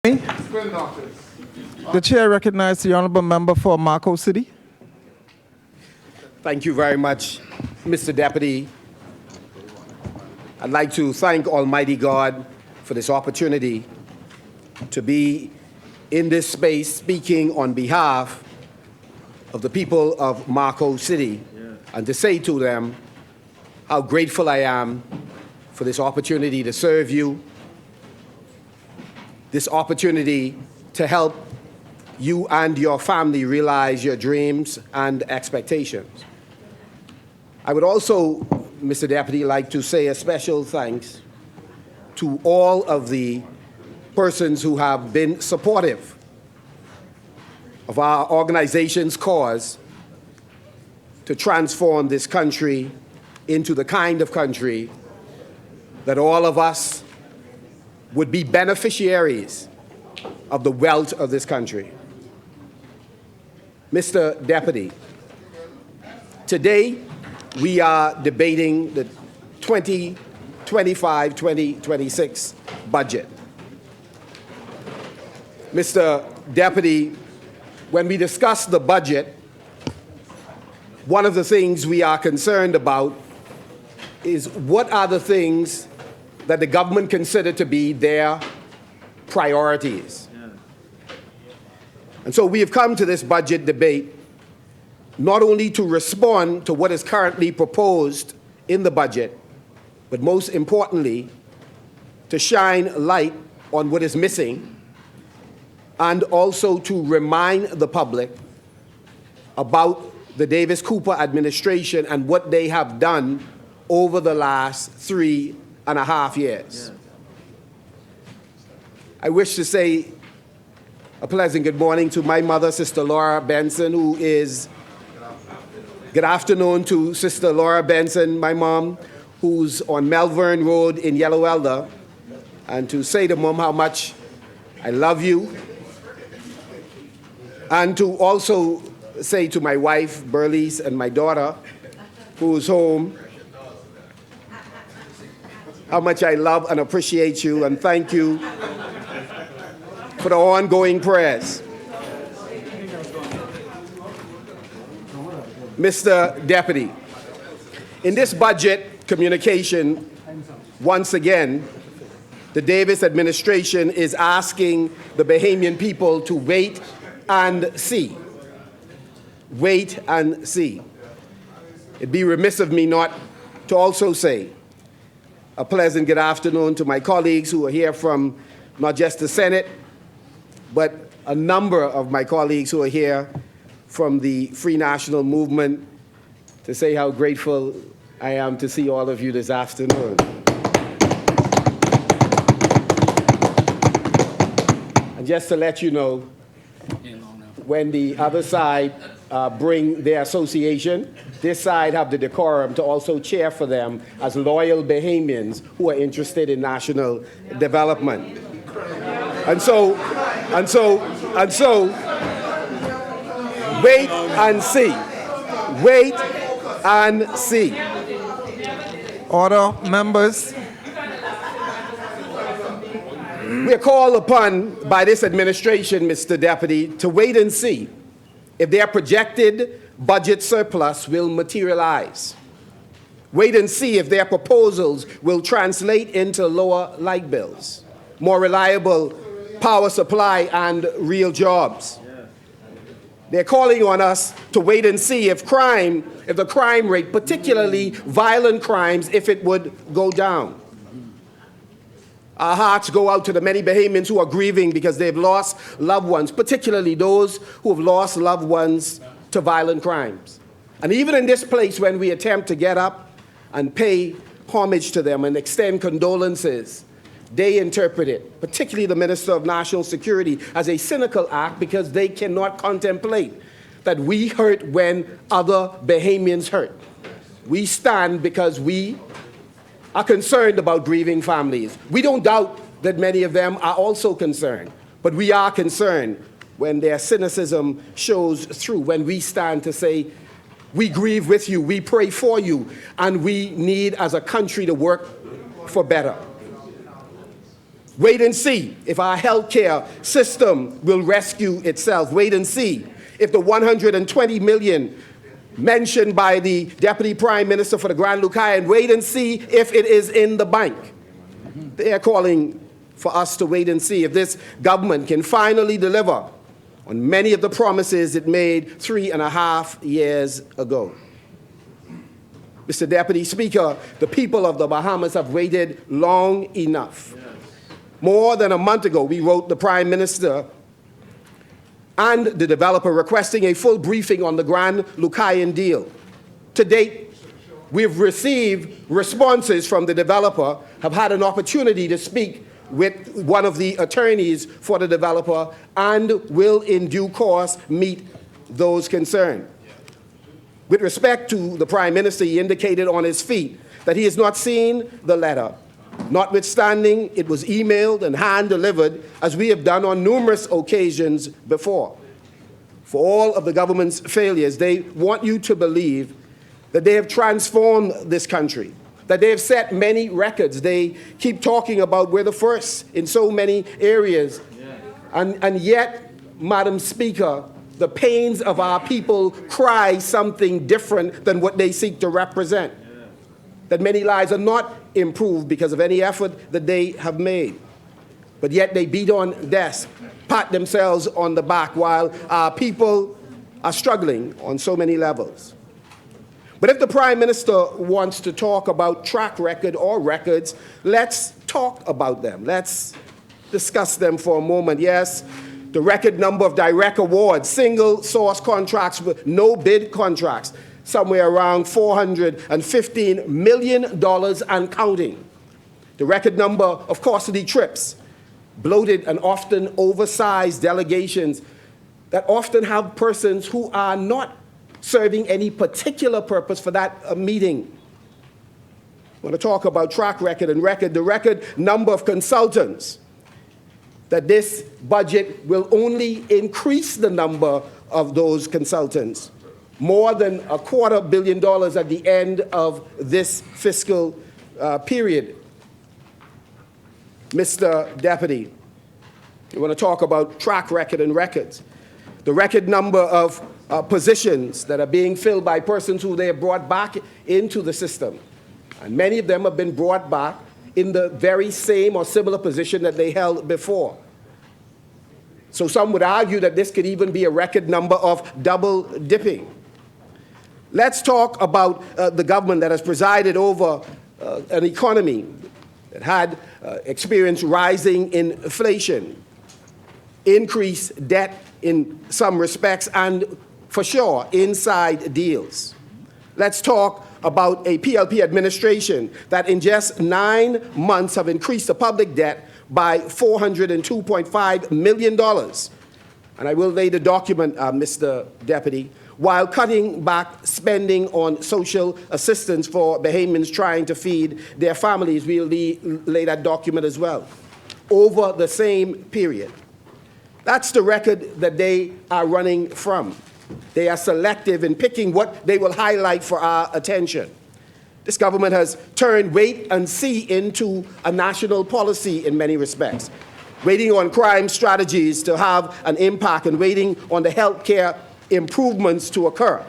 The chair recognizes the honorable member for Marco City. Thank you very much, Mr. Deputy. I'd like to thank Almighty God for this opportunity to be in this space speaking on behalf of the people of Marco City and to say to them how grateful I am for this opportunity to serve you, this opportunity to help you and your family realize your dreams and expectations. I would also, Mr. Deputy, like to say a special thanks to all of the persons who have been supportive of our organization's cause to transform this country into the kind of country that all of us would be beneficiaries of the wealth of this country. Mr. Deputy, today we are debating the 2025-2026 budget. Mr. Deputy, when we discuss the budget, one of the things we are concerned about is what are the things that the government consider to be their priorities. And so we have come to this budget debate not only to respond to what is currently proposed in the budget, but most importantly, to shine light on what is missing and also to remind the public about the Davis-Cooper administration and what they have done over the last 3.5 years. I wish to say a pleasant good morning to my mother, Sister Laura Benson, who is, good afternoon to Sister Laura Benson, my mom, who's on Melbourne Road in Yellow Elder, and to say to Mom how much I love you, and to also say to my wife, Burlise, and my daughter, who's home, how much I love and appreciate you, and thank you for the ongoing prayers. Mr. Deputy, in this budget communication, once again, the Davis administration is asking the Bahamian people to wait and see. Wait and see. It'd be remiss of me not to also say a pleasant good afternoon to my colleagues who are here from not just the Senate, but a number of my colleagues who are here from the Free National Movement, to say how grateful I am to see all of you this afternoon. And just to let you know, when the other side bring their association, this side have the decorum to also cheer for them as loyal Bahamians who are interested in national development. And so, wait and see. Wait and see. Order, members. We are called upon by this administration, Mr. Deputy, to wait and see if their projected budget surplus will materialize. Wait and see if their proposals will translate into lower light bills, more reliable power supply, and real jobs. They're calling on us to wait and see if the crime rate, particularly violent crimes, if it would go down. Our hearts go out to the many Bahamians who are grieving because they've lost loved ones, particularly those who have lost loved ones to violent crimes. And even in this place, when we attempt to get up and pay homage to them and extend condolences, they interpret it, particularly the Minister of National Security, as a cynical act because they cannot contemplate that we hurt when other Bahamians hurt. We stand because we are concerned about grieving families. We don't doubt that many of them are also concerned, but we are concerned when their cynicism shows through, when we stand to say, we grieve with you, we pray for you, and we need as a country to work for better. Wait and see if our healthcare system will rescue itself. Wait and see if the $120 million mentioned by the Deputy Prime Minister for the Grand Lucayan, wait and see if it is in the bank. They are calling for us to wait and see if this government can finally deliver on many of the promises it made 3.5 years ago. Mr. Deputy Speaker, the people of the Bahamas have waited long enough. More than a month ago, we wrote the Prime Minister and the developer requesting a full briefing on the Grand Lucayan deal. To date, we've received responses from the developer, have had an opportunity to speak with one of the attorneys for the developer, and will in due course meet those concerned. With respect to the Prime Minister, he indicated on his feet that he has not seen the letter, notwithstanding it was emailed and hand-delivered, as we have done on numerous occasions before. For all of the government's failures, they want you to believe that they have transformed this country, that they have set many records. They keep talking about we're the first in so many areas. And yet, Madam Speaker, the pains of our people cry something different than what they seek to represent. That many lives are not improved because of any effort that they have made. But yet they beat on desks, pat themselves on the back while our people are struggling on so many levels. But if the Prime Minister wants to talk about track record or records, let's talk about them. Let's discuss them for a moment. Yes, the record number of direct awards, single source contracts with no bid contracts, somewhere around $415 million and counting. The record number of costly trips, bloated and often oversized delegations that often have persons who are not serving any particular purpose for that meeting. I want to talk about track record and record, the record number of consultants, that this budget will only increase the number of those consultants, more than $250 million at the end of this fiscal period. Mr. Deputy, we want to talk about track record and records, the record number of positions that are being filled by persons who they have brought back into the system. And many of them have been brought back in the very same or similar position that they held before. So some would argue that this could even be a record number of double dipping. Let's talk about the government that has presided over an economy that had experienced rising inflation, increased debt in some respects, and for sure, inside deals. Let's talk about a PLP administration that in just 9 months have increased the public debt by $402.5 million. And I will lay the document, Mr. Deputy, while cutting back spending on social assistance for Bahamians trying to feed their families. We'll lay that document as well. Over the same period. That's the record that they are running from. They are selective in picking what they will highlight for our attention. This government has turned wait and see into a national policy in many respects, waiting on crime strategies to have an impact and waiting on the healthcare improvements to occur,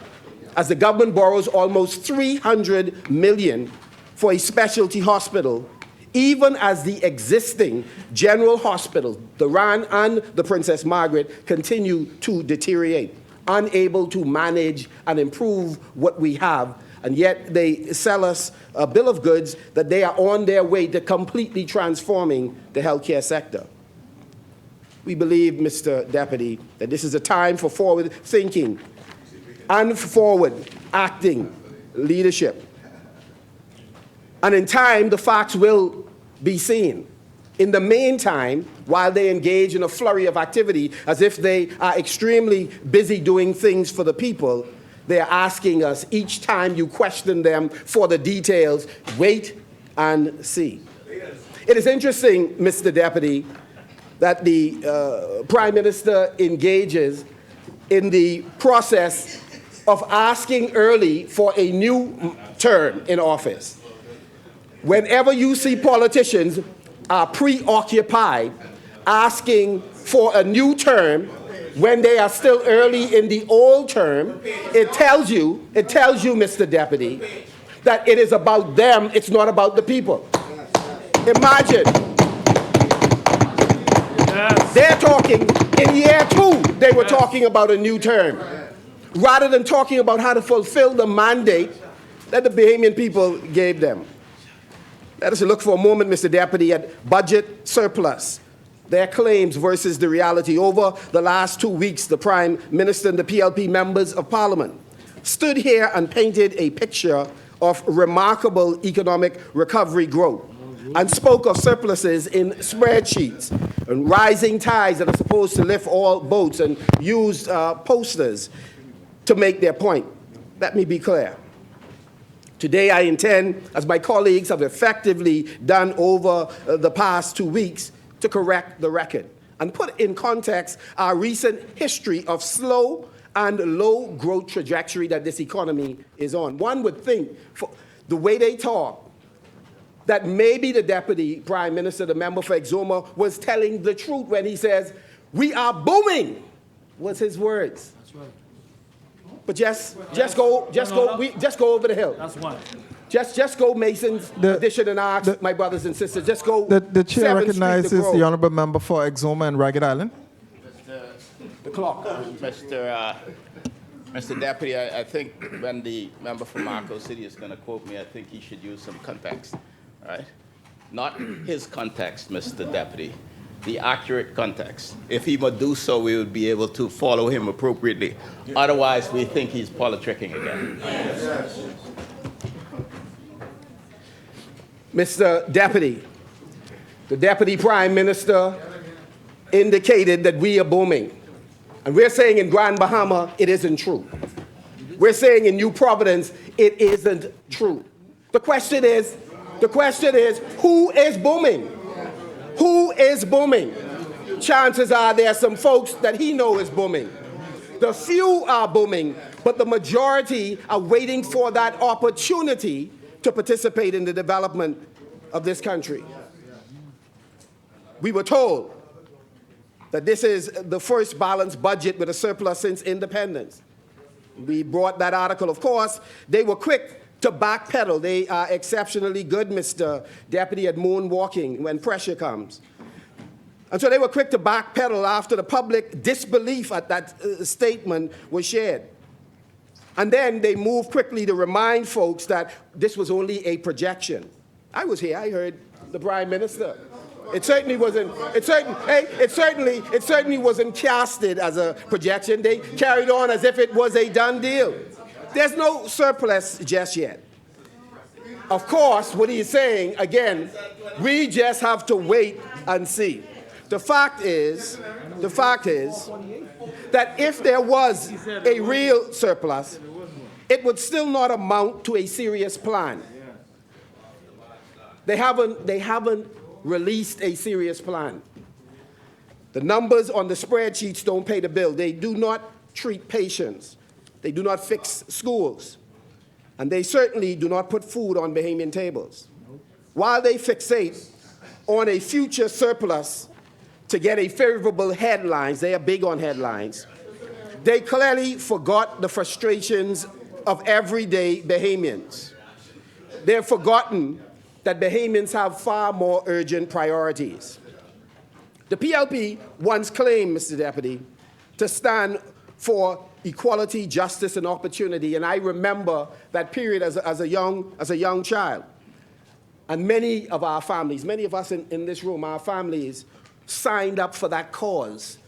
as the government borrows almost $300 million for a specialty hospital, even as the existing general hospitals, the RAN and the Princess Margaret, continue to deteriorate, unable to manage and improve what we have, and yet they sell us a bill of goods that they are on their way to completely transforming the healthcare sector. We believe, Mr. Deputy, that this is a time for forward thinking and forward acting leadership. And in time, the facts will be seen. In the meantime, while they engage in a flurry of activity, as if they are extremely busy doing things for the people, they are asking us each time you question them for the details, wait and see. It is interesting, Mr. Deputy, that the Prime Minister engages in the process of asking early for a new term in office. Whenever you see politicians are preoccupied asking for a new term when they are still early in the old term, it tells you, Mr. Deputy, that it is about them, it's not about the people. Imagine. They're talking, in year 2, they were talking about a new term, rather than talking about how to fulfill the mandate that the Bahamian people gave them. Let us look for a moment, Mr. Deputy, at budget surplus, their claims versus the reality. Over the last 2 weeks, the Prime Minister and the PLP members of Parliament stood here and painted a picture of remarkable economic recovery growth and spoke of surpluses in spreadsheets and rising tides that are supposed to lift all boats, and used posters to make their point. Let me be clear. Today I intend, as my colleagues have effectively done over the past 2 weeks, to correct the record and put in context our recent history of slow and low growth trajectory that this economy is on. One would think, for the way they talk, that maybe the Deputy Prime Minister, the member for Exuma, was telling the truth when he says, "We are booming," was his words. That's right. But just go over the hill. That's one. Just go Mason's addition and ask my brothers and sisters. Just go. The chair 7th Street to recognizes Grove. the honourable member for Exuma and Ragged Island. The clock. Mr. Deputy, I think when the member from Marco City is going to quote me, I think he should use some context, right? Not his context, Mr. Deputy, the accurate context. If he would do so, we would be able to follow him appropriately. Otherwise, we think he's politicking again. Mr. Deputy, the Deputy Prime Minister indicated that we are booming. And we're saying in Grand Bahama, it isn't true. We're saying in New Providence, it isn't true. The question is, who is booming? Who is booming? Chances are there are some folks that he knows is booming. The few are booming, but the majority are waiting for that opportunity to participate in the development of this country. We were told that this is the first balanced budget with a surplus since independence. We brought that article. Of course, they were quick to backpedal. They are exceptionally good, Mr. Deputy, at moonwalking when pressure comes. And so they were quick to backpedal after the public disbelief at that statement was shared. And then they moved quickly to remind folks that this was only a projection. I was here, I heard the Prime Minister. It certainly wasn't casted as a projection. They carried on as if it was a done deal. There's no surplus just yet. Of course, what he's saying, again, we just have to wait and see. The fact is that if there was a real surplus, it would still not amount to a serious plan. They haven't released a serious plan. The numbers on the spreadsheets don't pay the bill. They do not treat patients. They do not fix schools. And they certainly do not put food on Bahamian tables. While they fixate on a future surplus to get a favorable headlines, they are big on headlines, they clearly forgot the frustrations of everyday Bahamians. They've forgotten that Bahamians have far more urgent priorities. The PLP once claimed, Mr. Deputy, to stand for equality, justice, and opportunity, and I remember that period as a young child. And many of our families, many of us in this room, our families, signed up for that cause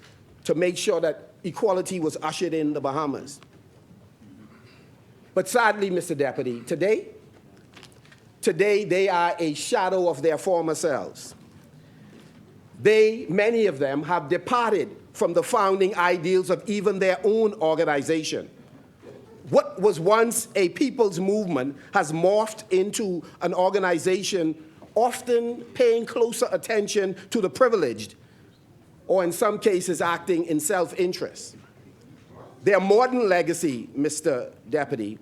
to make sure that equality was ushered in the Bahamas. But sadly, Mr. Deputy, today they are a shadow of their former selves. Many of them have departed from the founding ideals of even their own organization. What was once a people's movement has morphed into an organization often paying closer attention to the privileged, or in some cases acting in self-interest. Their modern legacy, Mr. Deputy,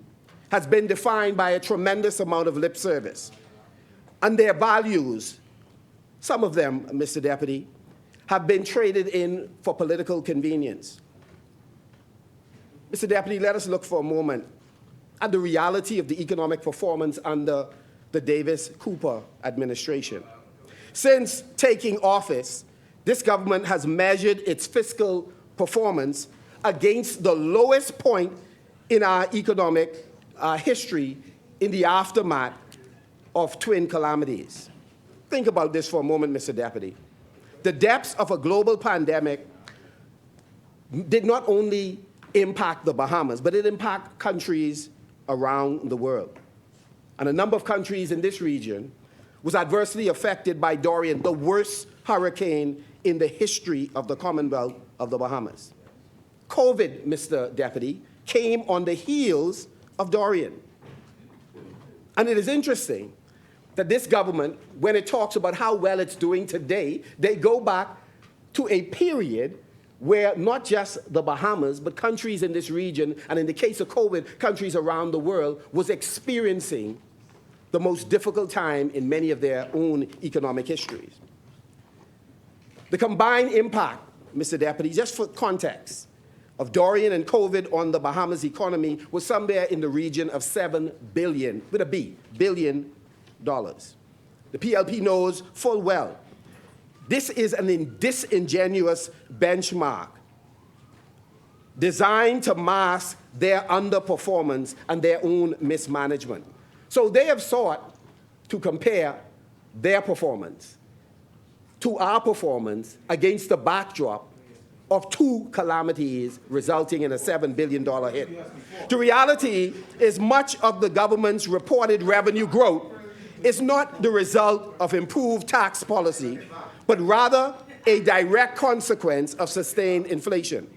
has been defined by a tremendous amount of lip service. And their values some of them, Mr. Deputy, have been traded in for political convenience. Mr. Deputy, let us look for a moment at the reality of the economic performance under the Davis-Cooper administration. Since taking office, this government has measured its fiscal performance against the lowest point in our economic history in the aftermath of twin calamities. Think about this for a moment, Mr. Deputy. The depths of a global pandemic did not only impact the Bahamas, but it impacted countries around the world. And a number of countries in this region was adversely affected by Dorian, the worst hurricane in the history of the Commonwealth of the Bahamas. COVID, Mr. Deputy, came on the heels of Dorian. And it is interesting that this government, when it talks about how well it's doing today, they go back to a period where not just the Bahamas, but countries in this region, and in the case of COVID, countries around the world, was experiencing the most difficult time in many of their own economic histories. The combined impact, Mr. Deputy, just for context, of Dorian and COVID on the Bahamas economy was somewhere in the region of $7 billion, with a B, billion dollars. The PLP knows full well this is an disingenuous benchmark designed to mask their underperformance and their own mismanagement. So they have sought to compare their performance to our performance against the backdrop of two calamities resulting in a $7 billion hit. The reality is much of the government's reported revenue growth is not the result of improved tax policy, but rather a direct consequence of sustained inflation.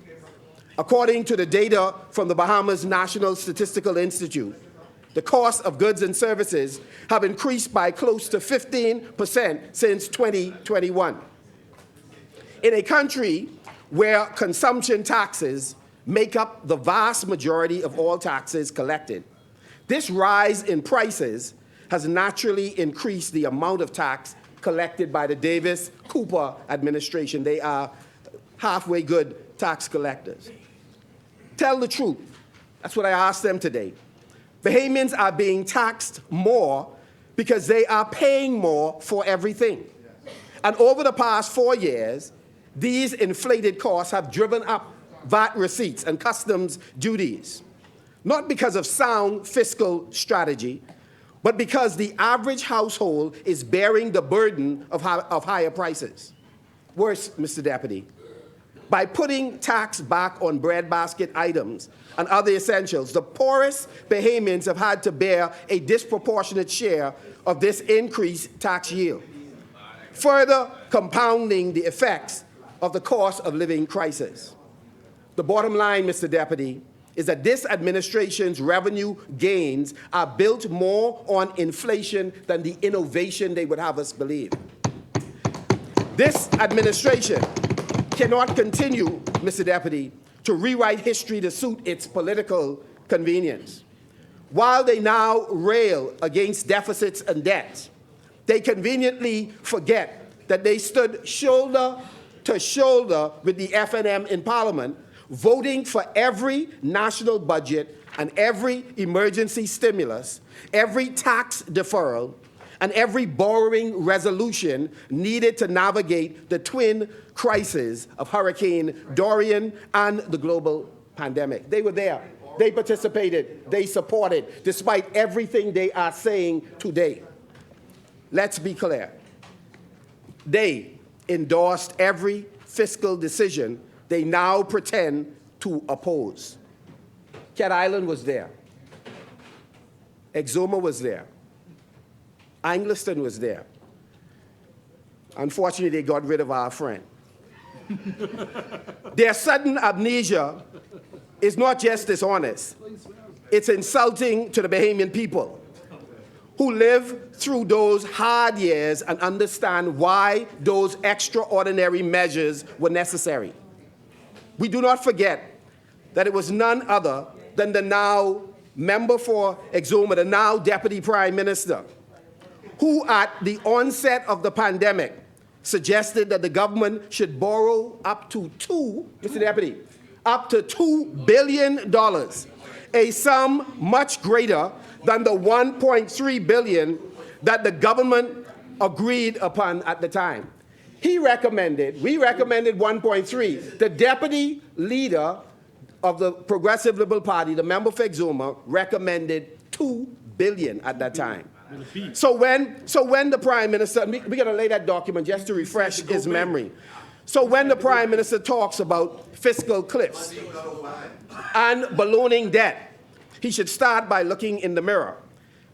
According to the data from the Bahamas National Statistical Institute, the cost of goods and services have increased by close to 15% since 2021. In a country where consumption taxes make up the vast majority of all taxes collected, this rise in prices has naturally increased the amount of tax collected by the Davis-Cooper administration. They are halfway good tax collectors. Tell the truth. That's what I asked them today. Bahamians are being taxed more because they are paying more for everything. And over the past 4 years, these inflated costs have driven up VAT receipts and customs duties, not because of sound fiscal strategy, but because the average household is bearing the burden of higher prices. Worse, Mr. Deputy, by putting tax back on breadbasket items and other essentials, the poorest Bahamians have had to bear a disproportionate share of this increased tax yield, further compounding the effects of the cost of living crisis. The bottom line, Mr. Deputy, is that this administration's revenue gains are built more on inflation than the innovation they would have us believe. This administration cannot continue, Mr. Deputy, to rewrite history to suit its political convenience. While they now rail against deficits and debts, they conveniently forget that they stood shoulder to shoulder with the FNM in Parliament, voting for every national budget and every emergency stimulus, every tax deferral, and every borrowing resolution needed to navigate the twin crises of Hurricane Dorian and the global pandemic. They were there. They participated. They supported, despite everything they are saying today. Let's be clear. They endorsed every fiscal decision they now pretend to oppose. Cat Island was there. Exuma was there. Angliston was there. Unfortunately, they got rid of our friend. Their sudden amnesia is not just dishonest. It's insulting to the Bahamian people who live through those hard years and understand why those extraordinary measures were necessary. We do not forget that it was none other than the now member for Exuma, the now Deputy Prime Minister, who at the onset of the pandemic suggested that the government should borrow up to Mr. Deputy, up to $2 billion, a sum much greater than the $1.3 billion that the government agreed upon at the time. We recommended 1.3. The deputy leader of the Progressive Liberal Party, the member for Exuma, recommended $2 billion at that time. So when the Prime Minister, we got to lay that document just to refresh his memory. So when the Prime Minister talks about fiscal cliffs and ballooning debt, he should start by looking in the mirror.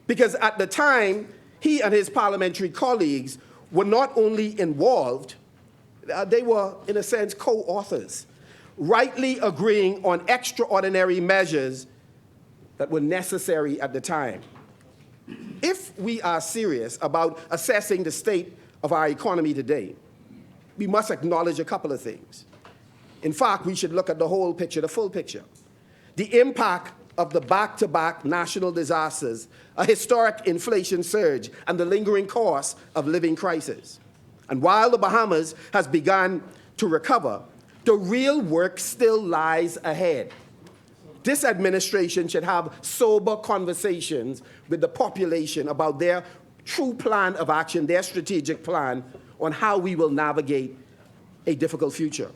Because at the time, he and his parliamentary colleagues were not only involved, they were, in a sense, co-authors, rightly agreeing on extraordinary measures that were necessary at the time. If we are serious about assessing the state of our economy today, we must acknowledge a couple of things. In fact, we should look at the whole picture, the full picture. The impact of the back-to-back national disasters, a historic inflation surge, and the lingering cost of living crisis. And while the Bahamas has begun to recover, the real work still lies ahead. This administration should have sober conversations with the population about their true plan of action, their strategic plan on how we will navigate a difficult future.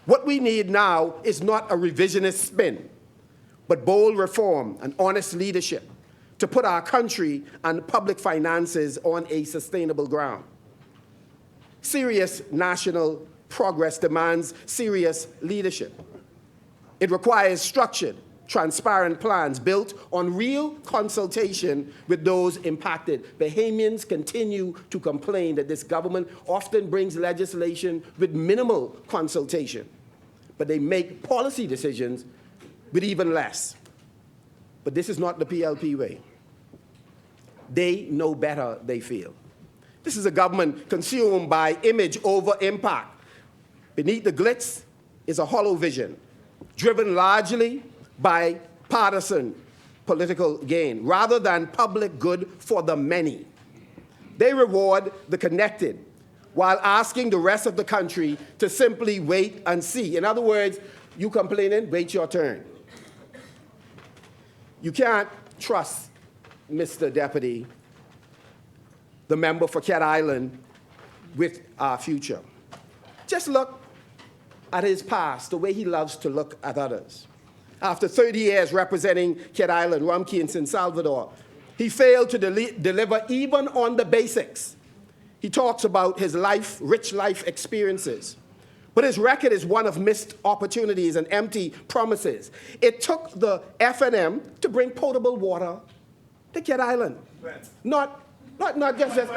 What we need now is not a revisionist spin, but bold reform and honest leadership to put our country and public finances on a sustainable ground. Serious national progress demands serious leadership. It requires structured, transparent plans built on real consultation with those impacted. Bahamians continue to complain that this government often brings legislation with minimal consultation, but they make policy decisions with even less. But this is not the PLP way. They know better, they feel. This is a government consumed by image over impact. Beneath the glitz is a hollow vision, driven largely by partisan political gain, rather than public good for the many. They reward the connected while asking the rest of the country to simply wait and see. In other words, you complaining, wait your turn. You can't trust, Mr. Deputy, the member for Cat Island, with our future. Just look at his past, the way he loves to look at others. After 30 years representing Cat Island, Rumkey, and San Salvador, he failed to deliver even on the basics. He talks about his life, rich life experiences. But his record is one of missed opportunities and empty promises. It took the FNM to bring potable water to Cat Island. Not just.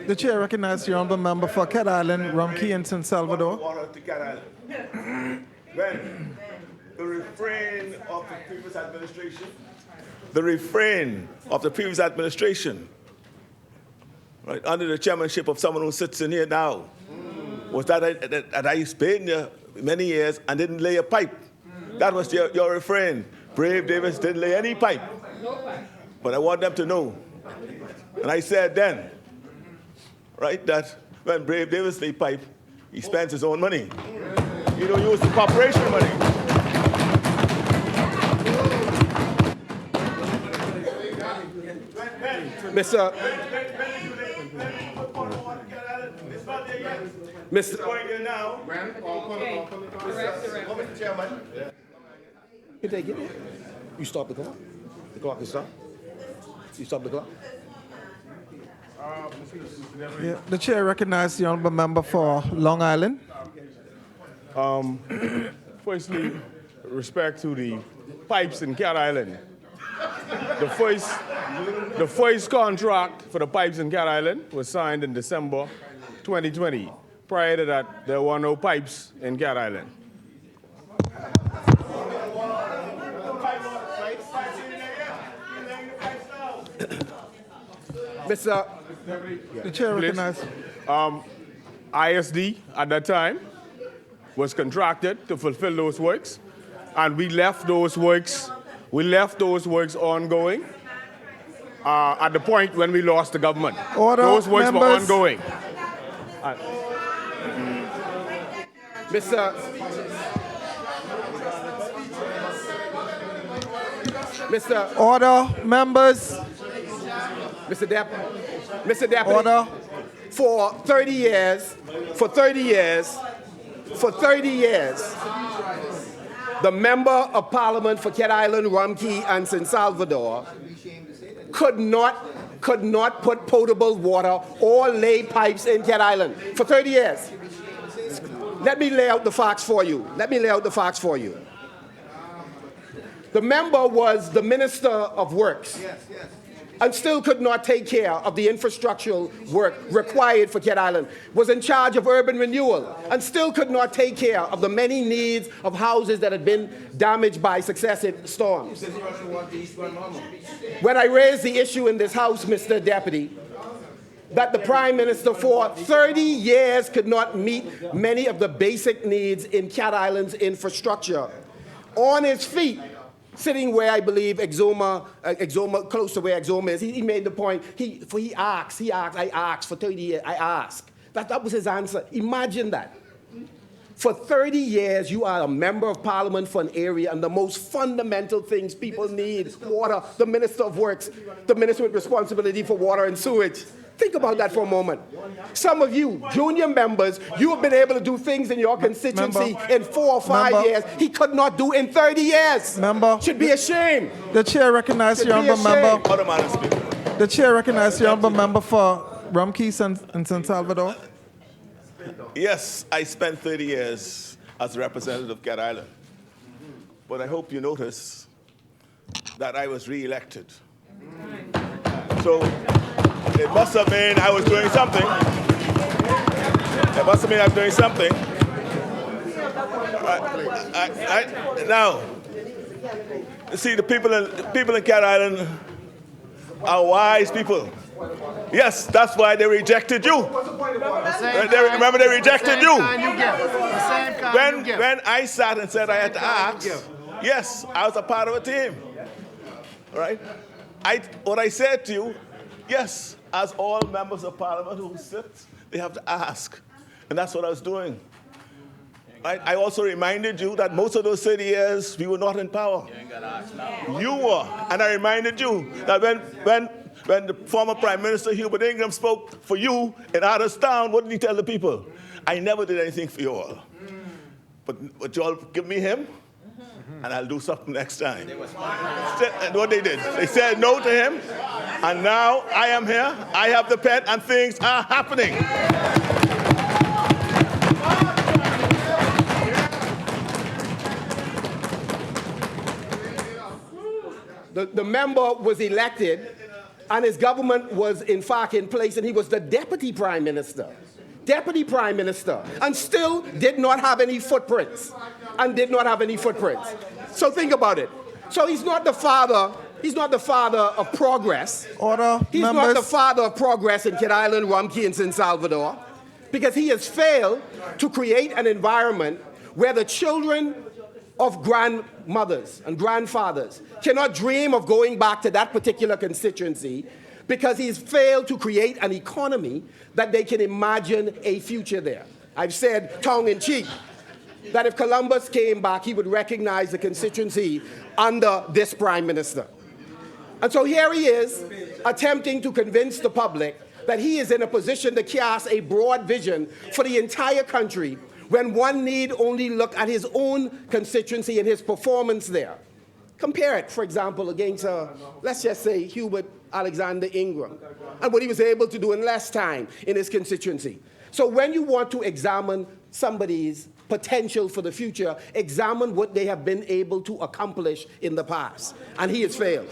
The chair recognizes the honourable member for Cat Island, Rumkey, and San Salvador. When the refrain of the previous administration, right, under the chairmanship of someone who sits in here now, was that I stayed there many years and didn't lay a pipe. That was your refrain. Brave Davis didn't lay any pipe. No pipe. But I want them to know. And I said then, right, that when Brave Davis lay pipe, he spends his own money. You don't use the corporation money. Mr. Chairman. You take it. You stop the clock. The clock is stopped. You stop the clock. Yeah. The chair recognizes the honourable member for Long Island. Firstly, respect to the pipes in Cat Island. The first contract for the pipes in Cat Island was signed in December 2020. Prior to that, there were no pipes in Cat Island. Mr. The chair recognizes. ISD at that time was contracted to fulfill those works, and we left those works ongoing at the point when we lost the government. Order, Those works were members. ongoing. Mr. Order, members. Mr. Deputy, Order. for 30 years, the Member of Parliament for Cat Island, Rumkey, and San Salvador could not put potable water or lay pipes in Cat Island for 30 years. Let me lay out the facts for you. The member was the Minister of Works and still could not take care of the infrastructural work required for Cat Island, was in charge of urban renewal and still could not take care of the many needs of houses that had been damaged by successive storms. When I raised the issue in this House, Mr. Deputy, that the Prime Minister for 30 years could not meet many of the basic needs in Cat Island's infrastructure, on his feet, sitting where I believe Exuma, close to where Exuma is, he made the point, I asked for 30 years, I asked. That was his answer. Imagine that. For 30 years, you are a member of parliament for an area, and the most fundamental things people need, water, the Minister of Works, the Minister with responsibility for water and sewage. Think about that for a moment. Some of you, junior members, you have been able to do things in your constituency in 4 or 5 years he could not do in 30 years. Member. Should be ashamed. The chair recognizes the honourable member. Order, Madam Speaker. The chair recognizes the honourable member for Rumkey and San Salvador. Yes, I spent 30 years as a representative of Cat Island. But I hope you notice that I was re-elected. So it must have been I was doing something. It must have been I was doing something. Now, you see, the people in Cat Island are wise people. Yes, that's why they rejected you. Remember, they rejected you. When I sat and said I had to ask, yes, I was a part of a team. All right? What I said to you, yes, as all members of parliament who sit, they have to ask. And that's what I was doing. I also reminded you that most of those 30 years, we were not in power. You ain't got to ask now. You were. And I reminded you that when the former Prime Minister Hubert Ingram spoke for you in Artistown, what did he tell the people? I never did anything for you all. But you all give me him, and I'll do something next time. And what they did, they said no to him, and now I am here, I have the pen, and things are happening. The member was elected, and his government was in fact in place, and he was the deputy prime minister, and still did not have any footprints, So think about it. So he's not the father of progress. Order, He's members. not the father of progress in Cat Island, Rumkey, and San Salvador, because he has failed to create an environment where the children of grandmothers and grandfathers cannot dream of going back to that particular constituency, because he's failed to create an economy that they can imagine a future there. I've said, tongue-in-cheek, that if Columbus came back, he would recognize the constituency under this prime minister. And so here he is, attempting to convince the public that he is in a position to cast a broad vision for the entire country, when one need only look at his own constituency and his performance there. Compare it, for example, against, let's just say, Hubert Alexander Ingram, and what he was able to do in less time in his constituency. So when you want to examine somebody's potential for the future, examine what they have been able to accomplish in the past. And he has failed.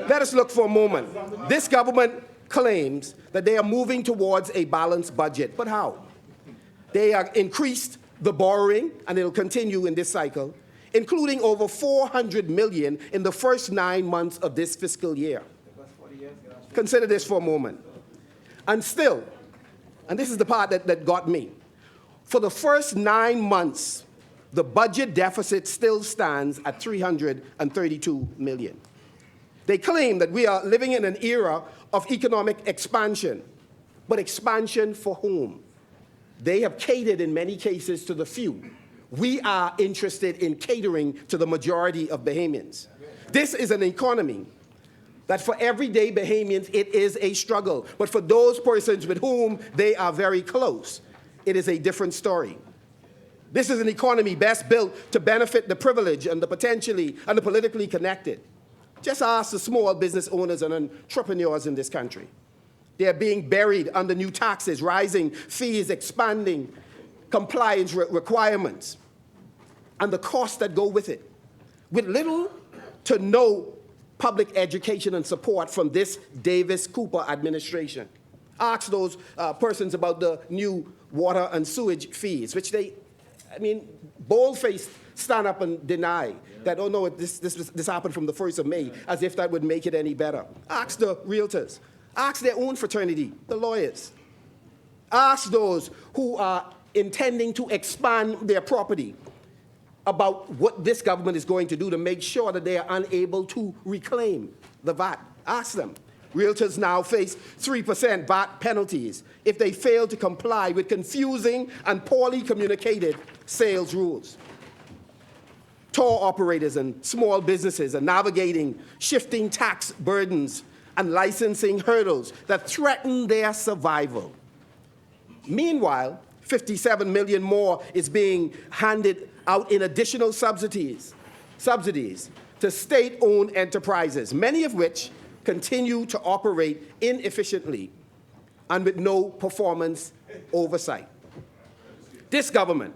Let us look for a moment. This government claims that they are moving towards a balanced budget. But how? They have increased the borrowing, and it'll continue in this cycle, including over $400 million in the first 9 months of this fiscal year. Consider this for a moment. And still, and this is the part that got me, for the first 9 months, the budget deficit still stands at $332 million. They claim that we are living in an era of economic expansion, but expansion for whom? They have catered in many cases to the few. We are interested in catering to the majority of Bahamians. This is an economy that for everyday Bahamians, it is a struggle. But for those persons with whom they are very close, it is a different story. This is an economy best built to benefit the privileged and the politically connected. Just ask the small business owners and entrepreneurs in this country. They are being buried under new taxes, rising fees, expanding compliance requirements, and the costs that go with it, with little to no public education and support from this Davis-Cooper administration. Ask those persons about the new water and sewage fees, which they, bold-faced stand up and deny that, oh no, this happened from the 1st of May, as if that would make it any better. Ask the realtors. Ask their own fraternity, the lawyers. Ask those who are intending to expand their property about what this government is going to do to make sure that they are unable to reclaim the VAT. Ask them. Realtors now face 3% VAT penalties if they fail to comply with confusing and poorly communicated sales rules. Tour operators and small businesses are navigating shifting tax burdens and licensing hurdles that threaten their survival. Meanwhile, 57 million more is being handed out in additional subsidies to state-owned enterprises, many of which continue to operate inefficiently and with no performance oversight. This government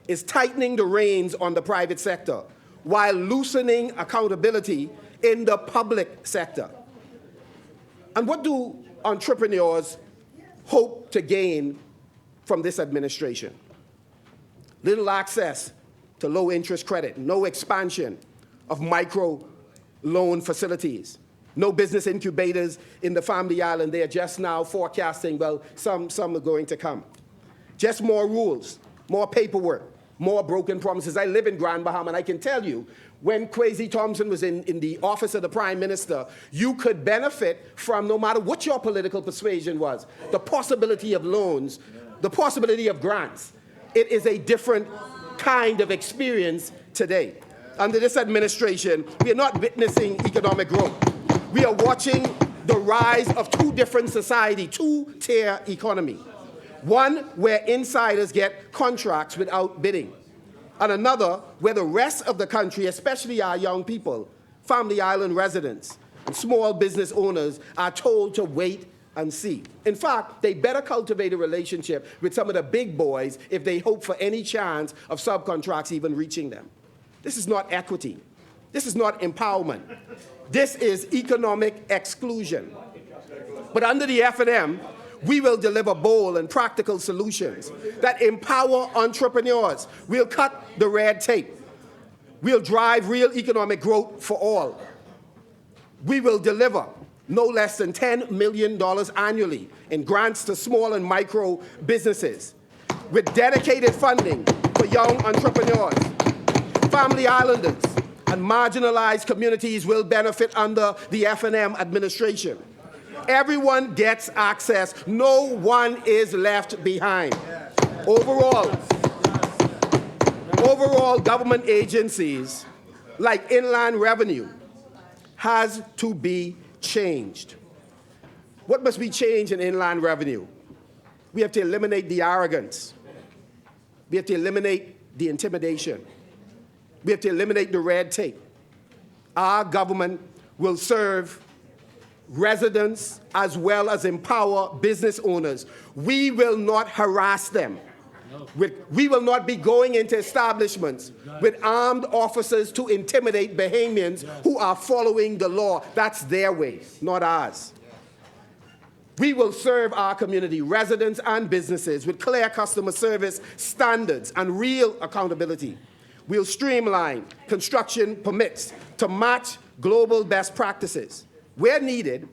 is tightening the reins on the private sector while loosening accountability in the public sector. And what do entrepreneurs hope to gain from this administration? Little access to low-interest credit, no expansion of micro loan facilities, no business incubators in the Family Island. They are just now forecasting, well, some are going to come. Just more rules, more paperwork, more broken promises. I live in Grand Bahama, and I can tell you, when Kwesi Thompson was in the office of the Prime Minister, you could benefit from, no matter what your political persuasion was, the possibility of loans, the possibility of grants. It is a different kind of experience today. Under this administration, we are not witnessing economic growth. We are watching the rise of two different societies, two-tier economy. One where insiders get contracts without bidding, and another where the rest of the country, especially our young people, Family Island residents, and small business owners, are told to wait and see. In fact, they better cultivate a relationship with some of the big boys if they hope for any chance of subcontracts even reaching them. This is not equity. This is not empowerment. This is economic exclusion. But under the F&M, we will deliver bold and practical solutions that empower entrepreneurs. We'll cut the red tape. We'll drive real economic growth for all. We will deliver no less than $10 million annually in grants to small and micro businesses, with dedicated funding for young entrepreneurs. Family Islanders and marginalized communities will benefit under the F&M administration. Everyone gets access. No one is left behind. Overall, government agencies like Inland Revenue has to be changed. What must be changed in Inland Revenue? We have to eliminate the arrogance. We have to eliminate the intimidation. We have to eliminate the red tape. Our government will serve residents as well as empower business owners. We will not harass them. We will not be going into establishments with armed officers to intimidate Bahamians who are following the law. That's their way, not ours. We will serve our community, residents and businesses, with clear customer service standards and real accountability. We'll streamline construction permits to match global best practices. Where needed,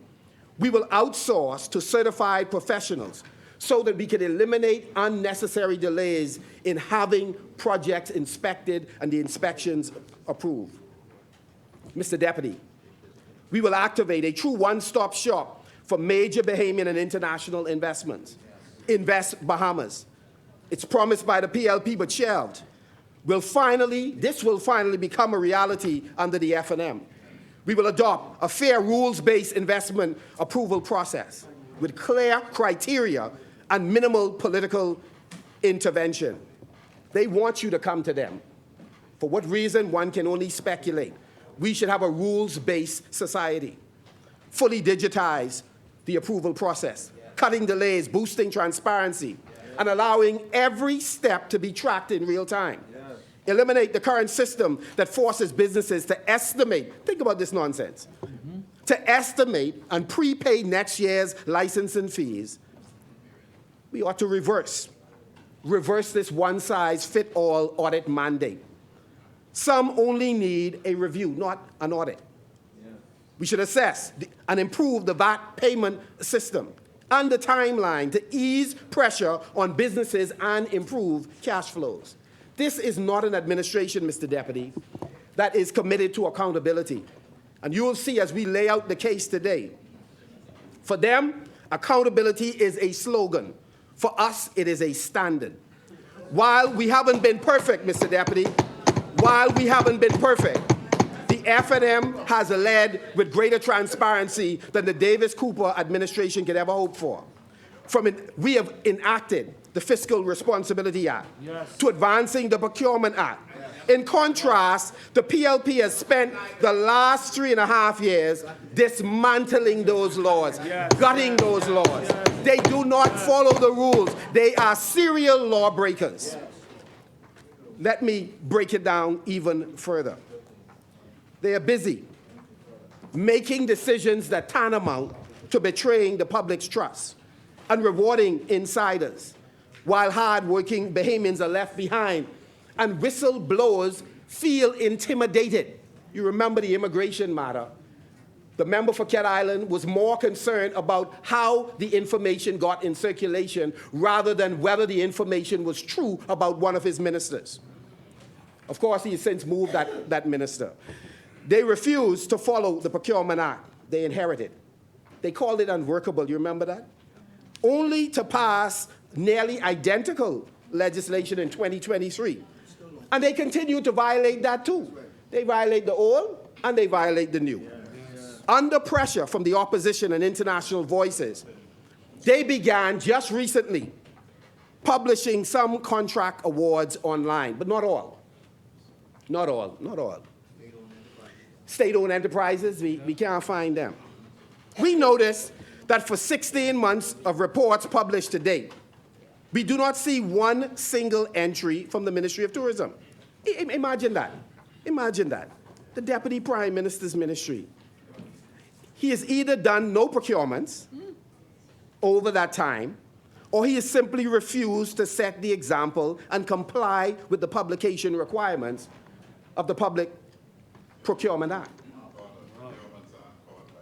we will outsource to certified professionals so that we can eliminate unnecessary delays in having projects inspected and the inspections approved. Mr. Deputy, We will activate a true one-stop shop for major Bahamian and international investments. Invest Bahamas. It's promised by the PLP but shelved. This will finally become a reality under the F&M. We will adopt a fair rules-based investment approval process with clear criteria and minimal political intervention. They want you to come to them. For what reason, one can only speculate. We should have a rules-based society. Fully digitize the approval process, cutting delays, boosting transparency, and allowing every step to be tracked in real time. Eliminate the current system that forces businesses to estimate, think about this nonsense, to estimate and prepay next year's licensing fees. We ought to reverse this one-size-fits-all audit mandate. Some only need a review, not an audit. We should assess and improve the VAT payment system and the timeline to ease pressure on businesses and improve cash flows. This is not an administration, Mr. Deputy, that is committed to accountability. And you will see as we lay out the case today, for them, accountability is a slogan. For us, it is a standard. While we haven't been perfect, Mr. Deputy, while we haven't been perfect, the F&M has led with greater transparency than the Davis-Cooper administration could ever hope for. We have enacted the Fiscal Responsibility Act to advancing the Procurement Act. In contrast, the PLP has spent the last 3.5 years dismantling those laws, gutting those laws. They do not follow the rules. They are serial lawbreakers. Let me break it down even further. They are busy making decisions that tantamount to betraying the public's trust and rewarding insiders, while hard-working Bahamians are left behind and whistleblowers feel intimidated. You remember the immigration matter. The member for Cat Island was more concerned about how the information got in circulation rather than whether the information was true about one of his ministers. Of course, he has since moved that minister. They refused to follow the Procurement Act they inherited. They called it unworkable, you remember that? Only to pass nearly identical legislation in 2023. And they continue to violate that too. They violate the old and they violate the new. Under pressure from the opposition and international voices, they began just recently publishing some contract awards online, but not all. Not all, not all. State-owned enterprises, we can't find them. We noticed that for 16 months of reports published to date, we do not see one single entry from the Ministry of Tourism. Imagine that. Imagine that. The Deputy Prime Minister's ministry. He has either done no procurements over that time, or he has simply refused to set the example and comply with the publication requirements of the Public Procurement Act.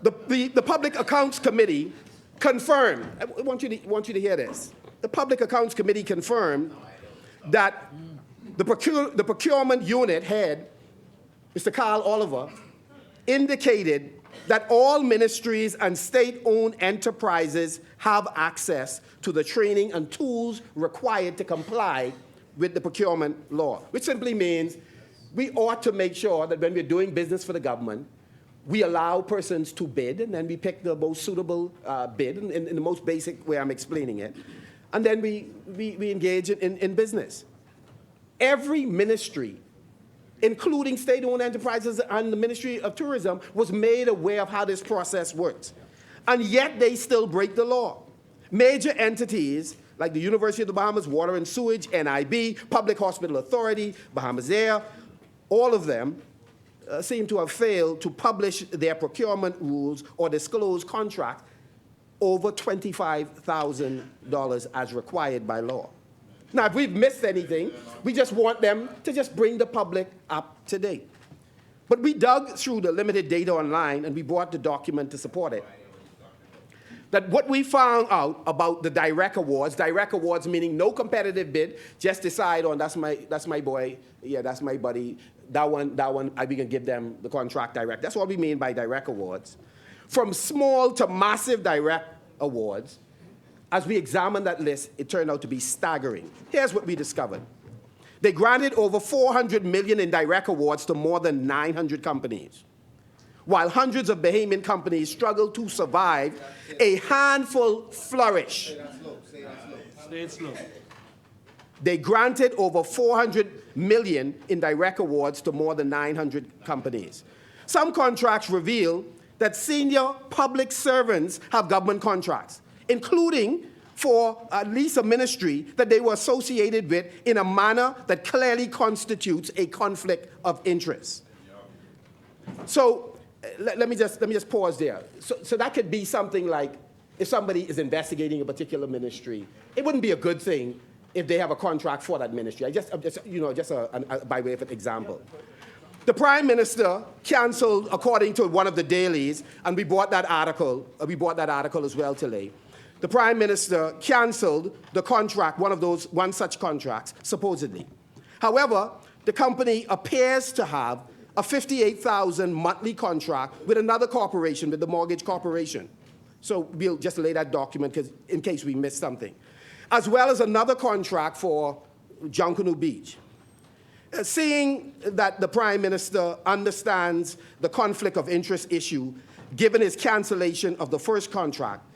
The Public Accounts Committee confirmed, I want you to hear this. The Public Accounts Committee confirmed that the procurement unit head, Mr. Carl Oliver, indicated that all ministries and state-owned enterprises have access to the training and tools required to comply with the procurement law, which simply means we ought to make sure that when we're doing business for the government, we allow persons to bid, and then we pick the most suitable bid in the most basic way I'm explaining it, and then we engage in business. Every ministry, including state-owned enterprises and the Ministry of Tourism, was made aware of how this process works. And yet they still break the law. Major entities like the University of the Bahamas, Water and Sewage, NIB, Public Hospital Authority, Bahamas Air, all of them seem to have failed to publish their procurement rules or disclose contracts over $25,000 as required by law. Now, if we've missed anything, we just want them to just bring the public up to date. But we dug through the limited data online and we brought the document to support it. that what we found out about the direct awards meaning no competitive bid, just decide on that's my boy, yeah, that's my buddy, that one, we can give them the contract direct. That's what we mean by direct awards. From small to massive direct awards, as we examined that list, it turned out to be staggering. Here's what we discovered. They granted over $400 million in direct awards to more than 900 companies. While hundreds of Bahamian companies struggle to survive, a handful flourish. Say it slow. They granted over $400 million in direct awards to more than 900 companies. Some contracts reveal that senior public servants have government contracts, including for at least a ministry that they were associated with in a manner that clearly constitutes a conflict of interest. So let me just pause there. So that could be something like if somebody is investigating a particular ministry, it wouldn't be a good thing if they have a contract for that ministry. Just by way of an example. The Prime Minister canceled, according to one of the dailies, and we brought that article as well today. The Prime Minister canceled the contract, one such contracts, supposedly. However, the company appears to have a $58,000 monthly contract with another corporation, with the Mortgage Corporation. So we'll just lay that document in case we missed something. As well as another contract for Junkanoo Beach. Seeing that the Prime Minister understands the conflict of interest issue, given his cancellation of the first contract,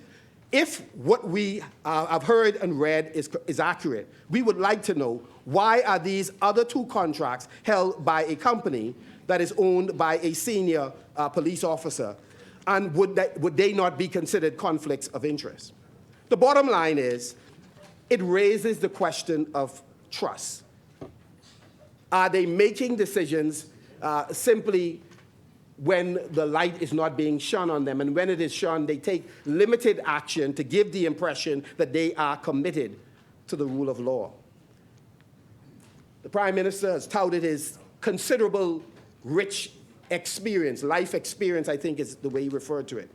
if what we have heard and read is accurate, we would like to know why are these other two contracts held by a company that is owned by a senior police officer, and would they not be considered conflicts of interest? The bottom line is, it raises the question of trust. Are they making decisions simply when the light is not being shone on them, and when it is shone, they take limited action to give the impression that they are committed to the rule of law? The Prime Minister has touted his considerable rich experience, life experience, I think is the way he referred to it.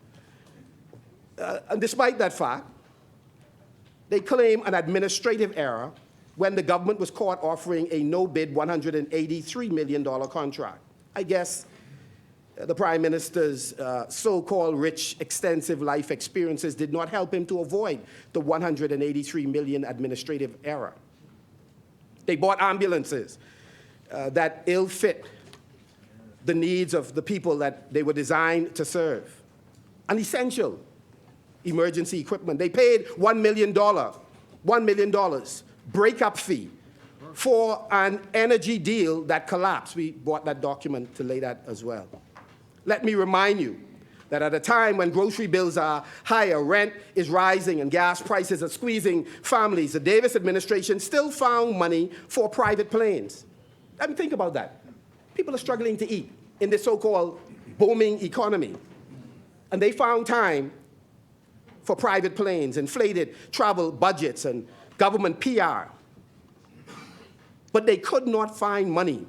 And despite that fact, they claim an administrative error when the government was caught offering a no-bid $183 million contract. I guess the Prime Minister's so-called rich, extensive life experiences did not help him to avoid the $183 million administrative error. They bought ambulances that ill-fit the needs of the people that they were designed to serve. An essential emergency equipment. They paid $1 million breakup fee for an energy deal that collapsed. We bought that document to lay that as well. Let me remind you that at a time when grocery bills are higher, rent is rising, and gas prices are squeezing families, the Davis administration still found money for private planes. I mean, think about that. People are struggling to eat in this so-called booming economy. And they found time for private planes, inflated travel budgets, and government PR. But they could not find money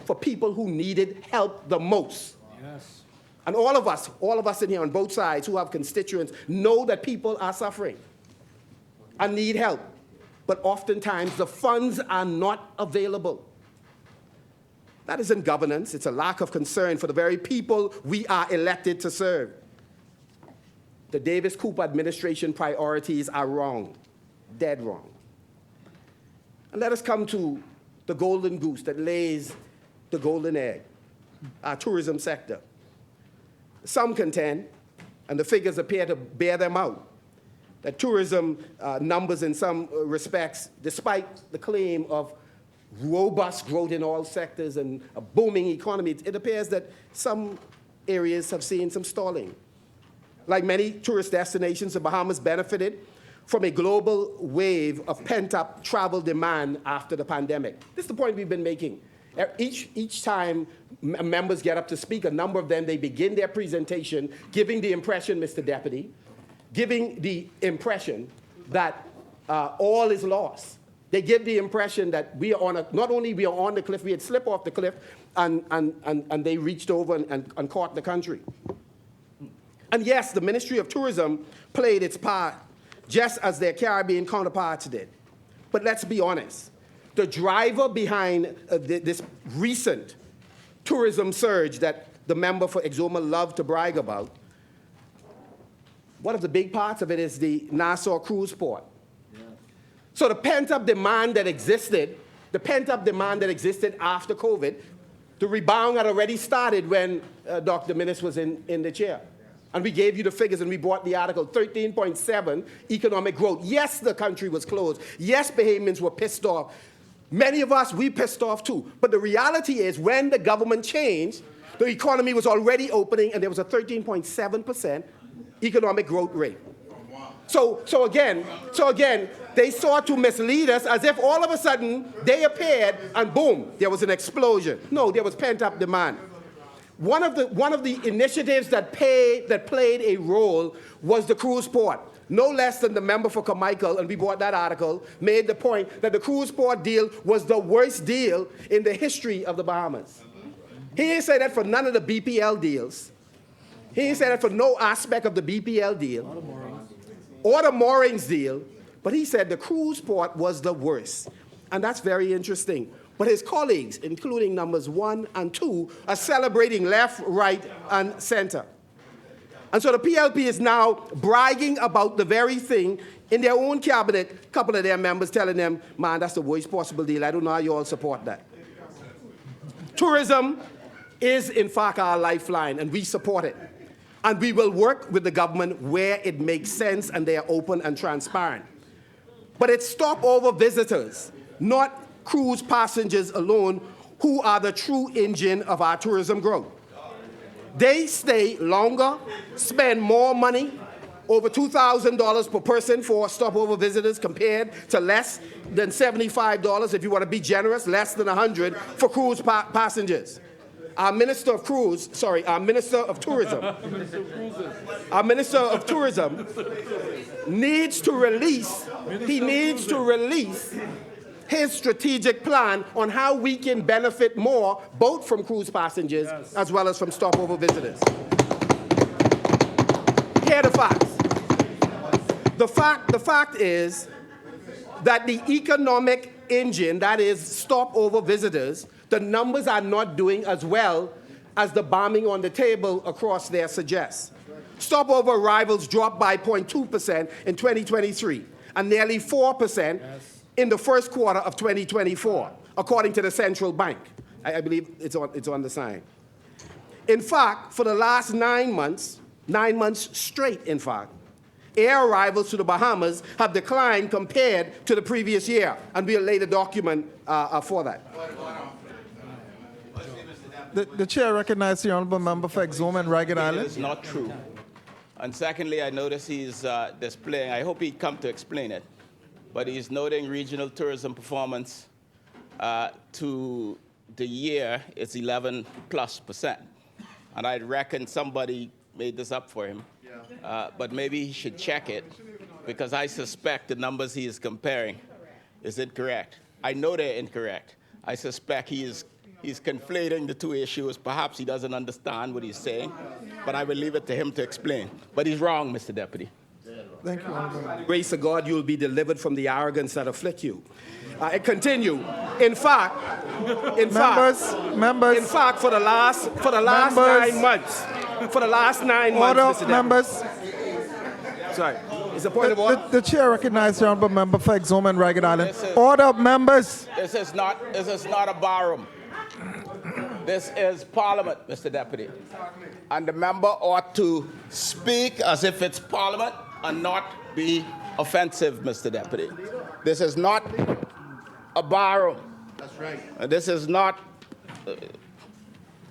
for people who needed help the most. Yes. And all of us in here on both sides who have constituents know that people are suffering and need help. But oftentimes the funds are not available. That isn't governance. It's a lack of concern for the very people we are elected to serve. The Davis-Cooper administration priorities are wrong, dead wrong. And let us come to the golden goose that lays the golden egg, our tourism sector. Some contend, and the figures appear to bear them out, that tourism numbers in some respects, despite the claim of robust growth in all sectors and a booming economy, it appears that some areas have seen some stalling. Like many tourist destinations, the Bahamas benefited from a global wave of pent-up travel demand after the pandemic. This is the point we've been making. Each time members get up to speak, a number of them, they begin their presentation giving the impression, Mr. Deputy, giving the impression that all is lost. They give the impression that we are not only we are on the cliff, we had slipped off the cliff, and they reached over and caught the country. And yes, the Ministry of Tourism played its part just as their Caribbean counterparts did. But let's be honest. The driver behind this recent tourism surge that the member for Exuma loved to brag about, one of the big parts of it is the Nassau cruise port. Yeah. So the pent-up demand that existed after COVID, the rebound had already started when Dr. Minnis was in the chair. And we gave you the figures and we brought the article, 13.7 economic growth. Yes, the country was closed. Yes, Bahamians were pissed off. Many of us, we pissed off too. But the reality is when the government changed, the economy was already opening and there was a 13.7% economic growth rate. So again, they sought to mislead us as if all of a sudden they appeared and boom, there was an explosion. No, there was pent-up demand. One of the initiatives that played a role was the cruise port. No less than the member for Carmichael, and we brought that article, made the point that the cruise port deal was the worst deal in the history of the Bahamas. He didn't say that for none of the BPL deals. He didn't say that for no aspect of the BPL deal or the moorings deal, but he said the cruise port was the worst. And that's very interesting. But his colleagues, including numbers 1 and 2, are celebrating left, right, and center. And so the PLP is now bragging about the very thing in their own cabinet, a couple of their members telling them, man, that's the worst possible deal. I don't know how you all support that. Tourism is, in fact, our lifeline, and we support it. And we will work with the government where it makes sense and they are open and transparent. But it's stopover visitors, not cruise passengers alone, who are the true engine of our tourism growth. They stay longer, spend more money, over $2,000 per person for stopover visitors compared to less than $75, if you want to be generous, less than $100 for cruise passengers. Our Minister of Tourism needs to release his strategic plan on how we can benefit more, both from cruise passengers as well as from stopover visitors. Here are the facts. The fact is that the economic engine, that is stopover visitors, the numbers are not doing as well as the bombing on the table across there suggests. Stopover arrivals dropped by 0.2% in 2023 and nearly 4% in the first quarter of 2024, according to the central bank. I believe it's on the sign. In fact, for the last 9 months straight, in fact, air arrivals to the Bahamas have declined compared to the previous year, and we'll lay the document for that. The chair recognizes the honourable member for Exuma and Ragged Island. It is not true. And secondly, I notice he's displaying, I hope he'd come to explain it, but he's noting regional tourism performance to the year is 11+%. And I reckon somebody made this up for him. But maybe he should check it, because I suspect the numbers he is comparing is incorrect. I know they're incorrect. I suspect he's conflating the two issues. Perhaps he doesn't understand what he's saying, but I will leave it to him to explain. But he's wrong, Mr. Deputy. Thank you, Honourable Member. Grace of God, you will be delivered from the arrogance that afflict you. I continue. In fact, for the last 9 months, Order, Mr. members. Sorry, is the point of order? The chair recognizes the honourable member for Exuma and Ragged Island. Order, members. This is not a barroom. This is Parliament, Mr. Deputy. And the member ought to speak as if it's Parliament and not be offensive, Mr. Deputy. This is not a barroom. That's right. This is not,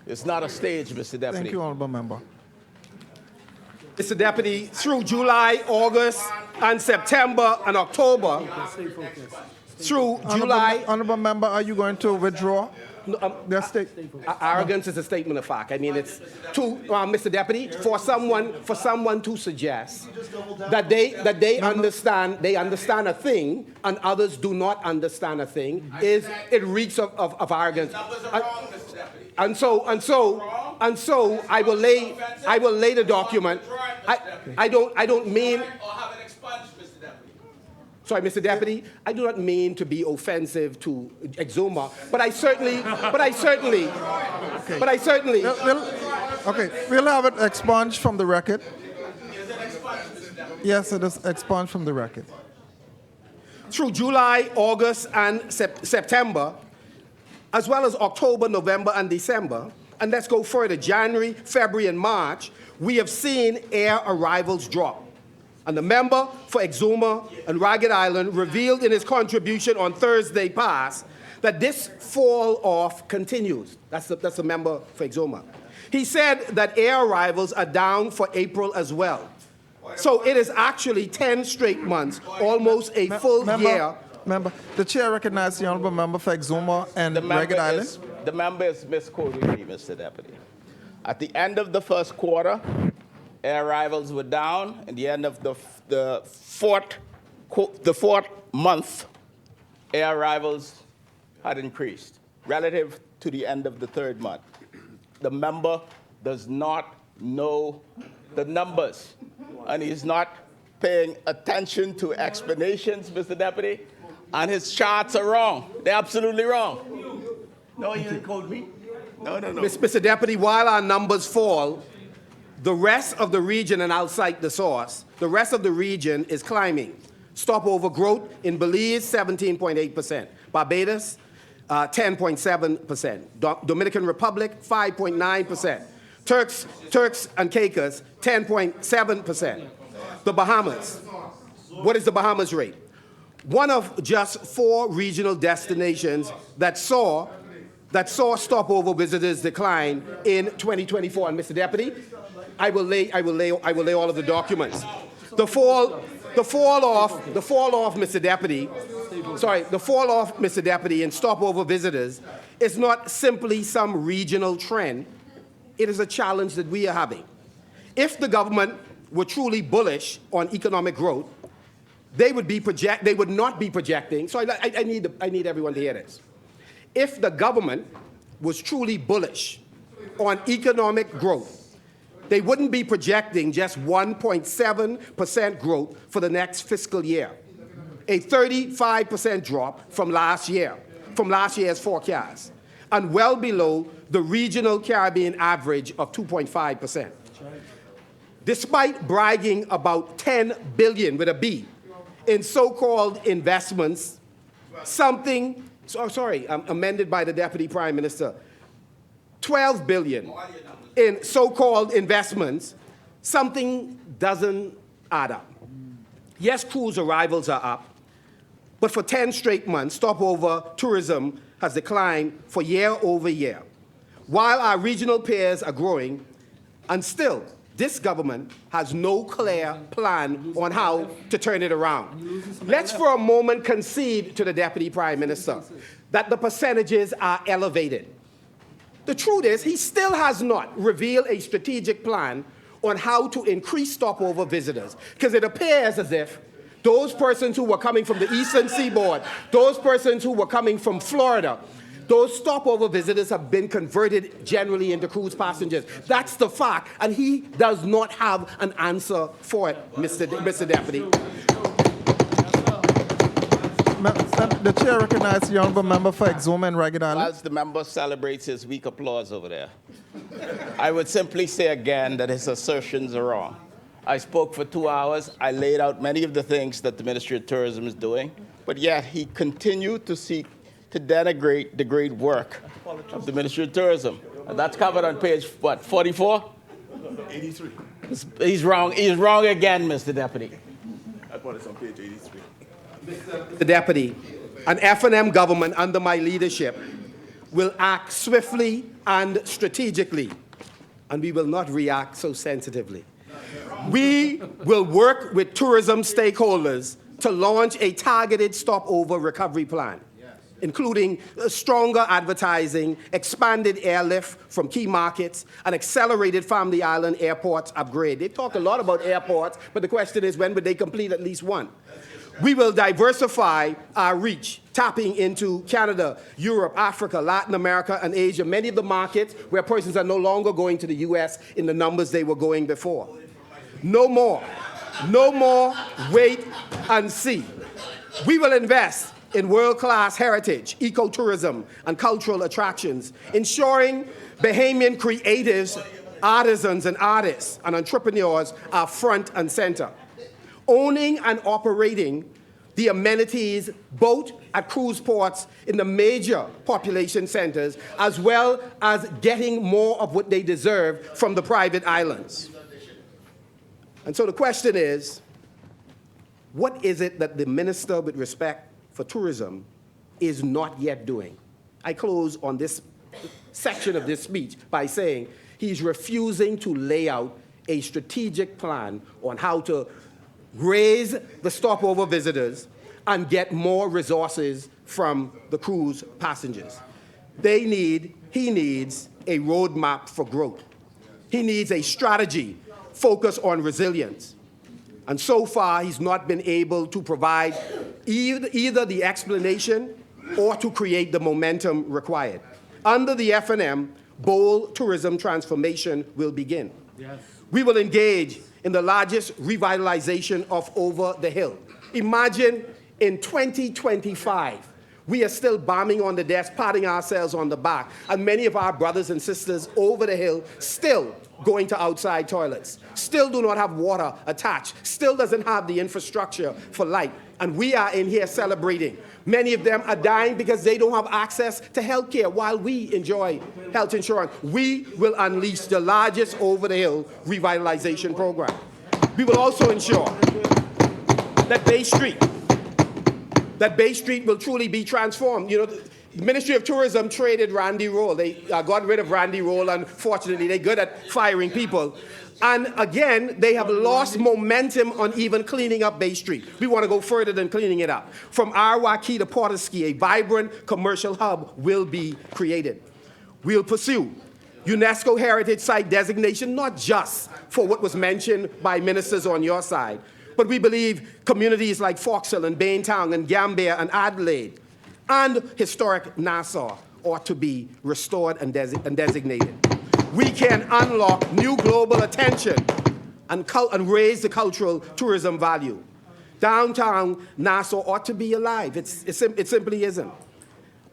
it's not a stage, Mr. Deputy. Thank you, honourable member. Mr. Deputy, through July, August, and September, and October, Honourable member, are you going to withdraw? Arrogance is a statement of fact. I mean, it's to Mr. Deputy, for someone to suggest that they understand a thing and others do not understand a thing, it reeks of arrogance. And so I will lay the document. I don't mean. Or have it expunged, Mr. Deputy. Sorry, Mr. Deputy, I do not mean to be offensive to Exuma, but I certainly. Okay, we'll have it expunged from the record. Yes, it is expunged from the record. Through July, August, and September, as well as October, November, and December, and let's go further, January, February, and March, we have seen air arrivals drop. And the member for Exuma and Ragged Island revealed in his contribution on Thursday past that this fall off continues. That's the member for Exuma. He said that air arrivals are down for April as well. So it is actually 10 straight months, almost a full year. Member, the chair recognizes the honorable member for Exuma and Ragged Island. The member is misquoting me, Mr. Deputy. At the end of the first quarter, air arrivals were down. At the end of the fourth month, air arrivals had increased relative to the end of the third month. The member does not know the numbers, and he's not paying attention to explanations, Mr. Deputy, and his charts are wrong. They're absolutely wrong. No, you didn't quote me. No. Mr. Deputy, while our numbers fall, the rest of the region, and I'll cite the source, the rest of the region is climbing. Stopover growth in Belize, 17.8%. Barbados, 10.7%. Dominican Republic, 5.9%. Turks and Caicos, 10.7%. The Bahamas. What is the Bahamas rate? One of just 4 regional destinations that saw stopover visitors decline in 2024. And Mr. Deputy, I will lay all of the documents. The fall off, Mr. Deputy, in stopover visitors is not simply some regional trend. It is a challenge that we are having. If the government were truly bullish on economic growth, they would not be projecting. So I need everyone to hear this. If the government was truly bullish on economic growth, they wouldn't be projecting just 1.7% growth for the next fiscal year, a 35% drop from last year's forecast, and well below the regional Caribbean average of 2.5%. Despite bragging about $10 billion with a B in so-called investments, amended by the Deputy Prime Minister, $12 billion in so-called investments, something doesn't add up. Yes, cruise arrivals are up, but for 10 straight months, stopover tourism has declined for year over year, while our regional peers are growing, and still, this government has no clear plan on how to turn it around. Let's for a moment concede to the Deputy Prime Minister that the percentages are elevated. The truth is, he still has not revealed a strategic plan on how to increase stopover visitors, because it appears as if those persons who were coming from the eastern seaboard, those persons who were coming from Florida, those stopover visitors have been converted generally into cruise passengers. That's the fact, and he does not have an answer for it, Mr. Deputy. The chair recognizes the honorable member for Exuma and Ragged Island. As the member celebrates his weak applause over there, I would simply say again that his assertions are wrong. I spoke for 2 hours. I laid out many of the things that the Ministry of Tourism is doing, but yet he continued to seek to denigrate the great work of the Ministry of Tourism. And that's covered on page, 44? 83. He's wrong. He's wrong again, Mr. Deputy. I thought it's on page 83. The Deputy, an F&M government under my leadership will act swiftly and strategically, and we will not react so sensitively. We will work with tourism stakeholders to launch a targeted stopover recovery plan, including stronger advertising, expanded airlift from key markets, and accelerated Family Island Airport's upgrade. They talk a lot about airports, but the question is, when would they complete at least one? We will diversify our reach, tapping into Canada, Europe, Africa, Latin America, and Asia, many of the markets where persons are no longer going to the U.S. in the numbers they were going before. No more. No more wait and see. We will invest in world-class heritage, ecotourism, and cultural attractions, ensuring Bahamian creatives, artisans, and artists and entrepreneurs are front and center. Owning and operating the amenities both at cruise ports in the major population centers, as well as getting more of what they deserve from the private islands. And so the question is, what is it that the minister with respect for tourism is not yet doing? I close on this section of this speech by saying he's refusing to lay out a strategic plan on how to raise the stopover visitors and get more resources from the cruise passengers. He needs a roadmap for growth. He needs a strategy focused on resilience. And so far, he's not been able to provide either the explanation or to create the momentum required. Under the F&M, bold tourism transformation will begin. Yes. We will engage in the largest revitalization of Over the Hill. Imagine in 2025, we are still bombing on the desk, patting ourselves on the back, and many of our brothers and sisters over the hill still going to outside toilets, still do not have water attached, still doesn't have the infrastructure for light, and we are in here celebrating. Many of them are dying because they don't have access to health care while we enjoy health insurance. We will unleash the largest over-the-hill revitalization program. We will also ensure that Bay Street will truly be transformed. You know, the Ministry of Tourism traded Randy Roll. They got rid of Randy Roll, unfortunately. They're good at firing people. And again, they have lost momentum on even cleaning up Bay Street. We want to go further than cleaning it up. From Arwaki to Porterski, a vibrant commercial hub will be created. We'll pursue UNESCO Heritage Site designation, not just for what was mentioned by ministers on your side, but we believe communities like Foxhill and Baintown and Gambia and Adelaide and historic Nassau ought to be restored and designated. We can unlock new global attention and raise the cultural tourism value. Downtown Nassau ought to be alive. It simply isn't.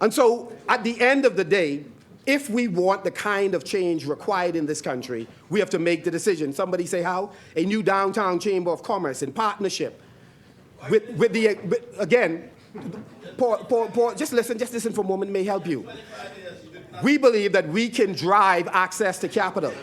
And so at the end of the day, if we want the kind of change required in this country, we have to make the decision. Somebody say how? A new downtown chamber of commerce in partnership with again, Paul, just listen for a moment, may help you. We believe that we can drive access to capital.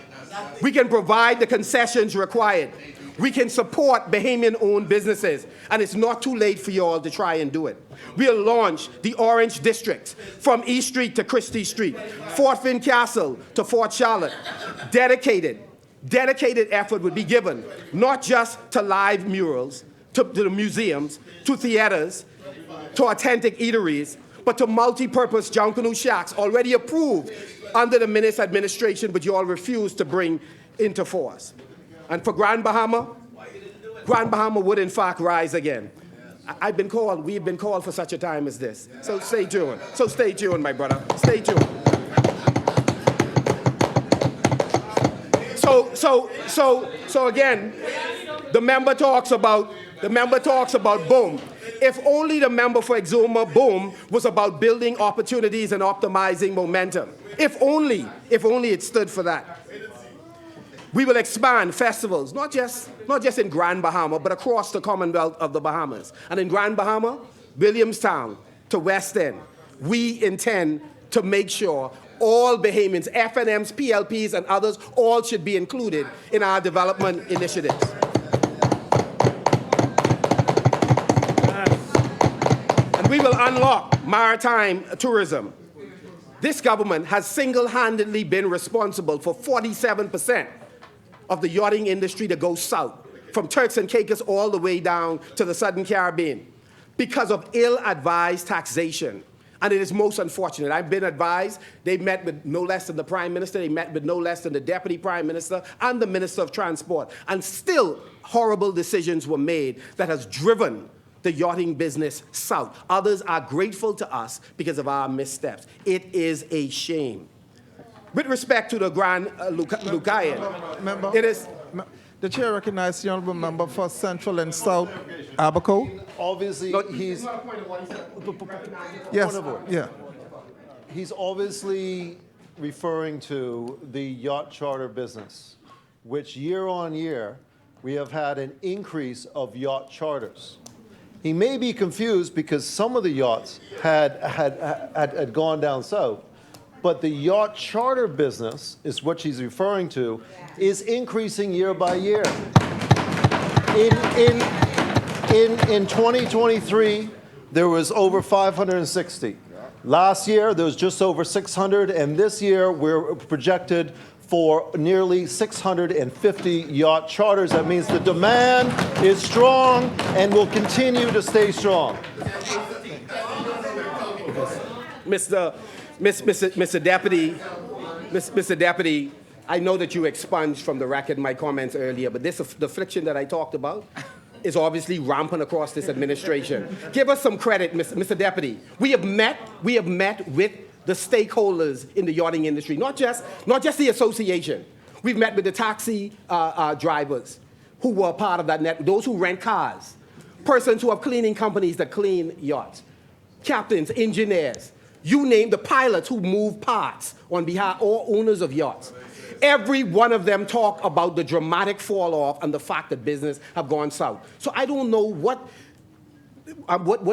We can provide the concessions required. We can support Bahamian-owned businesses, and it's not too late for you all to try and do it. We'll launch the Orange District from East Street to Christie Street, Fort Finn Castle to Fort Charlotte. Dedicated effort would be given, not just to live murals, to the museums, to theaters, to authentic eateries, but to multi-purpose Junkanoo shacks already approved under the Minister administration, but you all refuse to bring into force. And for Grand Bahama would in fact rise again. We've been called for such a time as this. So stay tuned, my brother, stay tuned. So again, the member talks about boom. If only the member for Exuma boom was about building opportunities and optimizing momentum. If only it stood for that. We will expand festivals, not just in Grand Bahama, but across the Commonwealth of the Bahamas. And in Grand Bahama, Williamstown to West End, we intend to make sure all Bahamians, F&Ms, PLPs, and others, all should be included in our development initiatives. And we will unlock maritime tourism. This government has single-handedly been responsible for 47% of the yachting industry to go south, from Turks and Caicos all the way down to the Southern Caribbean, because of ill-advised taxation. And it is most unfortunate. I've been advised, they met with no less than the Prime Minister, they met with no less than the Deputy Prime Minister and the Minister of Transport, and still horrible decisions were made that has driven the yachting business south. Others are grateful to us because of our missteps. It is a shame. With respect to the Grand Lucayan, Member, it is... The chair recognizes the honorable member for Central and South Abaco. Obviously, he's Yes, Point of order. yeah. he's obviously referring to the yacht charter business, which year on year we have had an increase of yacht charters. He may be confused because some of the yachts had gone down south, but the yacht charter business is what she's referring to, is increasing year by year. In 2023, there was over 560. Last year, there was just over 600, and this year we're projected for nearly 650 yacht charters. That means the demand is strong and will continue to stay strong. Mr. Deputy, I know that you expunged from the record my comments earlier, but the friction that I talked about is obviously rampant across this administration. Give us some credit, Mr. Deputy. We have met with the stakeholders in the yachting industry, not just the association. We've met with the taxi drivers who were part of that net, those who rent cars, persons who have cleaning companies that clean yachts, captains, engineers, you name the pilots who move parts on behalf or owners of yachts. Every one of them talk about the dramatic fall off and the fact that business have gone south. So I don't know what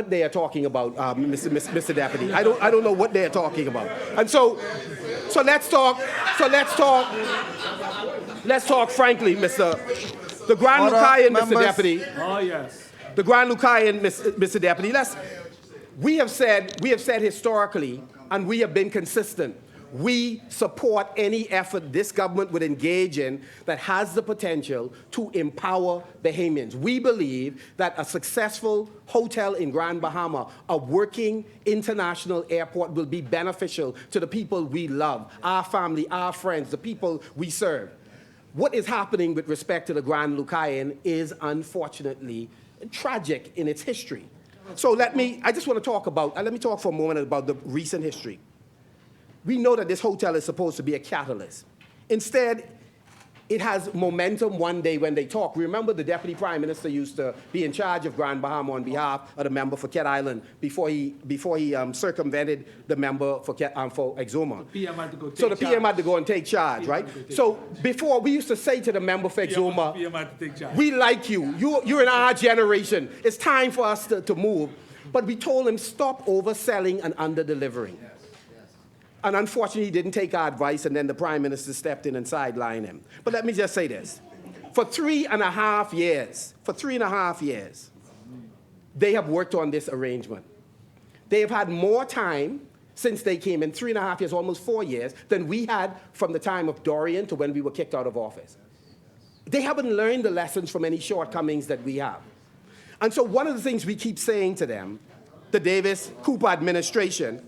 they are talking about, Mr. Deputy. I don't know what they are talking about. And so let's talk frankly, the Grand Order, Lucayan, Mr. members. Deputy. Oh, yes. The Grand Lucayan, Mr. Deputy. We have said historically, and we have been consistent. We support any effort this government would engage in that has the potential to empower Bahamians. We believe that a successful hotel in Grand Bahama, a working international airport, will be beneficial to the people we love, our family, our friends, the people we serve. What is happening with respect to the Grand Lucayan is unfortunately tragic in its history. So let me talk for a moment about the recent history. We know that this hotel is supposed to be a catalyst. Instead, it has momentum one day when they talk. Remember, the Deputy Prime Minister used to be in charge of Grand Bahama on behalf of the member for Cat Island before he circumvented the member for Exuma. So the PM had to go and take charge, right? So before, we used to say to the member for Exuma, we like you. You're in our generation. It's time for us to move. But we told him, stop overselling and under-delivering. And unfortunately, he didn't take our advice, and then the Prime Minister stepped in and sidelined him. But let me just say this. For 3.5 years, they have worked on this arrangement. They have had more time since they came in, 3.5 years, almost 4 years, than we had from the time of Dorian to when we were kicked out of office. They haven't learned the lessons from any shortcomings that we have. And so one of the things we keep saying to them, the Davis Cooper administration,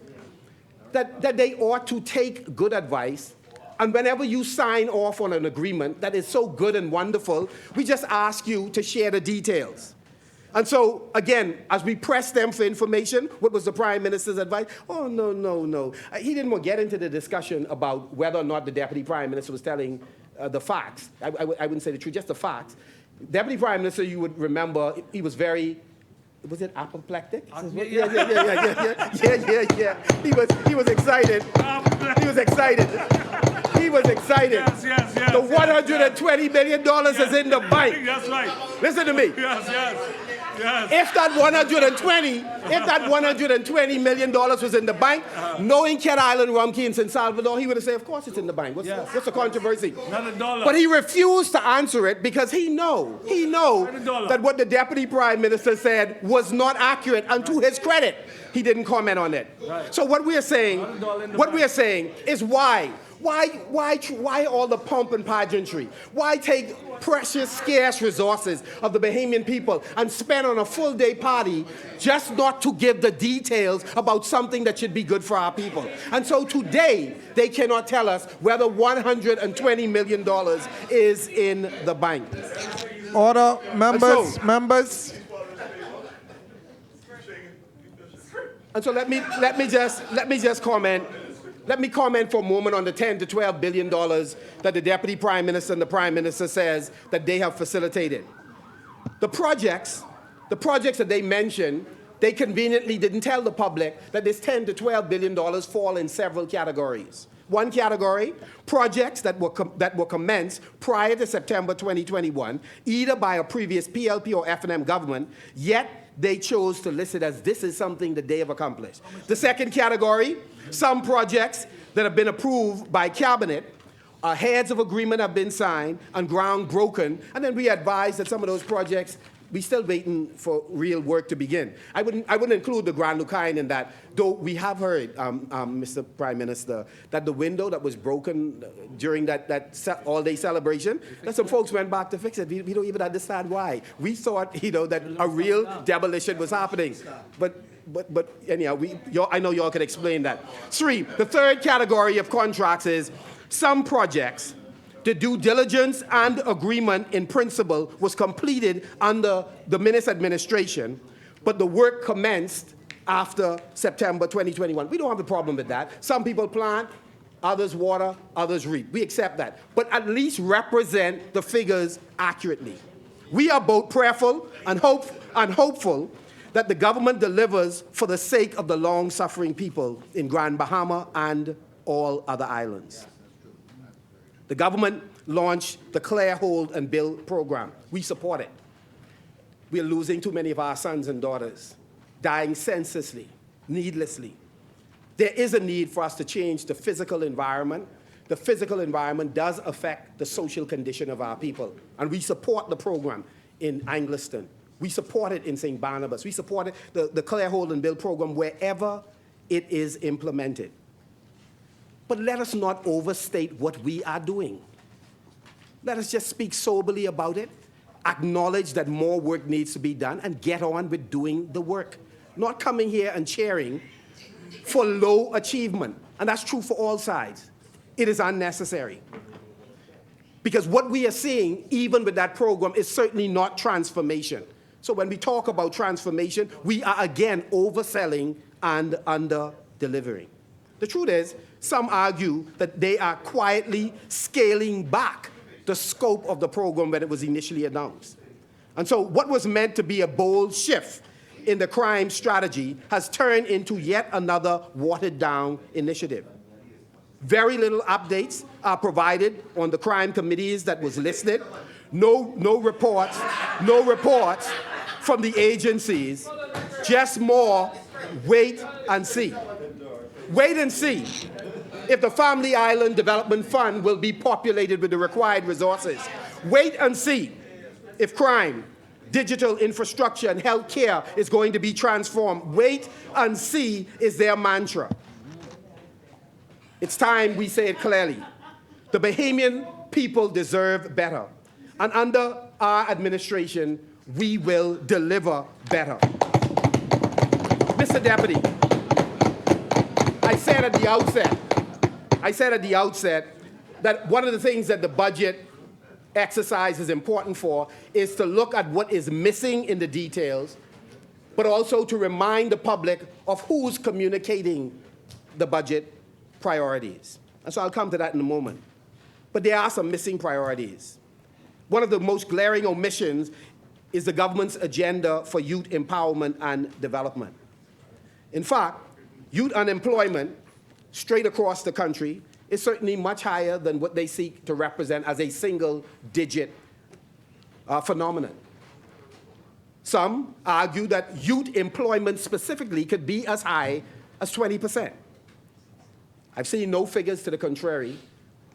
that they ought to take good advice, and whenever you sign off on an agreement that is so good and wonderful, we just ask you to share the details. And so, again, as we press them for information, what was the Prime Minister's advice? Oh, no. He didn't want to get into the discussion about whether or not the Deputy Prime Minister was telling the facts. I wouldn't say the truth, just the facts. Deputy Prime Minister, you would remember, he was very... Was it apoplectic? Yeah. He was excited. Yes. The $120 million is in the bank. That's right. Listen to me. Yes. If that $120 million was in the bank, knowing Cat Island, Rumkey, and San Salvador, he would have said, of course it's in the bank. What's the controversy? Not a dollar. But he refused to answer it because he know that what the Deputy Prime Minister said was not accurate, and to his credit, he didn't comment on it. Right. So what we are saying is why all the pomp and pageantry? Why take precious, scarce resources of the Bahamian people and spend on a full-day party just not to give the details about something that should be good for our people? And so today, they cannot tell us whether $120 million is in the bank. Order, members. And so let me just comment Let me comment for a moment on the $10 to $12 billion that the Deputy Prime Minister and the Prime Minister says that they have facilitated. The projects that they mentioned, they conveniently didn't tell the public that this $10 to $12 billion fall in several categories. One category, projects that were commenced prior to September 2021, either by a previous PLP or F&M government, yet they chose to list it as this is something that they have accomplished. The second category, some projects that have been approved by Cabinet, heads of agreement have been signed and ground broken, and then we advise that some of those projects, we're still waiting for real work to begin. I wouldn't include the Grand Lucaine in that, though we have heard, Mr. Prime Minister, that the window that was broken during that all-day celebration, that some folks went back to fix it. We don't even understand why. We thought, that a real demolition was happening. But anyhow, I know y'all can explain that. Three, the third category of contracts is some projects, the due diligence and agreement in principle was completed under the Minnis administration, but the work commenced after September 2021. We don't have a problem with that. Some people plant, others water, others reap. We accept that. But at least represent the figures accurately. We are both prayerful and hopeful that the government delivers for the sake of the long-suffering people in Grand Bahama and all other islands. The government launched the Clear, Hold, and Build program. We support it. We are losing too many of our sons and daughters, dying senselessly, needlessly. There is a need for us to change the physical environment. The physical environment does affect the social condition of our people, and we support the program in Angliston. We support it in St. Barnabas. We support it, the Clear, Hold, and Build program wherever it is implemented. But let us not overstate what we are doing. Let us just speak soberly about it, acknowledge that more work needs to be done, and get on with doing the work. Not coming here and cheering for low achievement. And that's true for all sides. It is unnecessary. Because what we are seeing, even with that program, is certainly not transformation. So when we talk about transformation, we are again overselling and under-delivering. The truth is, some argue that they are quietly scaling back the scope of the program when it was initially announced. And so what was meant to be a bold shift in the crime strategy has turned into yet another watered-down initiative. Very little updates are provided on the crime committees that was listed. No reports from the agencies. Just more wait and see. Wait and see if the Family Island Development Fund will be populated with the required resources. Wait and see if crime, digital infrastructure, and health care is going to be transformed. Wait and see is their mantra. It's time we say it clearly. The Bahamian people deserve better. And under our administration, we will deliver better. Mr. Deputy, I said at the outset that one of the things that the budget exercise is important for is to look at what is missing in the details, but also to remind the public of who's communicating the budget priorities. And so I'll come to that in a moment. But there are some missing priorities. One of the most glaring omissions is the government's agenda for youth empowerment and development. In fact, youth unemployment straight across the country is certainly much higher than what they seek to represent as a single-digit phenomenon. Some argue that youth employment specifically could be as high as 20%. I've seen no figures to the contrary,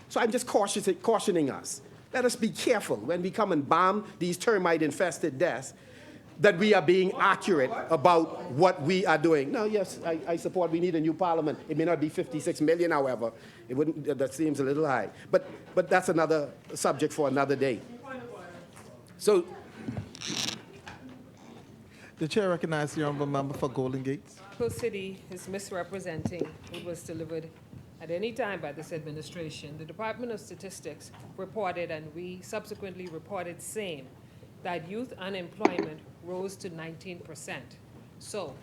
so I'm just cautioning us. Let us be careful when we come and bomb these termite-infested desks that we are being accurate about what we are doing. Now, yes, I support we need a new parliament. It may not be 56 million, however. That seems a little high. But that's another subject for another day. So, The chair recognizes the honourable member for Golden Gates. Hill City is misrepresenting what was delivered at any time by this administration. The Department of Statistics reported, and we subsequently reported same, that youth unemployment rose to 19%. So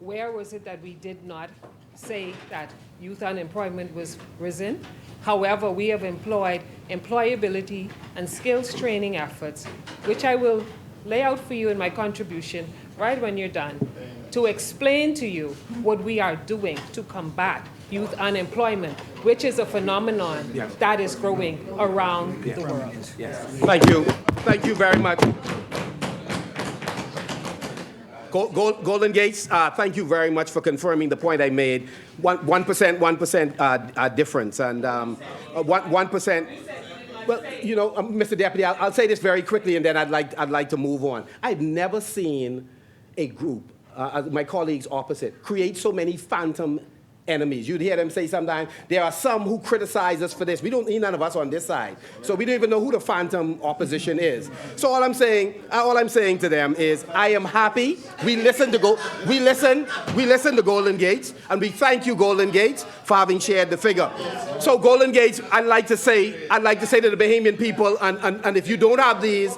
where was it that we did not say that youth unemployment was risen. However, we have employed employability and skills training efforts, which I will lay out for you in my contribution right when you're done, to explain to you what we are doing to combat youth unemployment, which is a phenomenon that is growing around the world. Thank you. Thank you very much. Golden Gates, thank you very much for confirming the point I made. 1% difference, and 1%. Well, you know, Mr. Deputy, I'll say this very quickly, and then I'd like to move on. I've never seen a group, my colleagues opposite, create so many phantom enemies. You'd hear them say sometimes, there are some who criticize us for this. We don't need none of us on this side. So we don't even know who the phantom opposition is. So all I'm saying to them is, I am happy. We listen to Golden Gates, and we thank you, Golden Gates, for having shared the figure. So Golden Gates, I'd like to say to the Bahamian people, and if you don't have these,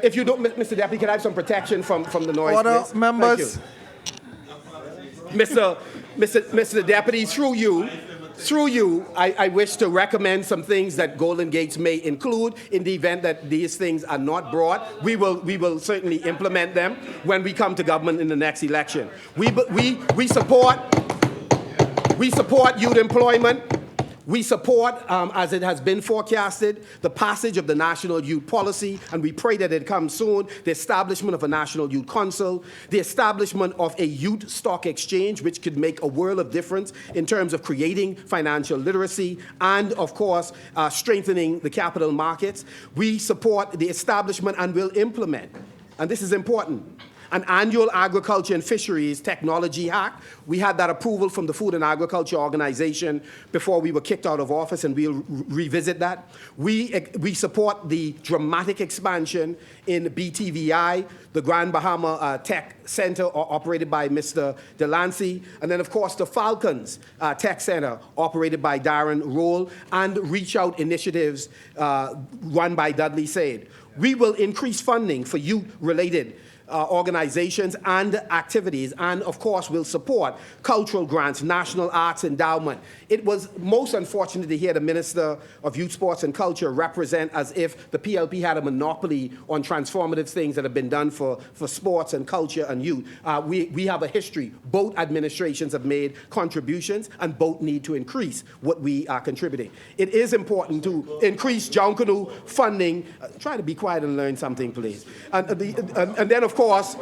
if you don't, Mr. Deputy, can I have some protection from the noise, Order, please? members. Thank you. Mr. Deputy, through you, I wish to recommend some things that Golden Gates may include in the event that these things are not brought. We will certainly implement them when we come to government in the next election. We support youth employment. We support, as it has been forecasted, the passage of the National Youth Policy, and we pray that it comes soon, the establishment of a National Youth Council, the establishment of a youth stock exchange, which could make a world of difference in terms of creating financial literacy, and, of course, strengthening the capital markets. We support the establishment and will implement, and this is important, an annual agriculture and fisheries technology hack. We had that approval from the Food and Agriculture Organization before we were kicked out of office, and we'll revisit that. We support the dramatic expansion in BTVI, the Grand Bahama Tech Center operated by Mr. Delancey, and then, of course, the Falcons Tech Center operated by Darren Roll, and Reach Out initiatives run by Dudley Said. We will increase funding for youth-related organizations and activities, and of course will support cultural grants, national arts endowment. It was most unfortunate to hear the Minister of Youth, Sports and Culture represent as if the PLP had a monopoly on transformative things that have been done for sports and culture and youth. We have a history. Both administrations have made contributions, and both need to increase what we are contributing. It is important to increase Jonkanu funding. Try to be quiet and learn something, please. And then, of course,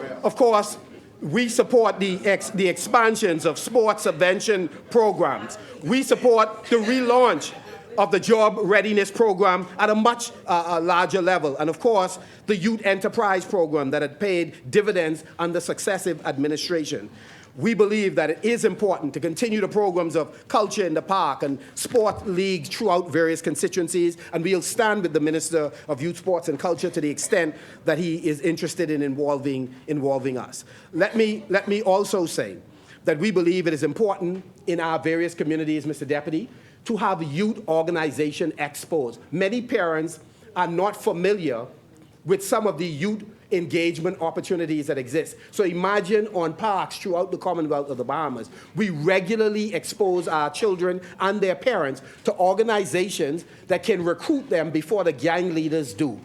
we support the expansions of sports subvention programs. We support the relaunch of the job readiness program at a much larger level. And of course, the youth enterprise program that had paid dividends under successive administration. We believe that it is important to continue the programs of culture in the park and sport leagues throughout various constituencies, and we'll stand with the Minister of Youth, Sports and Culture to the extent that he is interested in involving us. Let me also say that we believe it is important in our various communities, Mr. Deputy, to have youth organization expos. Many parents are not familiar with some of the youth engagement opportunities that exist. So imagine on parks throughout the Commonwealth of the Bahamas, we regularly expose our children and their parents to organizations that can recruit them before the gang leaders do,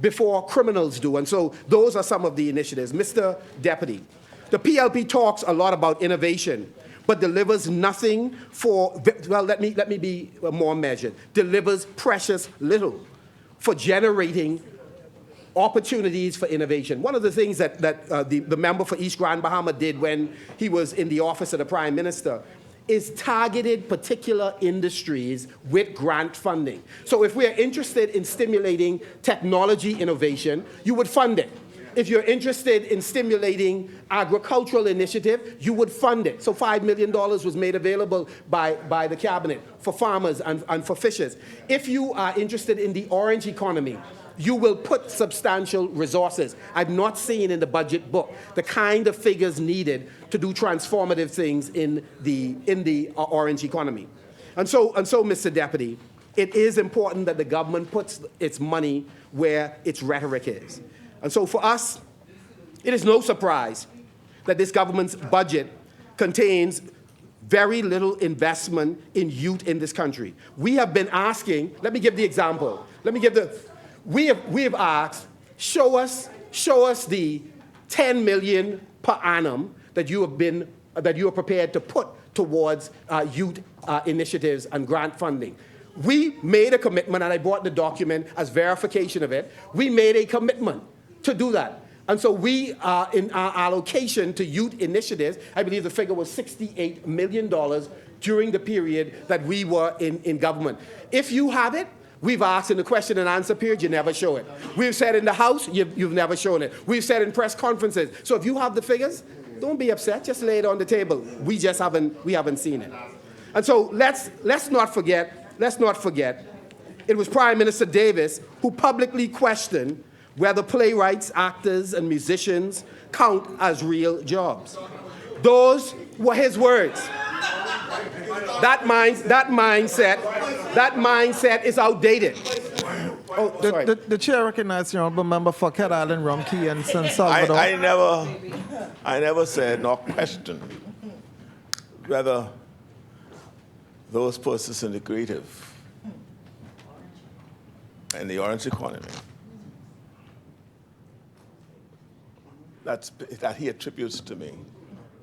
before criminals do. And so those are some of the initiatives. Mr. Deputy, the PLP talks a lot about innovation, but delivers nothing for, well, let me be more measured, delivers precious little for generating opportunities for innovation. One of the things that the member for East Grand Bahama did when he was in the office of the Prime Minister is targeted particular industries with grant funding. So if we're interested in stimulating technology innovation, you would fund it. If you're interested in stimulating agricultural initiative, you would fund it. So $5 million was made available by the cabinet for farmers and for fishers. If you are interested in the orange economy, you will put substantial resources. I've not seen in the budget book the kind of figures needed to do transformative things in the orange economy. And so, Mr. Deputy, it is important that the government puts its money where its rhetoric is. And so for us, it is no surprise that this government's budget contains very little investment in youth in this country. We have been asking, let me give the example. We have asked, show us the 10 million per annum that you are prepared to put towards youth initiatives and grant funding. We made a commitment, and I brought the document as verification of it. We made a commitment to do that. And so we, in our allocation to youth initiatives, I believe the figure was $68 million during the period that we were in government. If you have it, we've asked in the question and answer period, you never show it. We've said in the House, you've never shown it. We've said in press conferences. So if you have the figures, don't be upset, just lay it on the table. We haven't seen it. And so let's not forget, it was Prime Minister Davis who publicly questioned whether playwrights, actors, and musicians count as real jobs. Those were his words. That mindset is outdated. Oh, sorry. The chair recognizes the honourable member for Cat Island, Rumkey, and San Salvador. I never said nor questioned whether those persons in the creative and the orange economy that he attributes to me.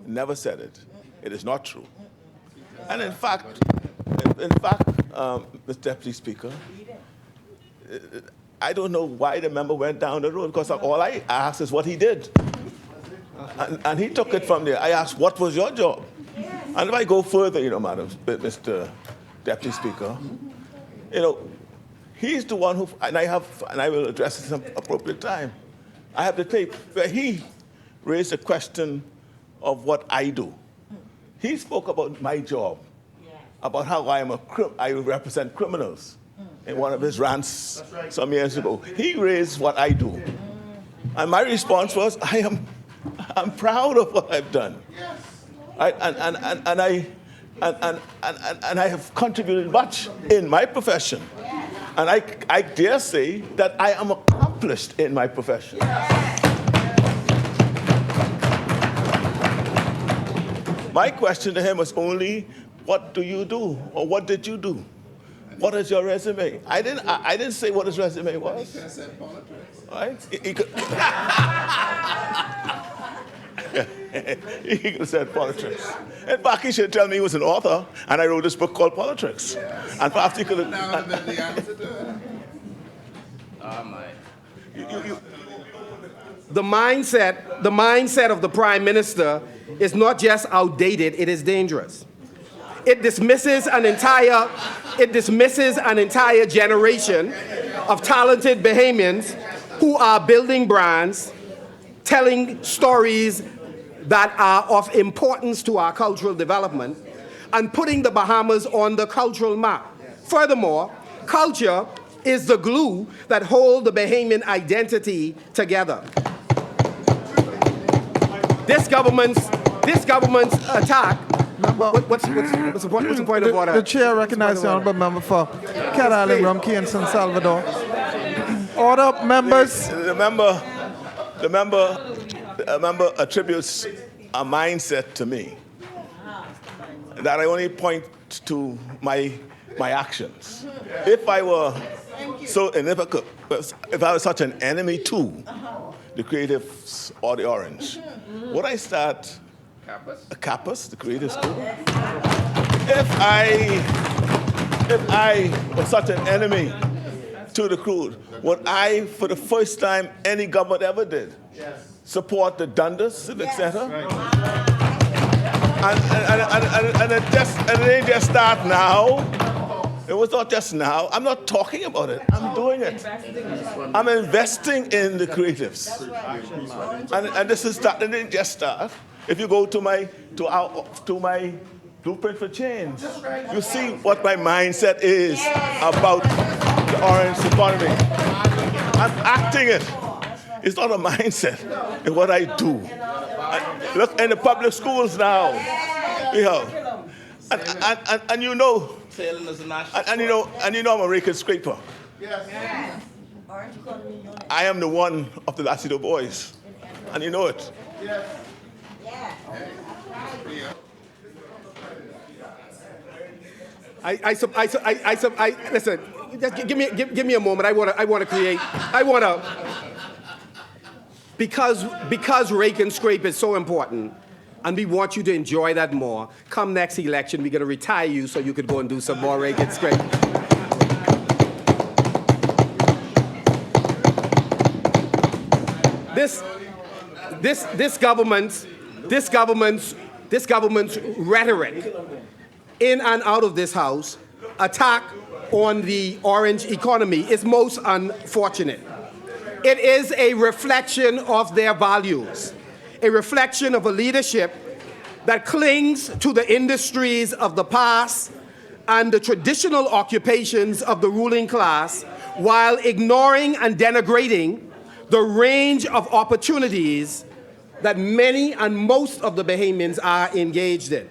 Never said it. It is not true. And in fact, Mr. Deputy Speaker, I don't know why the member went down the road, because all I asked is what he did. And he took it from there. I asked, what was your job? And if I go further, Madam, Mr. Deputy Speaker, he's the one who, and I will address it at some appropriate time. I have the tape where he raised a question of what I do. He spoke about my job, about how I represent criminals in one of his rants some years ago. He raised what I do. And my response was, I'm proud of what I've done. And I have contributed much in my profession. And I dare say that I am accomplished in my profession. My question to him was only, what do you do? Or what did you do? What is your resume? I didn't say what his resume was. Right? He could have said politics. In fact, he should tell me he was an author, and I wrote this book called Politics. And perhaps he could have... That would have been the answer to it. Oh, my. The mindset of the Prime Minister is not just outdated, it is dangerous. It dismisses an entire generation of talented Bahamians who are building brands, telling stories that are of importance to our cultural development, and putting the Bahamas on the cultural map. Furthermore, culture is the glue that holds the Bahamian identity together. This government's attack. What's the point of order? The chair recognizes the honourable member for Cat Island, Rumkey, and San Salvador. Order, members. The member attributes a mindset to me that I only point to my actions. If I were if I was such an enemy to the creatives or the orange, would I start a campus, the creative school? If I was such an enemy to the crew, would I, for the first time any government ever did, support the Dundas Civic Center? And it didn't just start now. It was not just now. I'm not talking about it. I'm doing it. I'm investing in the creatives. And this is it didn't just start. If you go to my blueprint for change, you see what my mindset is about the orange economy. I'm acting it. It's not a mindset. It's what I do. Look in the public schools now. And you know. And you know I'm a rake and scraper. Yes. I am the one of the Lacido boys, and you know it. Yes. Listen, just give me a moment. I want to create. Because rake and scrape is so important, and we want you to enjoy that more. Come next election, we're going to retire you so you could go and do some more rake and scrape. This government's rhetoric in and out of this house, attack on the orange economy, is most unfortunate. It is a reflection of their values, a reflection of a leadership that clings to the industries of the past and the traditional occupations of the ruling class, while ignoring and denigrating the range of opportunities that many and most of the Bahamians are engaged in.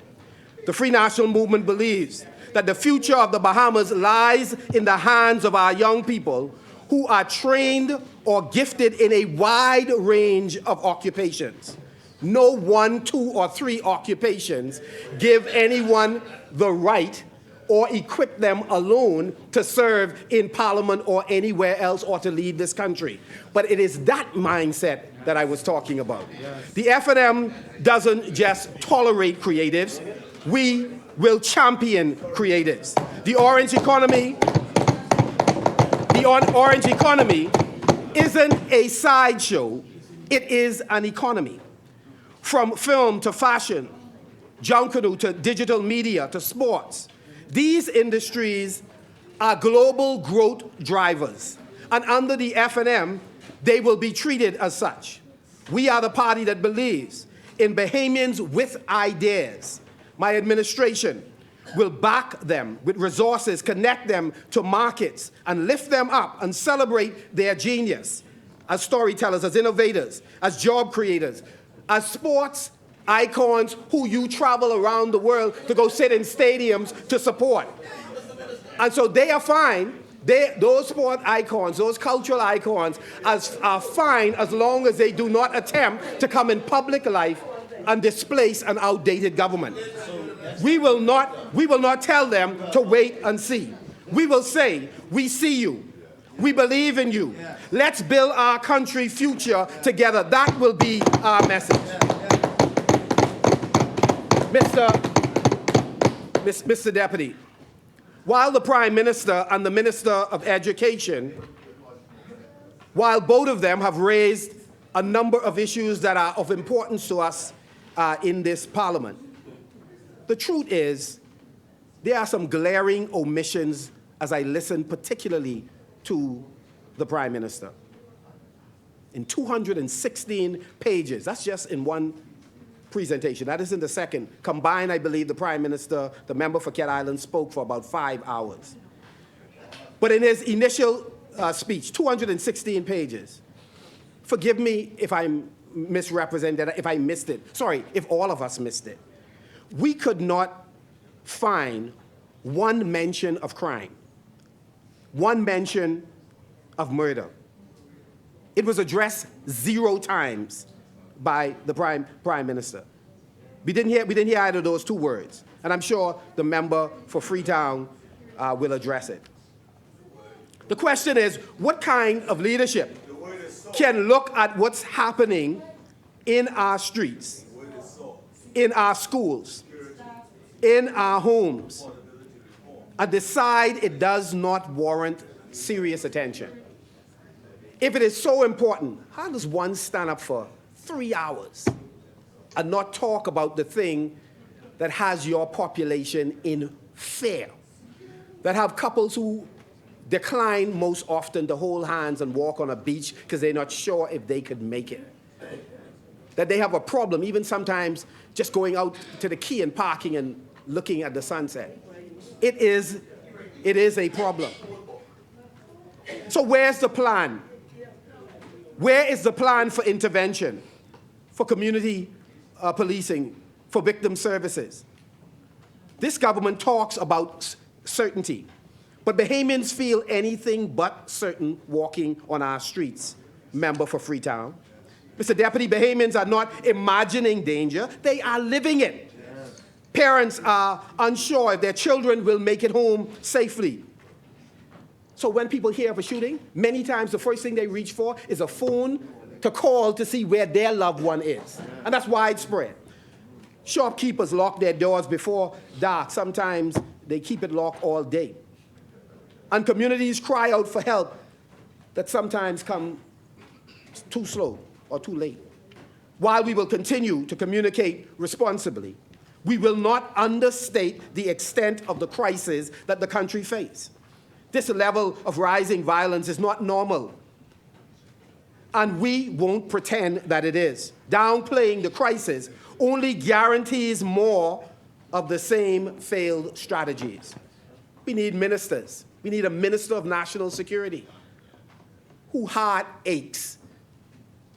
The Free National Movement believes that the future of the Bahamas lies in the hands of our young people who are trained or gifted in a wide range of occupations. No 1, 2, or 3 occupations give anyone the right or equip them alone to serve in Parliament or anywhere else or to lead this country. But it is that mindset that I was talking about. Yes. The F&M doesn't just tolerate creatives, we will champion creatives. The orange economy isn't a sideshow, it is an economy. From film to fashion, Junkanoo to digital media to sports, these industries are global growth drivers. And under the F&M, they will be treated as such. We are the party that believes in Bahamians with ideas. My administration will back them with resources, connect them to markets, and lift them up and celebrate their genius as storytellers, as innovators, as job creators, as sports icons who you travel around the world to go sit in stadiums to support. And so they are fine. Those sport icons, those cultural icons are fine as long as they do not attempt to come in public life and displace an outdated government. We will not tell them to wait and see. We will say, we see you. We believe in you. Let's build our country future together. That will be our message. Mr. Deputy, while the Prime Minister and the Minister of Education, while both of them have raised a number of issues that are of importance to us in this Parliament, the truth is there are some glaring omissions as I listen particularly to the Prime Minister. In 216 pages, that's just in one presentation. That is in the second. Combined, I believe the Prime Minister, the member for Cat Island, spoke for about 5 hours. But in his initial speech, 216 pages, forgive me if I'm misrepresented, if I missed it. Sorry, if all of us missed it. We could not find one mention of crime, one mention of murder. It was addressed 0 times by the Prime Minister. We didn't hear either of those 2 words, and I'm sure the member for Freetown will address it. The question is, what kind of leadership can look at what's happening in our streets, in our schools, in our homes, and decide it does not warrant serious attention? If it is so important, how does one stand up for 3 hours and not talk about the thing that has your population in fear, that have couples who decline most often to hold hands and walk on a beach because they're not sure if they could make it, that they have a problem even sometimes just going out to the quay and parking and looking at the sunset? It is a problem. So where's the plan? Where is the plan for intervention, for community policing, for victim services? This government talks about certainty, but Bahamians feel anything but certain walking on our streets. Member for Freetown. Mr. Deputy, Bahamians are not imagining danger, they are living it. Parents are unsure if their children will make it home safely. So when people hear of a shooting, many times the first thing they reach for is a phone to call to see where their loved one is. And that's widespread. Shopkeepers lock their doors before dark. Sometimes they keep it locked all day. And communities cry out for help that sometimes come too slow or too late. While we will continue to communicate responsibly, we will not understate the extent of the crisis that the country faces. This level of rising violence is not normal, and we won't pretend that it is. Downplaying the crisis only guarantees more of the same failed strategies. We need ministers. We need a minister of national security whose heart aches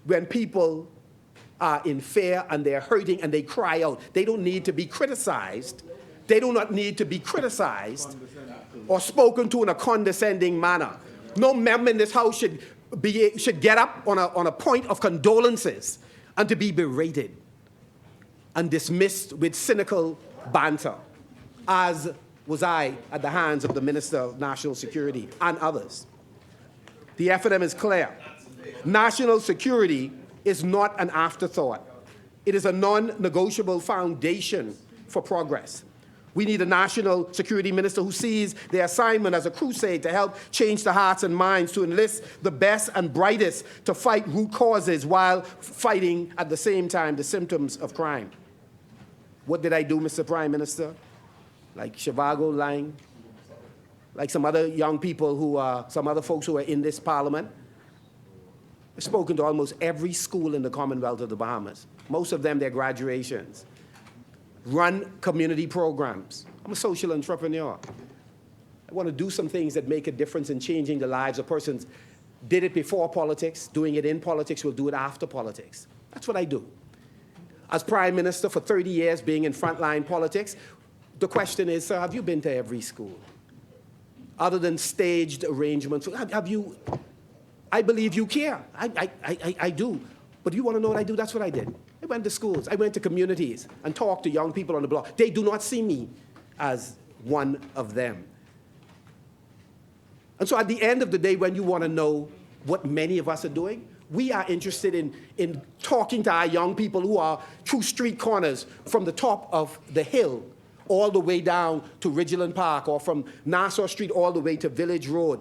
when people are in fear and they're hurting and they cry out. They don't need to be criticized. They do not need to be criticized or spoken to in a condescending manner. No member in this House should get up on a point of condolences and to be berated and dismissed with cynical banter, as was I at the hands of the Minister of National Security and others. The FNM is clear. National security is not an afterthought. It is a non-negotiable foundation for progress. We need a national security minister who sees their assignment as a crusade to help change the hearts and minds, to enlist the best and brightest to fight root causes while fighting at the same time the symptoms of crime. What did I do, Mr. Prime Minister? Like Shivago Lang, like some other young people some other folks who are in this parliament. I've spoken to almost every school in the Commonwealth of the Bahamas. Most of them, their graduations. Run community programs. I'm a social entrepreneur. I want to do some things that make a difference in changing the lives of persons. Did it before politics, doing it in politics, we'll do it after politics. That's what I do. As Prime Minister for 30 years, being in frontline politics, the question is, sir, have you been to every school? Other than staged arrangements, have you? I believe you care. I do. But you want to know what I do? That's what I did. I went to schools. I went to communities and talked to young people on the block. They do not see me as one of them. And so at the end of the day, when you want to know what many of us are doing, we are interested in talking to our young people who are through street corners from the top of the hill all the way down to Ridgeland Park, or from Nassau Street all the way to Village Road.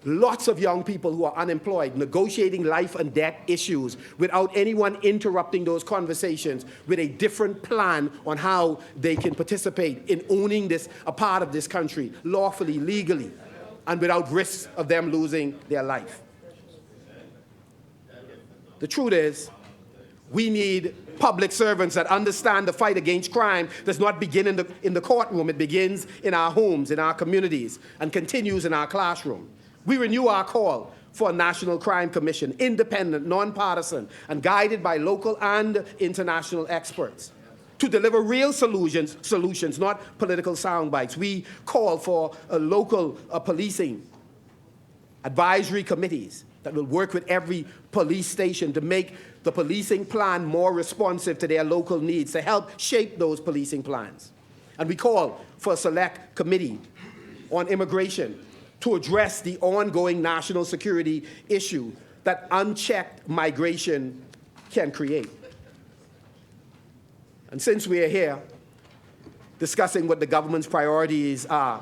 Lots of young people who are unemployed, negotiating life and death issues without anyone interrupting those conversations with a different plan on how they can participate in owning a part of this country lawfully, legally, and without risk of them losing their life. The truth is, we need public servants that understand the fight against crime does not begin in the courtroom. It begins in our homes, in our communities, and continues in our classroom. We renew our call for a National Crime Commission, independent, nonpartisan, and guided by local and international experts, to deliver real solutions, not political sound bites. We call for local policing advisory committees that will work with every police station to make the policing plan more responsive to their local needs, to help shape those policing plans. And we call for a select committee on immigration to address the ongoing national security issue that unchecked migration can create. And since we are here discussing what the government's priorities are,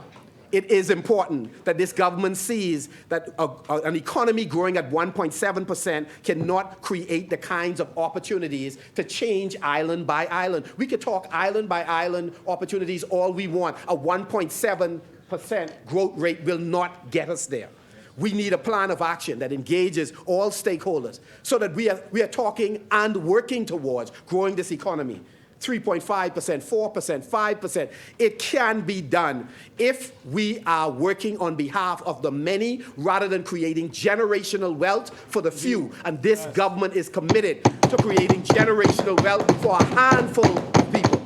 it is important that this government sees that an economy growing at 1.7% cannot create the kinds of opportunities to change island by island. We could talk island by island opportunities all we want. A 1.7% growth rate will not get us there. We need a plan of action that engages all stakeholders so that we are talking and working towards growing this economy. 3.5%, 4%, 5%. It can be done if we are working on behalf of the many rather than creating generational wealth for the few. And this government is committed to creating generational wealth for a handful of people.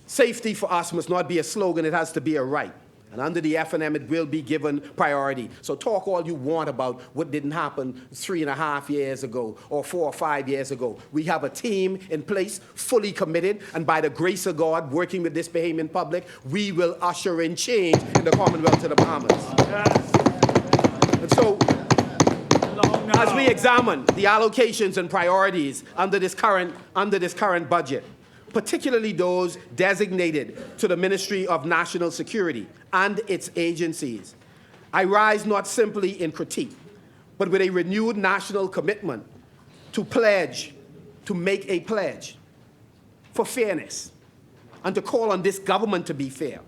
Safety for us must not be a slogan, it has to be a right. And under the FNM, it will be given priority. So talk all you want about what didn't happen 3.5 years ago or 4 or 5 years ago. We have a team in place, fully committed, and by the grace of God, working with this Bahamian public, we will usher in change in the Commonwealth of the Bahamas. And so, as we examine the allocations and priorities under this current budget, particularly those designated to the Ministry of National Security and its agencies, I rise not simply in critique, but with a renewed national commitment to make a pledge for fairness and to call on this government to be fair.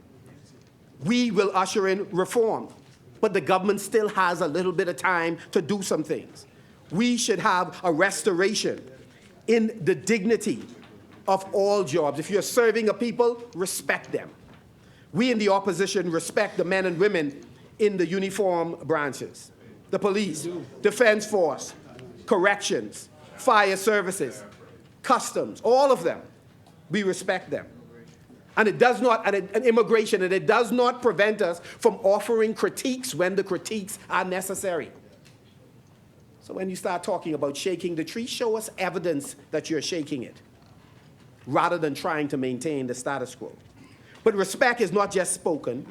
We will usher in reform, but the government still has a little bit of time to do some things. We should have a restoration in the dignity of all jobs. If you're serving a people, respect them. We in the opposition respect the men and women in the uniform branches, the police, defense force, corrections, fire services, customs, all of them. We respect them. And it does not, and immigration, and it does not prevent us from offering critiques when the critiques are necessary. So when you start talking about shaking the tree, show us evidence that you're shaking it, rather than trying to maintain the status quo. But respect is not just spoken.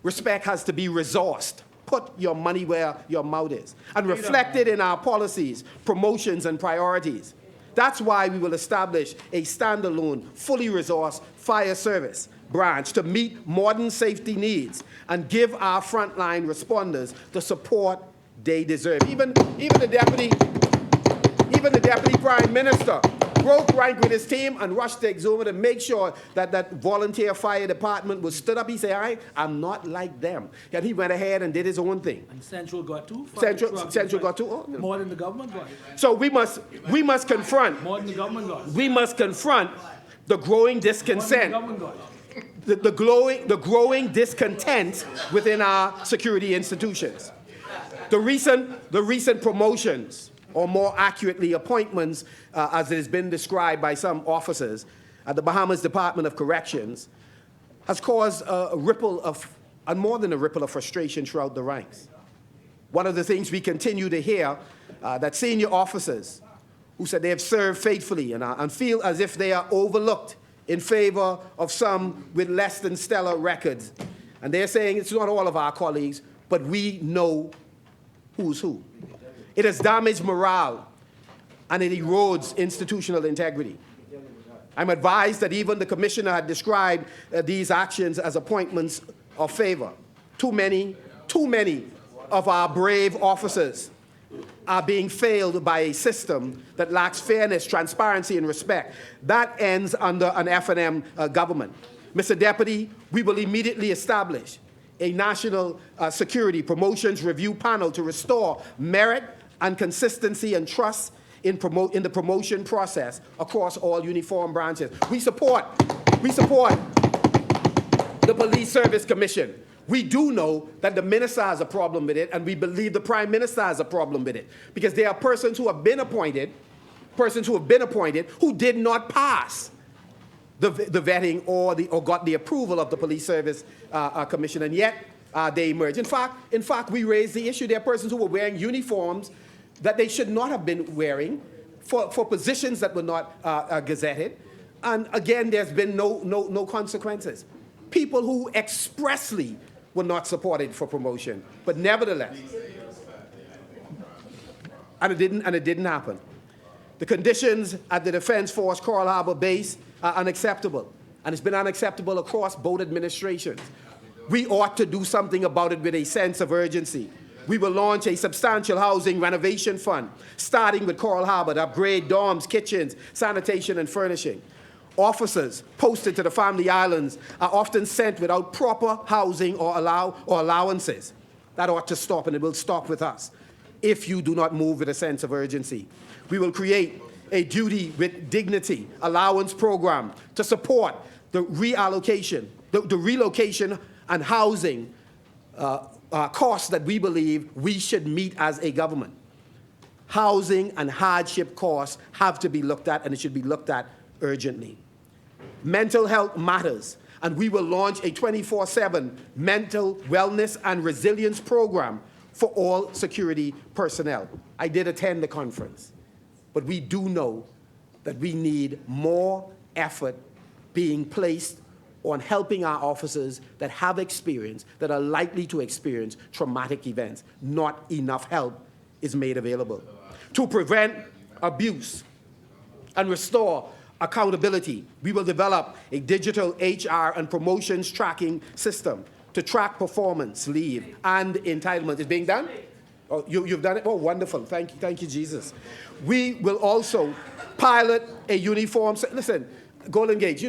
Respect has to be resourced. Put your money where your mouth is, and reflected in our policies, promotions, and priorities. That's why we will establish a standalone, fully resourced fire service branch to meet modern safety needs and give our frontline responders the support they deserve. Even the deputy prime minister broke rank with his team and rushed to Exuma to make sure that that volunteer fire department was stood up. He said, I'm not like them. And he went ahead and did his own thing. And Central got two? Central got two? Oh, no. More than the government got. So we must confront. More than the government got. We must confront the growing discontent. More than the government got. The growing discontent within our security institutions. The recent promotions, or more accurately, appointments, as it has been described by some officers at the Bahamas Department of Corrections, has caused and more than a ripple of frustration throughout the ranks. One of the things we continue to hear, that senior officers who said they have served faithfully and feel as if they are overlooked in favor of some with less than stellar records. And they're saying it's not all of our colleagues, but we know who's who. It has damaged morale, and it erodes institutional integrity. I'm advised that even the commissioner had described these actions as appointments of favor. Too many of our brave officers are being failed by a system that lacks fairness, transparency, and respect. That ends under an FNM government. Mr. Deputy, we will immediately establish a national security promotions review panel to restore merit and consistency and trust in the promotion process across all uniform branches. We support the Police Service Commission. We do know that the minister has a problem with it, and we believe the prime minister has a problem with it, because there are persons who have been appointed who did not pass the vetting or got the approval of the Police Service Commission, and yet they emerged. In fact, we raised the issue. There are persons who were wearing uniforms that they should not have been wearing for positions that were not gazetted. And again, there's been no consequences. People who expressly were not supported for promotion, but nevertheless, and it didn't happen. The conditions at the Defense Force Coral Harbor base are unacceptable, and it's been unacceptable across both administrations. We ought to do something about it with a sense of urgency. We will launch a substantial housing renovation fund, starting with Coral Harbor, to upgrade dorms, kitchens, sanitation, and furnishing. Officers posted to the Family Islands are often sent without proper housing or allowances. That ought to stop, and it will stop with us if you do not move with a sense of urgency. We will create a duty with dignity allowance program to support the reallocation, the relocation and housing costs that we believe we should meet as a government. Housing and hardship costs have to be looked at, and it should be looked at urgently. Mental health matters, And we will launch a 24/7 mental wellness and resilience program for all security personnel. I did attend the conference, but we do know that we need more effort being placed on helping our officers that have experience, that are likely to experience traumatic events. Not enough help is made available. To prevent abuse and restore accountability, we will develop a digital HR and promotions tracking system to track performance, leave, and entitlement. It's being done? Oh, you've done it? Oh, wonderful. Thank you, Jesus. We will also pilot a uniform. Listen, Golden Gate, we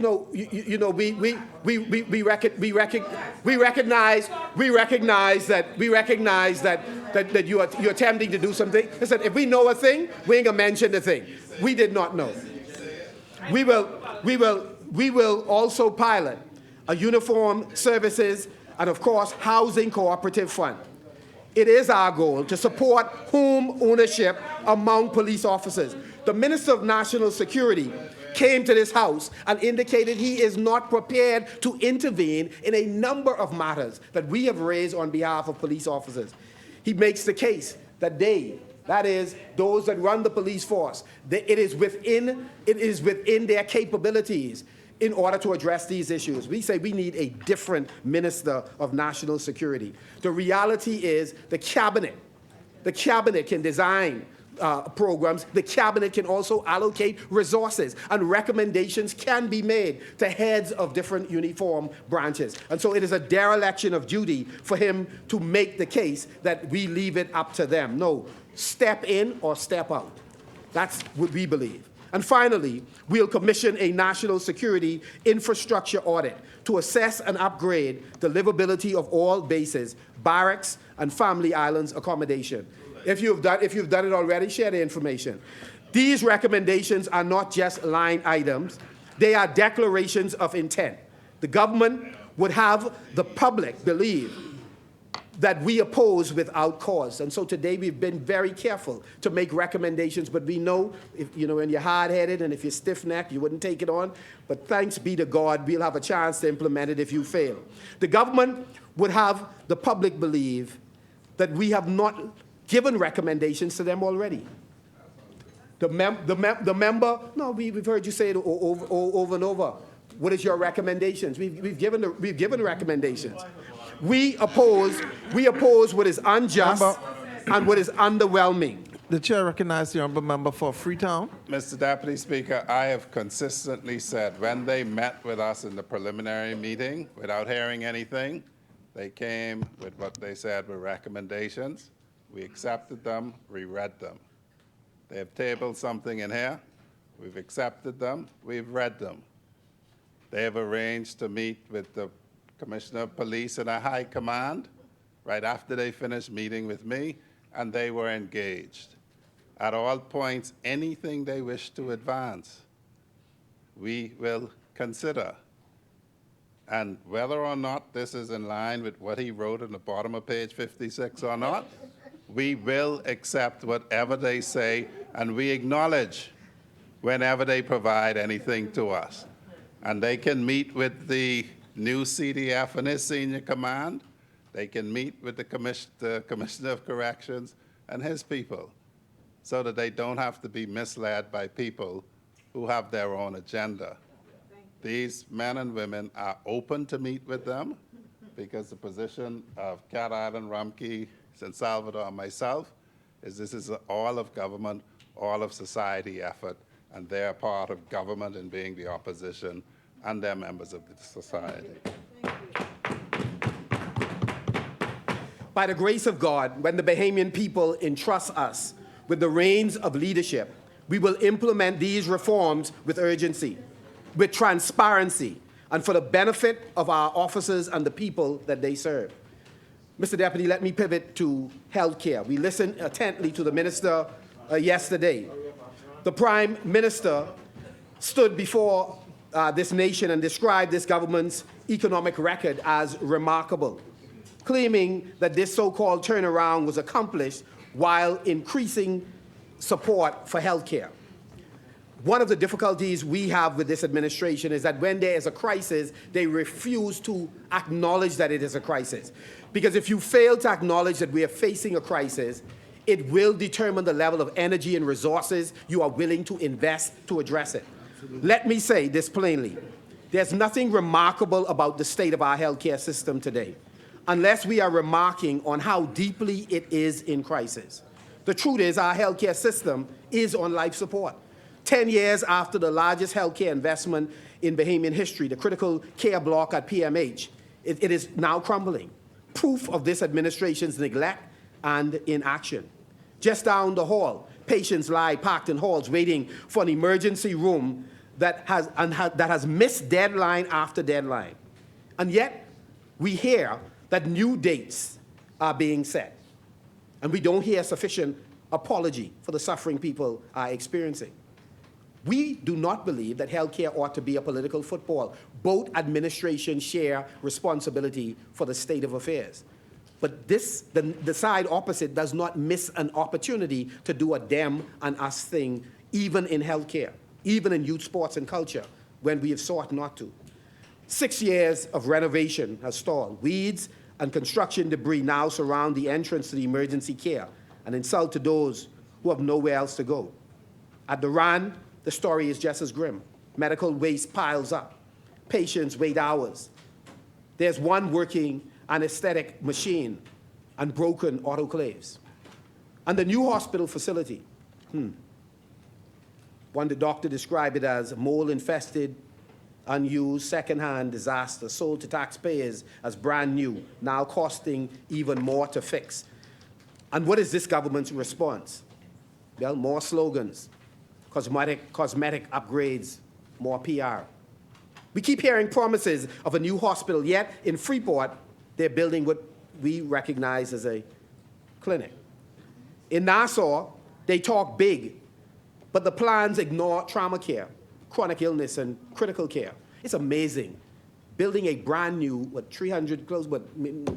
recognize that you're attempting to do something. Listen, if we know a thing, we ain't gonna mention the thing. We did not know. We will also pilot a uniform services and, of course, housing cooperative fund. It is our goal to support home ownership among police officers. The Minister of National Security came to this House and indicated he is not prepared to intervene in a number of matters that we have raised on behalf of police officers. He makes the case that that is, those that run the police force, it is within their capabilities in order to address these issues. We say we need a different Minister of National Security. The reality is the cabinet can design programs. The cabinet can also allocate resources, and recommendations can be made to heads of different uniform branches. And so it is a dereliction of duty for him to make the case that we leave it up to them. No, step in or step out. That's what we believe. And finally, we'll commission a national security infrastructure audit to assess and upgrade the livability of all bases, barracks, and family islands accommodation. If you've done it already, share the information. These recommendations are not just line items, they are declarations of intent. The government would have the public believe that we oppose without cause. And so today we've been very careful to make recommendations, but we know when you're hard-headed and if you're stiff-necked, you wouldn't take it on. But thanks be to God, we'll have a chance to implement it if you fail. The government would have the public believe that we have not given recommendations to them already. The member, no, we've heard you say it over and over. What is your recommendations? We've given recommendations. We oppose what is unjust and what is underwhelming. The chair recognizes the honourable member for Freetown. Mr. Deputy Speaker, I have consistently said when they met with us in the preliminary meeting, without hearing anything, they came with what they said were recommendations. We accepted them, reread them. They have tabled something in here. We've accepted them, we've read them. They have arranged to meet with the Commissioner of Police and a high command right after they finished meeting with me, and they were engaged. At all points, anything they wish to advance, we will consider. And whether or not this is in line with what he wrote in the bottom of page 56 or not, we will accept whatever they say, and we acknowledge whenever they provide anything to us. And they can meet with the new CDF and his senior command. They can meet with the Commissioner of Corrections and his people so that they don't have to be misled by people who have their own agenda. These men and women are open to meet with them because the position of Cat Island, Rumpke, San Salvador, and myself is this is all of government, all of society effort, and they're part of government in being the opposition, and they're members of the society. By the grace of God, when the Bahamian people entrust us with the reins of leadership, we will implement these reforms with urgency, with transparency, and for the benefit of our officers and the people that they serve. Mr. Deputy, let me pivot to health care. We listened attentively to the minister yesterday. The Prime Minister stood before this nation and described this government's economic record as remarkable, claiming that this so-called turnaround was accomplished while increasing support for health care. One of the difficulties we have with this administration is that when there is a crisis, they refuse to acknowledge that it is a crisis. Because if you fail to acknowledge that we are facing a crisis, it will determine the level of energy and resources you are willing to invest to address it. Let me say this plainly. There's nothing remarkable about the state of our healthcare system today, unless we are remarking on how deeply it is in crisis. The truth is our healthcare system is on life support. 10 years after the largest healthcare investment in Bahamian history, the critical care block at PMH, it is now crumbling. Proof of this administration's neglect and inaction. Just down the hall, patients lie packed in halls waiting for an emergency room that has missed deadline after deadline. And yet, we hear that new dates are being set. And we don't hear sufficient apology for the suffering people are experiencing. We do not believe that healthcare ought to be a political football. Both administrations share responsibility for the state of affairs. But the side opposite does not miss an opportunity to do a them and us thing, even in healthcare, even in youth sports and culture, when we have sought not to. 6 years of renovation has stalled. Weeds and construction debris now surround the entrance to the emergency care, an insult to those who have nowhere else to go. At the RAN, the story is just as grim. Medical waste piles up. Patients wait hours. There's one working anesthetic machine and broken autoclaves. And the new hospital facility, one the doctor described it as mold-infested, unused, second-hand disaster, sold to taxpayers as brand new, now costing even more to fix. And what is this government's response? Well, more slogans, cosmetic upgrades, more PR. We keep hearing promises of a new hospital, yet in Freeport, they're building what we recognize as a clinic. In Nassau, they talk big, but the plans ignore trauma care, chronic illness, and critical care. It's amazing. Building a brand new,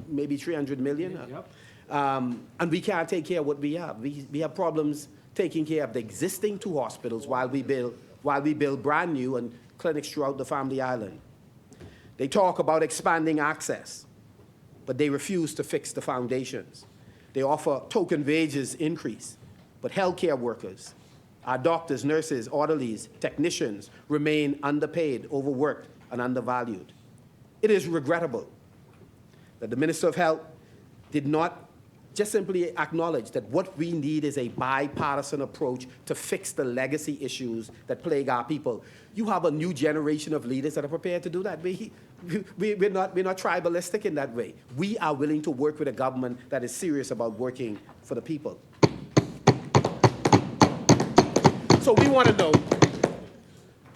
maybe 300 million? Yep. And we can't take care of what we have. We have problems taking care of the existing two hospitals while we build brand new and clinics throughout the Family Island. They talk about expanding access, but they refuse to fix the foundations. They offer token wages increase, but healthcare workers, our doctors, nurses, orderlies, technicians remain underpaid, overworked, and undervalued. It is regrettable that the Minister of Health did not just simply acknowledge that what we need is a bipartisan approach to fix the legacy issues that plague our people. You have a new generation of leaders that are prepared to do that. We're not tribalistic in that way. We are willing to work with a government that is serious about working for the people. So we want to know,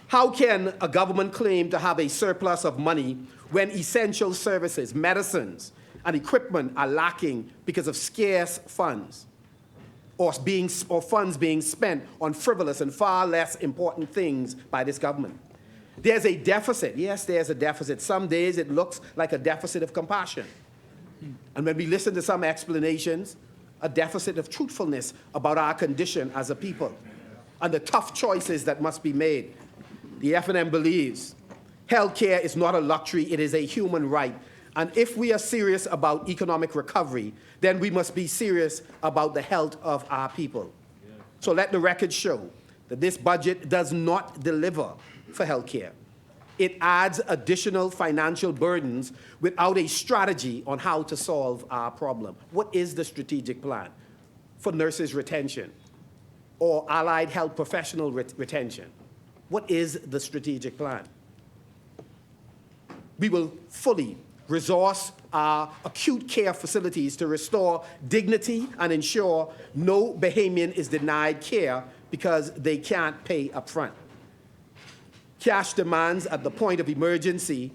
how can a government claim to have a surplus of money when essential services, medicines, and equipment are lacking because of scarce funds or funds being spent on frivolous and far less important things by this government? There's a deficit. Yes, there's a deficit. Some days it looks like a deficit of compassion. And when we listen to some explanations, a deficit of truthfulness about our condition as a people and the tough choices that must be made. The F&M believes healthcare is not a luxury, it is a human right. And if we are serious about economic recovery, then we must be serious about the health of our people. Yeah. So let the record show that this budget does not deliver for healthcare. It adds additional financial burdens without a strategy on how to solve our problem. What is the strategic plan for nurses' retention or allied health professional retention? What is the strategic plan? We will fully resource our acute care facilities to restore dignity and ensure no Bahamian is denied care because they can't pay up front. Cash demands at the point of emergency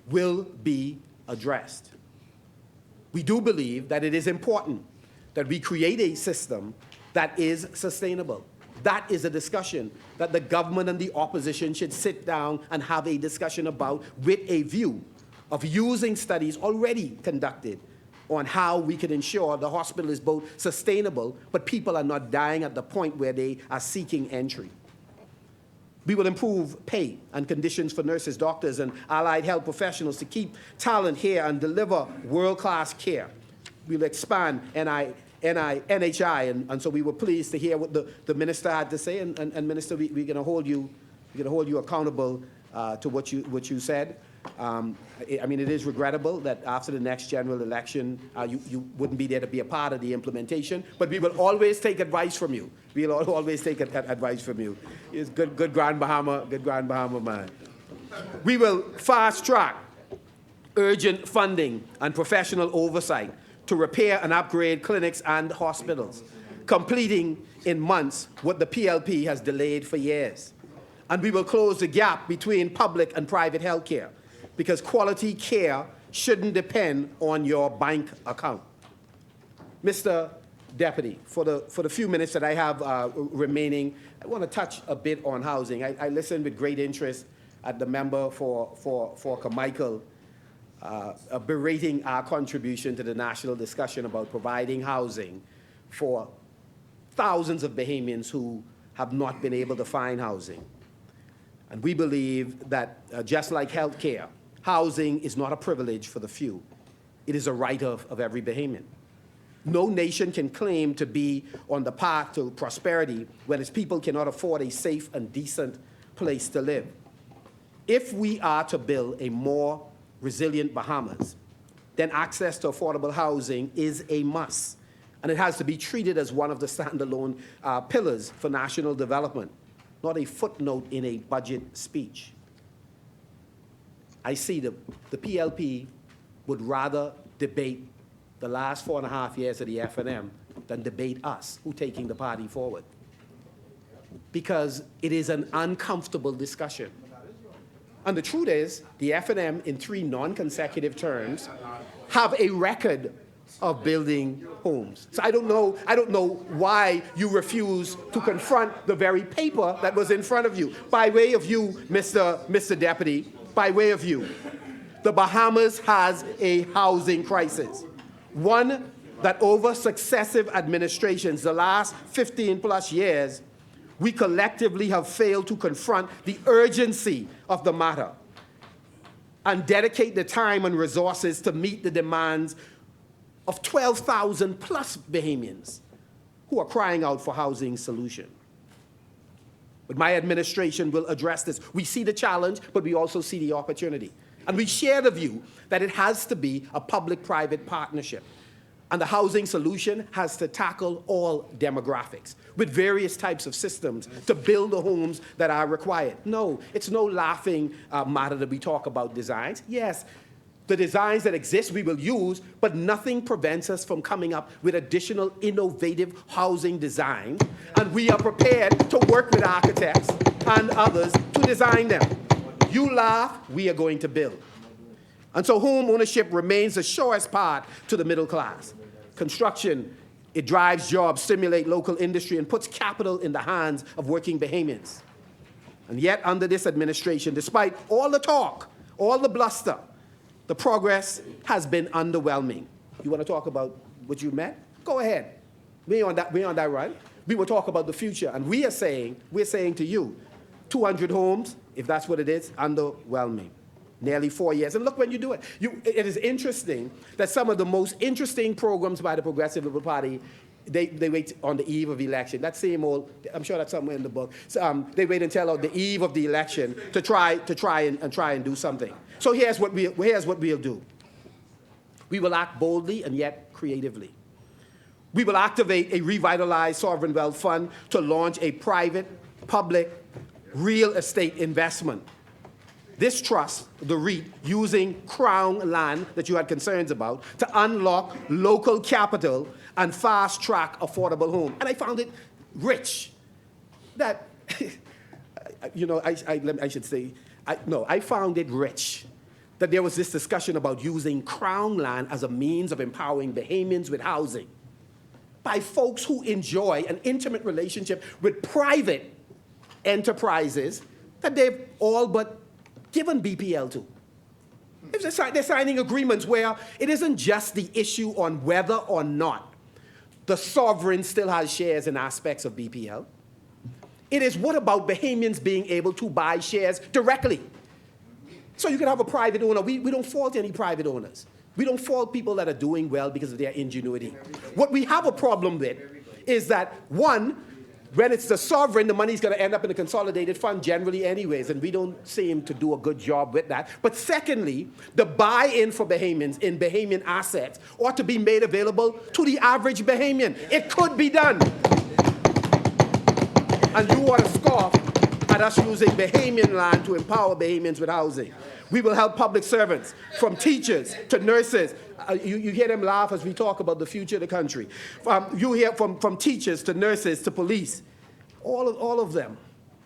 will be addressed. We do believe that it is important that we create a system that is sustainable. That is a discussion that the government and the opposition should sit down and have a discussion about with a view of using studies already conducted on how we can ensure the hospital is both sustainable, but people are not dying at the point where they are seeking entry. We will improve pay and conditions for nurses, doctors, and allied health professionals to keep talent here and deliver world-class care. We will expand NHI, and so we were pleased to hear what the minister had to say. And Minister, we're going to hold you accountable to what you said. I mean, it is regrettable that after the next general election, you wouldn't be there to be a part of the implementation, but we will always take advice from you. We'll always take advice from you. It's good Grand Bahama man. We will fast track urgent funding and professional oversight to repair and upgrade clinics and hospitals, completing in months what the PLP has delayed for years. And we will close the gap between public and private health care, because quality care shouldn't depend on your bank account. Mr. Deputy, for the few minutes that I have remaining, I want to touch a bit on housing. I listened with great interest at the member for Carmichael berating our contribution to the national discussion about providing housing for thousands of Bahamians who have not been able to find housing. And we believe that just like health care, housing is not a privilege for the few. It is a right of every Bahamian. No nation can claim to be on the path to prosperity when its people cannot afford a safe and decent place to live. If we are to build a more resilient Bahamas, then access to affordable housing is a must, and it has to be treated as one of the standalone pillars for national development, not a footnote in a budget speech. I see the PLP would rather debate the last 4.5 years of the F&M than debate us, who taking the party forward. Because it is an uncomfortable discussion. And the truth is, the F&M in 3 non-consecutive terms have a record of building homes. So I don't know why you refuse to confront the very paper that was in front of you. By way of you, Mr. Deputy, by way of you, the Bahamas has a housing crisis. One that over successive administrations, the last 15+ years, we collectively have failed to confront the urgency of the matter and dedicate the time and resources to meet the demands of 12,000+ Bahamians who are crying out for housing solution. But my administration will address this. We see the challenge, but we also see the opportunity. And we share the view that it has to be a public-private partnership. And the housing solution has to tackle all demographics with various types of systems to build the homes that are required. No, it's no laughing matter that we talk about designs. Yes, the designs that exist we will use, but nothing prevents us from coming up with additional innovative housing designs, and we are prepared to work with architects and others to design them. You laugh, we are going to build. And so home ownership remains the surest path to the middle class. Construction, it drives jobs, stimulates local industry, and puts capital in the hands of working Bahamians. And yet, under this administration, despite all the talk, all the bluster, the progress has been underwhelming. You want to talk about what you met? Go ahead. We're on that run. We will talk about the future, and we're saying to you, 200 homes, if that's what it is, underwhelming. Nearly 4 years. And look when you do it. It is interesting that some of the most interesting programs by the Progressive Liberal Party, they wait on the eve of election. That same old, I'm sure that's somewhere in the book. So, they wait until the eve of the election to try and do something. So here's what we'll do. We will act boldly and yet creatively. We will activate a revitalized sovereign wealth fund to launch a private-public real estate investment. This trust, the REIT, using Crown land that you had concerns about to unlock local capital and fast-track affordable home. And I found it rich. That, I found it rich that there was this discussion about using Crown land as a means of empowering Bahamians with housing by folks who enjoy an intimate relationship with private enterprises that they've all but given BPL to. They're signing agreements where it isn't just the issue on whether or not the sovereign still has shares in aspects of BPL. It is what about Bahamians being able to buy shares directly? So you can have a private owner. We don't fault any private owners. We don't fault people that are doing well because of their ingenuity. What we have a problem with is that, one, when it's the sovereign, the money's going to end up in a consolidated fund generally anyways, and we don't seem to do a good job with that. But secondly, the buy-in for Bahamians in Bahamian assets ought to be made available to the average Bahamian. It could be done. And you want to scoff at us using Bahamian land to empower Bahamians with housing. We will help public servants, from teachers to nurses. You hear them laugh as we talk about the future of the country. You hear from teachers to nurses to police. All of them.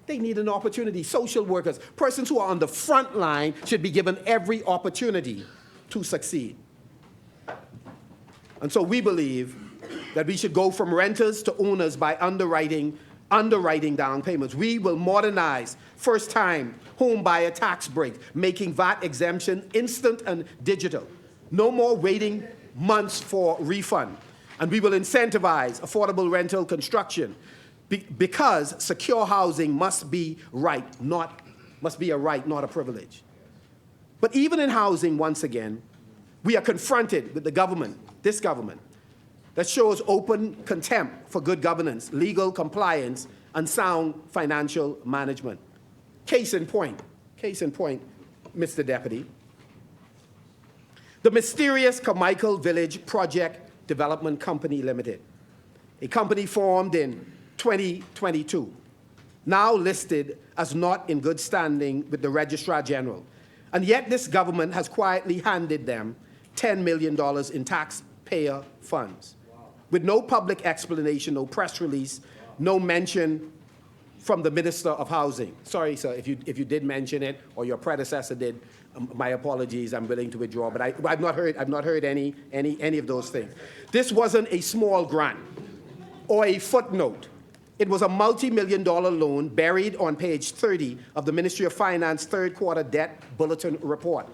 They need an opportunity. Social workers, persons who are on the front line should be given every opportunity to succeed. And so we believe that we should go from renters to owners by underwriting down payments. We will modernize first-time home buyer tax break, making VAT exemption instant and digital. No more waiting months for refund. And we will incentivize affordable rental construction because secure housing must be a right, not a privilege. But even in housing, once again, we are confronted with this government, that shows open contempt for good governance, legal compliance, and sound financial management. Case in point, Mr. Deputy, the mysterious Carmichael Village Project Development Company Limited, a company formed in 2022, now listed as not in good standing with the Registrar General. And yet this government has quietly handed them $10 million in taxpayer funds, with no public explanation, no press release, no mention from the Minister of Housing. Sorry, sir, if you did mention it or your predecessor did, my apologies, I'm willing to withdraw, but I've not heard any of those things. This wasn't a small grant or a footnote. It was a multi-million-dollar loan buried on page 30 of the Ministry of Finance third quarter debt bulletin report.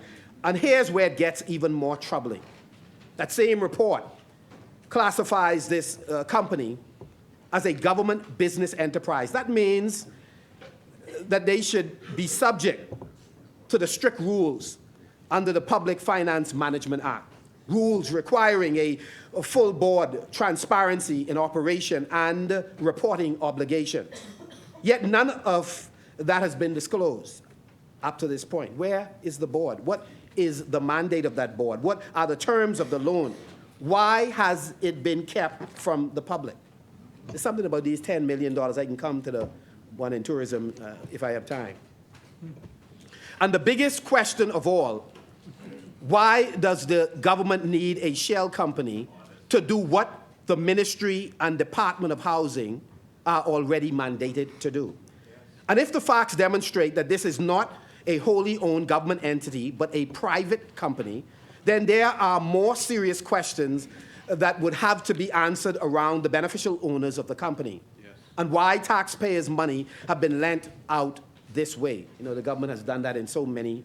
And here's where it gets even more troubling. That same report classifies this company as a government business enterprise. That means that they should be subject to the strict rules under the Public Finance Management Act, rules requiring a full board transparency in operation and reporting obligations. Yet none of that has been disclosed up to this point. Where is the board? What is the mandate of that board? What are the terms of the loan? Why has it been kept from the public? There's something about these $10 million. I can come to the one in tourism if I have time. And the biggest question of all, why does the government need a shell company to do what the Ministry and Department of Housing are already mandated to do? And if the facts demonstrate that this is not a wholly owned government entity, but a private company, then there are more serious questions that would have to be answered around the beneficial owners of the company, and why taxpayers' money have been lent out this way. You know, the government has done that in so many.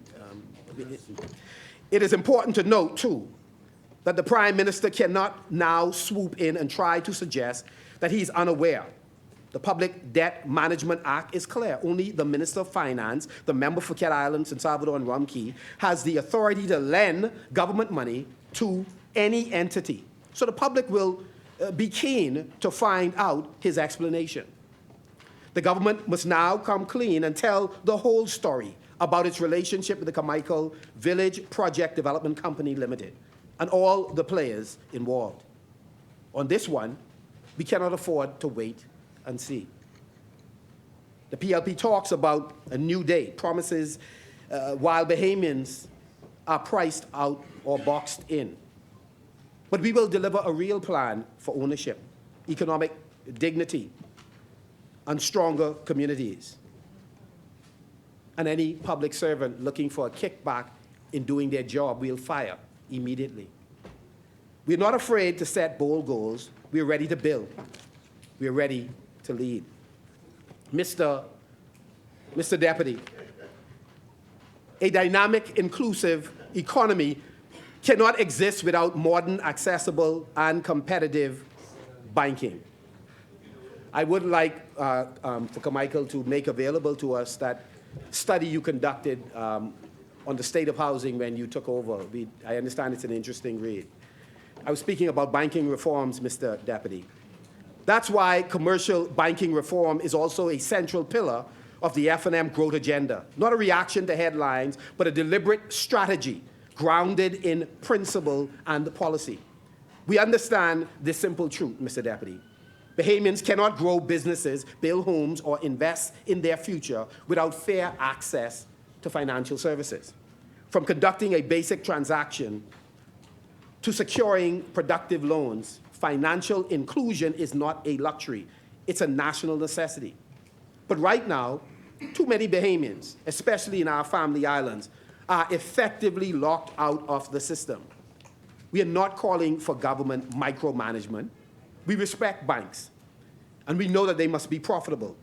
It is important to note, too, that the Prime Minister cannot now swoop in and try to suggest that he's unaware. The Public Debt Management Act is clear. Only the Minister of Finance, the member for Cat Island, San Salvador, and Rumkey, has the authority to lend government money to any entity. So the public will be keen to find out his explanation. The government must now come clean and tell the whole story about its relationship with the Carmichael Village Project Development Company Limited and all the players involved. On this one, we cannot afford to wait and see. The PLP talks about a new day, promises while Bahamians are priced out or boxed in. But we will deliver a real plan for ownership, economic dignity, and stronger communities. And any public servant looking for a kickback in doing their job, we'll fire immediately. We're not afraid to set bold goals. We're ready to build. We're ready to lead. Mr. Deputy, a dynamic, inclusive economy cannot exist without modern, accessible, and competitive banking. I would like for Carmichael to make available to us that study you conducted on the state of housing when you took over. I understand it's an interesting read. I was speaking about banking reforms, Mr. Deputy. That's why commercial banking reform is also a central pillar of the F&M growth agenda. Not a reaction to headlines, but a deliberate strategy grounded in principle and policy. We understand this simple truth, Mr. Deputy. Bahamians cannot grow businesses, build homes, or invest in their future without fair access to financial services. From conducting a basic transaction to securing productive loans, financial inclusion is not a luxury. It's a national necessity. But right now, too many Bahamians, especially in our family islands, are effectively locked out of the system. We are not calling for government micromanagement. We respect banks, and we know that they must be profitable.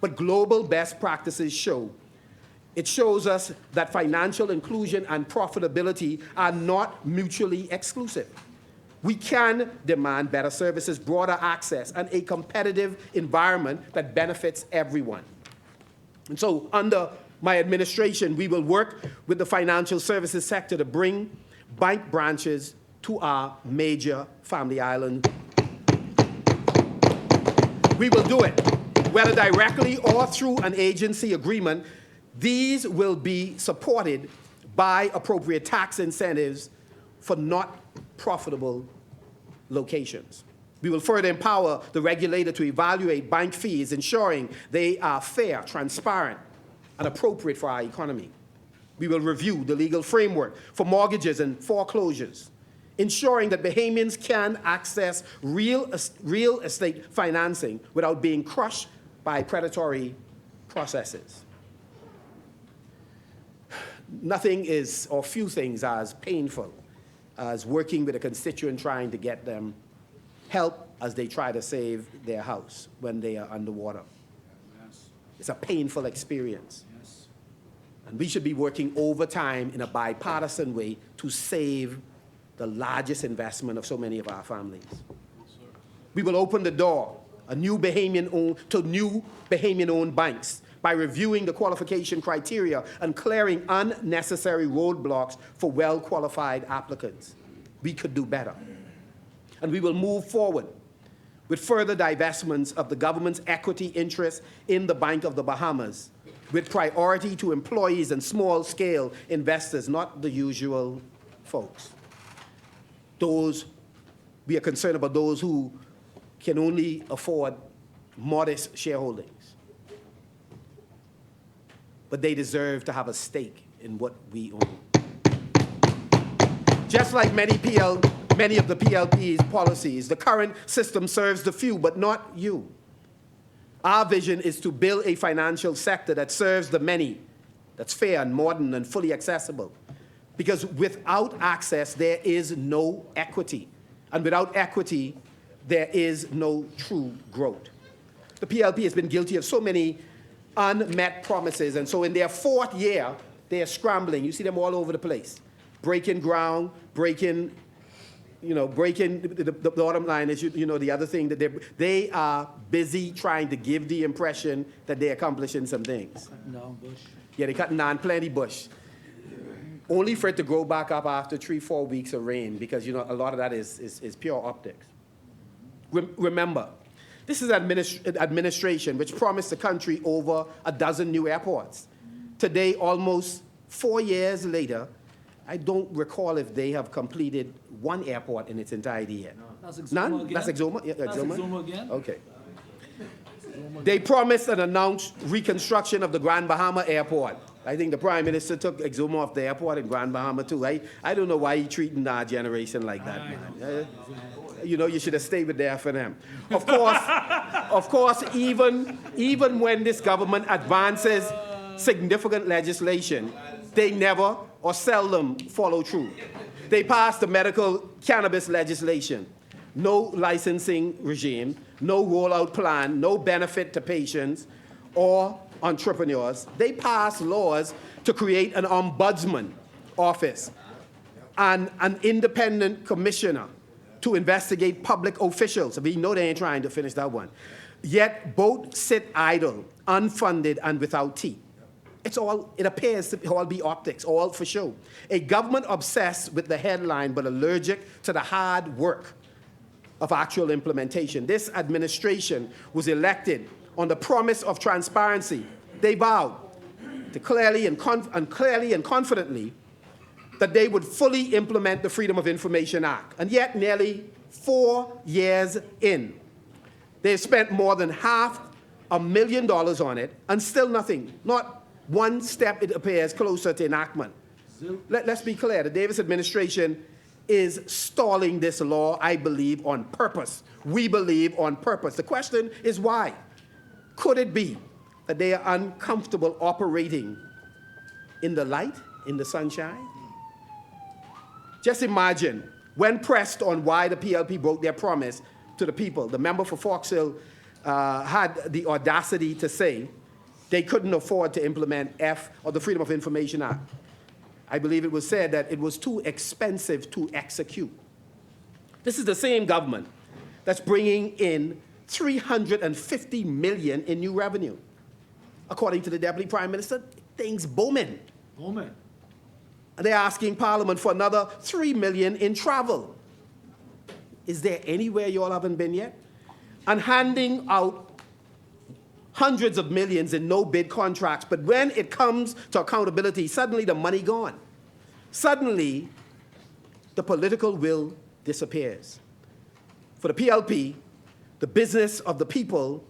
But global best practices shows us that financial inclusion and profitability are not mutually exclusive. We can demand better services, broader access, and a competitive environment that benefits everyone. And so, under my administration, we will work with the financial services sector to bring bank branches to our major family islands. We will do it, whether directly or through an agency agreement. These will be supported by appropriate tax incentives for not profitable locations. We will further empower the regulator to evaluate bank fees, ensuring they are fair, transparent, and appropriate for our economy. We will review the legal framework for mortgages and foreclosures, ensuring that Bahamians can access real estate financing without being crushed by predatory processes. Nothing is, or few things are as painful as working with a constituent trying to get them help as they try to save their house when they are underwater. Yes. It's a painful experience. Yes. And we should be working overtime in a bipartisan way to save the largest investment of so many of our families. Yes, we will open the door to new Bahamian-owned banks by reviewing the qualification criteria and clearing unnecessary roadblocks for well-qualified applicants. We could do better. And we will move forward with further divestments of the government's equity interest in the Bank of the Bahamas, with priority to employees and small-scale investors, not the usual folks. We are concerned about those who can only afford modest shareholdings. But they deserve to have a stake in what we own. Just like many of the PLP's policies, the current system serves the few, but not you. Our vision is to build a financial sector that serves the many, that's fair and modern and fully accessible. Because without access, there is no equity. And without equity, there is no true growth. The PLP has been guilty of so many unmet promises, and so in their fourth year, they are scrambling. You see them all over the place, breaking ground, breaking. The bottom line is, the other thing that they are busy trying to give the impression that they're accomplishing some things. Cutting down bush. Yeah, they're cutting down plenty bush, only for it to grow back up after 3-4 weeks of rain, because a lot of that is pure optics. Remember, this is an administration which promised the country over a dozen new airports. Today, almost 4 years later, I don't recall if they have completed one airport in its entirety yet. That's Exuma None? again. That's Exuma? Yeah, That's Exuma? Exuma again. Okay. They promised and announced reconstruction of the Grand Bahama Airport. I think the Prime Minister took Exuma off the airport in Grand Bahama too. I don't know why he's treating our generation like that, man. You should have stayed with the F&M. Of course, even when this government advances significant legislation, they never or seldom follow through. They passed the medical cannabis legislation, no licensing regime, no rollout plan, no benefit to patients or entrepreneurs. They passed laws to create an ombudsman office and an independent commissioner to investigate public officials. We know they ain't trying to finish that one. Yet both sit idle, unfunded, and without teeth. It appears to all be optics, all for show. A government obsessed with the headline but allergic to the hard work of actual implementation. This administration was elected on the promise of transparency. They vowed to clearly and confidently that they would fully implement the Freedom of Information Act. And yet, nearly 4 years in, they've spent more than $500,000 on it, and still nothing. Not one step, it appears, closer to enactment. Let's be clear. The Davis administration is stalling this law, I believe, on purpose. We believe on purpose. The question is why? Could it be that they are uncomfortable operating in the light, in the sunshine? Just imagine, when pressed on why the PLP broke their promise to the people, the member for Fox Hill had the audacity to say they couldn't afford to implement the Freedom of Information Act. I believe it was said that it was too expensive to execute. This is the same government that's bringing in $350 million in new revenue. According to the Deputy Prime Minister, things booming. Moment. And they're asking Parliament for another $3 million in travel. Is there anywhere you all haven't been yet? And handing out hundreds of millions in no-bid contracts. But when it comes to accountability, suddenly the money gone. Suddenly, the political will disappears. For the PLP, the business of the people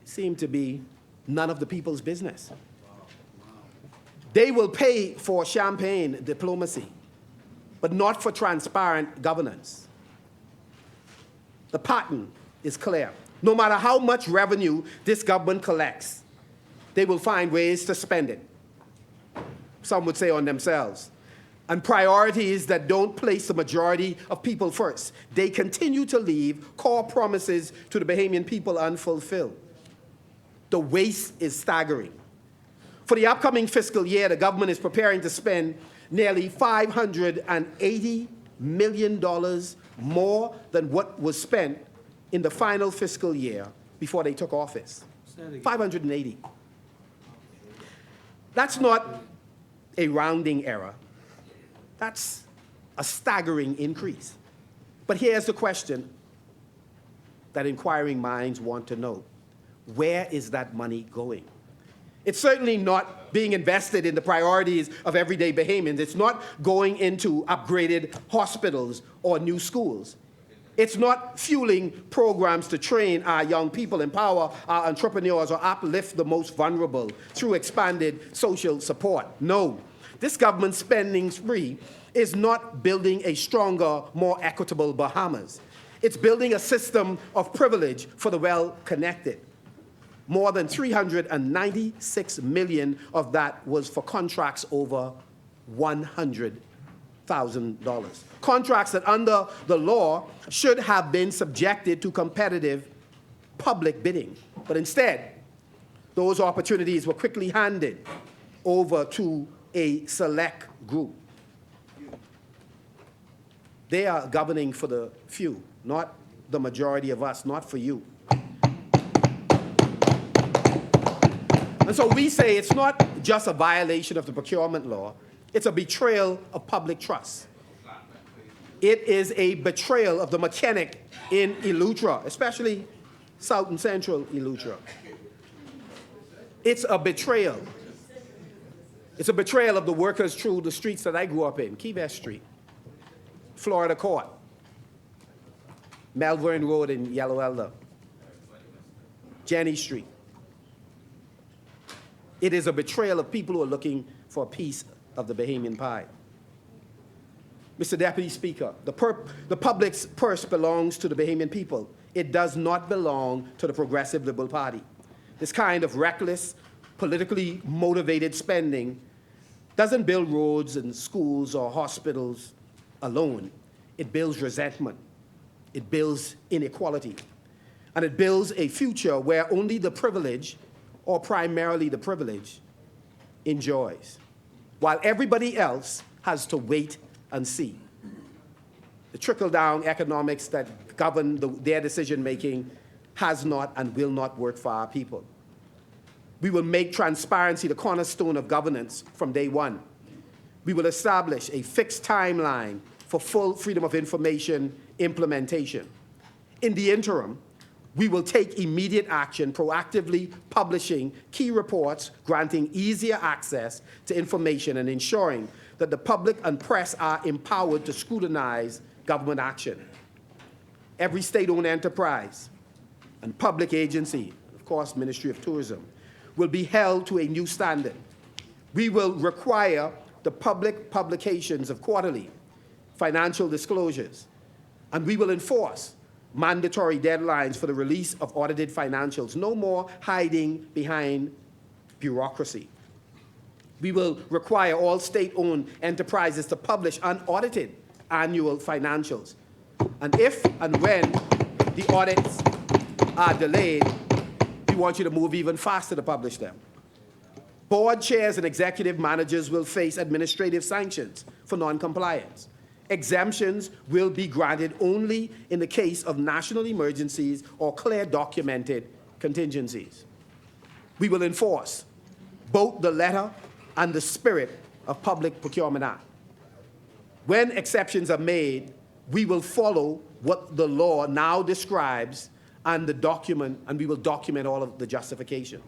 seemed to be none of the people's business. They will pay for champagne diplomacy, but not for transparent governance. The pattern is clear. No matter how much revenue this government collects, they will find ways to spend it. Some would say on themselves. And priorities that don't place the majority of people first. They continue to leave core promises to the Bahamian people unfulfilled. The waste is staggering. For the upcoming fiscal year, the government is preparing to spend nearly $580 million more than what was spent in the final fiscal year before they took office. 580. That's not a rounding error. That's a staggering increase. But here's the question that inquiring minds want to know. Where is that money going? It's certainly not being invested in the priorities of everyday Bahamians. It's not going into upgraded hospitals or new schools. It's not fueling programs to train our young people, empower our entrepreneurs, or uplift the most vulnerable through expanded social support. No, this government spending spree is not building a stronger, more equitable Bahamas. It's building a system of privilege for the well-connected. More than $396 million of that was for contracts over $100,000. Contracts that under the law should have been subjected to competitive public bidding. But instead, those opportunities were quickly handed over to a select group. They are governing for the few, not the majority of us, not for you. And so we say it's not just a violation of the procurement law, it's a betrayal of public trust. It is a betrayal of the mechanic in Eleuthera, especially South and Central Eleuthera. It's a betrayal. It's a betrayal of the workers through the streets that I grew up in, Key West Street, Florida Court, Melbourne Road in Yellow Elder, Jenny Street. It is a betrayal of people who are looking for a piece of the Bahamian pie. Mr. Deputy Speaker, the public's purse belongs to the Bahamian people. It does not belong to the Progressive Liberal Party. This kind of reckless, politically motivated spending doesn't build roads and schools or hospitals alone. It builds resentment. It builds inequality. And it builds a future where only the privileged, or primarily the privileged, enjoys, while everybody else has to wait and see. The trickle-down economics that govern their decision-making has not, and will not work for our people. We will make transparency the cornerstone of governance from day one. We will establish a fixed timeline for full freedom of information implementation. In the interim, we will take immediate action, proactively publishing key reports, granting easier access to information, and ensuring that the public and press are empowered to scrutinize government action. Every state-owned enterprise and public agency, of course, Ministry of Tourism, will be held to a new standard. We will require the public publications of quarterly financial disclosures, and we will enforce mandatory deadlines for the release of audited financials. No more hiding behind bureaucracy. We will require all state-owned enterprises to publish unaudited annual financials. And if and when the audits are delayed, we want you to move even faster to publish them. Board chairs and executive managers will face administrative sanctions for non-compliance. Exemptions will be granted only in the case of national emergencies or clear documented contingencies. We will enforce both the letter and the spirit of Public Procurement Act. When exceptions are made, we will follow what the law now describes and we will document all of the justifications.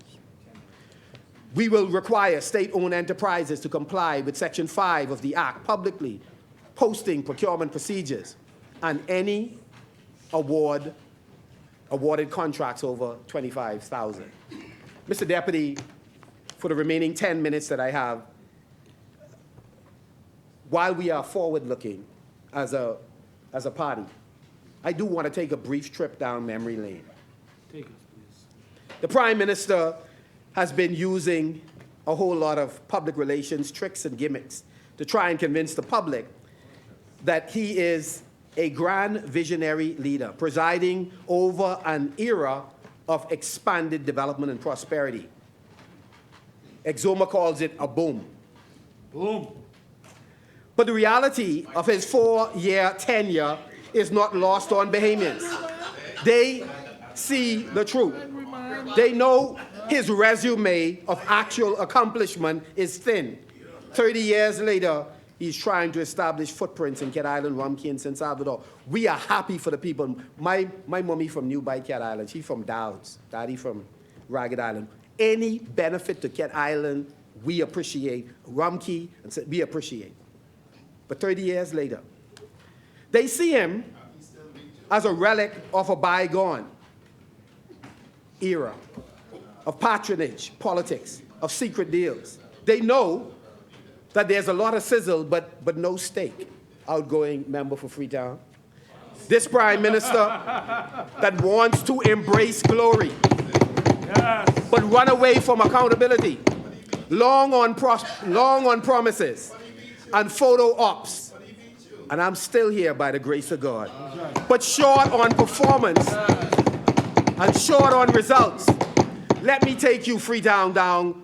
We will require state-owned enterprises to comply with Section 5 of the Act, publicly posting procurement procedures and any awarded contracts over $25,000. Mr. Deputy, for the remaining 10 minutes that I have, while we are forward-looking as a party, I do want to take a brief trip down memory lane. Take us, please. The Prime Minister has been using a whole lot of public relations tricks and gimmicks to try and convince the public that he is a grand visionary leader presiding over an era of expanded development and prosperity. Exuma calls it a boom. Boom. But the reality of his 4-year tenure is not lost on Bahamians. They see the truth. They know his resume of actual accomplishment is thin. 30 years later, he's trying to establish footprints in Cat Island, Rumkey, and San Salvador. We are happy for the people. My mommy from New Bight, Cat Island. She's from Dowds. Daddy from Ragged Island. Any benefit to Cat Island, we appreciate. Rumkey, we appreciate. But 30 years later, they see him as a relic of a bygone era of patronage, politics, of secret deals. They know that there's a lot of sizzle, but no steak. Outgoing member for Freetown. This Prime Minister that wants to embrace glory, but run away from accountability, long on promises and photo ops. And I'm still here by the grace of God. But short on performance and short on results. Let me take you Freetown down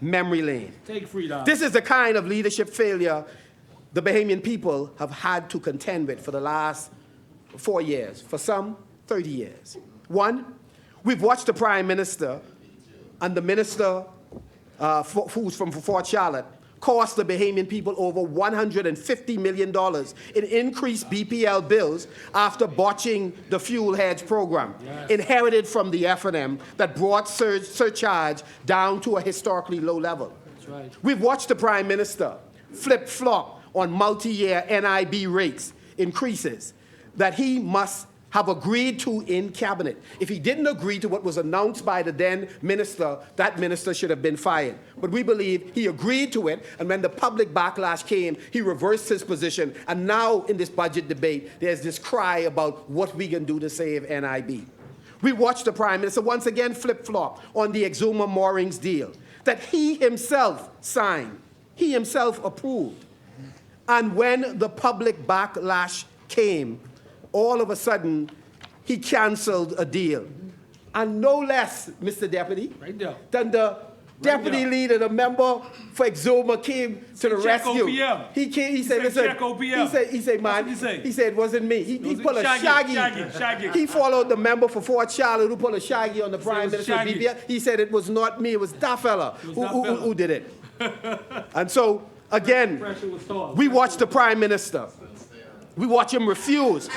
memory lane. Take Freetown. This is the kind of leadership failure the Bahamian people have had to contend with for the last 4 years, for some 30 years. One, we've watched the Prime Minister and the Minister who's from Fort Charlotte cost the Bahamian people over $150 million in increased BPL bills after botching the fuel hedge program, inherited from the F&M that brought surcharge down to a historically low level. That's right. We've watched the Prime Minister flip-flop on multi-year NIB rates increases that he must have agreed to in cabinet. If he didn't agree to what was announced by the then minister, that minister should have been fired. But we believe he agreed to it, and when the public backlash came, he reversed his position. And now in this budget debate, there's this cry about what we can do to save NIB. We watched the Prime Minister once again flip-flop on the Exuma moorings deal that he himself signed, he himself approved. And when the public backlash came, all of a sudden, he canceled a deal. And no less, Mr. Deputy, Right there. than the Deputy there. leader, the member for Exuma came to the check rescue. OPM. He came, he said, said listen, check OPM. he said, man, That's what he said. he said, it wasn't me. He was pulled a Shaggy. He followed the member for Fort Charlotte who pulled a Shaggy on the Prime it was Minister's Shaggy. BBS. He said it was not me, it was that fella was who, that who- fella. who did it. And so, again, Pressure was tall. we watched the Prime Minister. We watch him refuse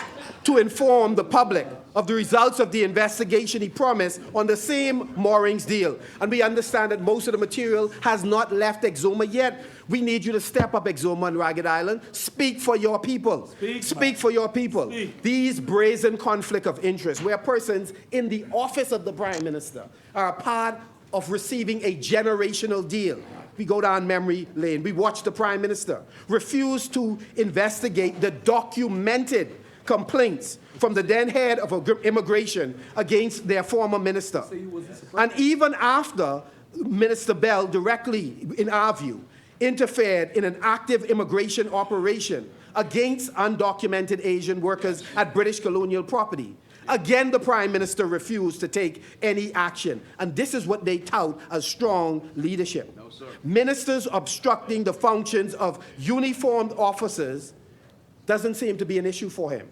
to inform the public of the results of the investigation he promised on the same moorings deal. And we understand that most of the material has not left Exuma yet. We need you to step up, Exuma and Ragged Island. Speak for your people. Speak for your people. Speak. These brazen conflict of interest, where persons in the office of the Prime Minister are a part of receiving a generational deal. We go down memory lane. We watch the Prime Minister refuse to investigate the documented complaints from the then head of immigration against their former minister. And even after Minister Bell directly, in our view, interfered in an active immigration operation against undocumented Asian workers at British colonial property, again, the Prime Minister refused to take any action. And this is what they tout as strong leadership. No, sir. Ministers obstructing the functions of uniformed officers doesn't seem to be an issue for him.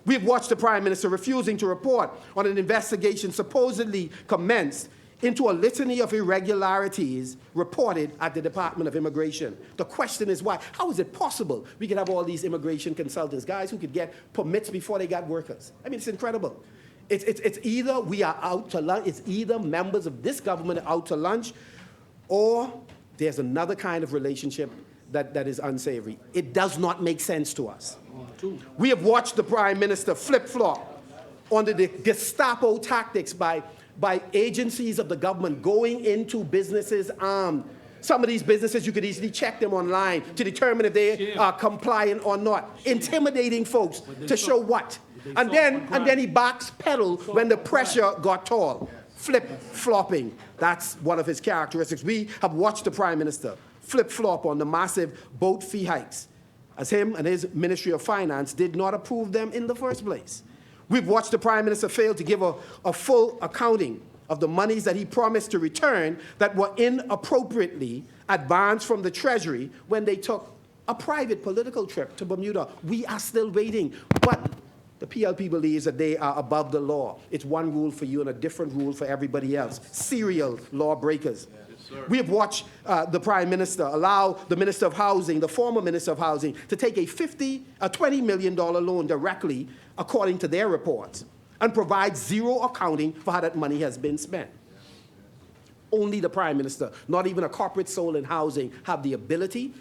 We've watched the Prime Minister refusing to report on an investigation supposedly commenced into a litany of irregularities reported at the Department of Immigration. The question is why? How is it possible we could have all these immigration consultants, guys who could get permits before they got workers? I mean, it's incredible. It's either we are out to lunch, it's either members of this government are out to lunch, or there's another kind of relationship that is unsavory. It does not make sense to us. We have watched the Prime Minister flip-flop under the Gestapo tactics by agencies of the government going into businesses armed. Some of these businesses, you could easily check them online to determine if they are compliant or not. Intimidating folks to show what? And then he backpedaled when the pressure got tall. Flip-flopping. That's one of his characteristics. We have watched the Prime Minister flip-flop on the massive boat fee hikes, as him and his Ministry of Finance did not approve them in the first place. We've watched the Prime Minister fail to give a full accounting of the monies that he promised to return that were inappropriately advanced from the Treasury when they took a private political trip to Bermuda. We are still waiting, but the PLP believes that they are above the law. It's one rule for you and a different rule for everybody else. Serial lawbreakers. We have watched the Prime Minister allow the Minister of Housing, the former Minister of Housing, to take a $20 million loan directly, according to their reports, and provide zero accounting for how that money has been spent. Only the Prime Minister, not even a corporate soul in housing, have the ability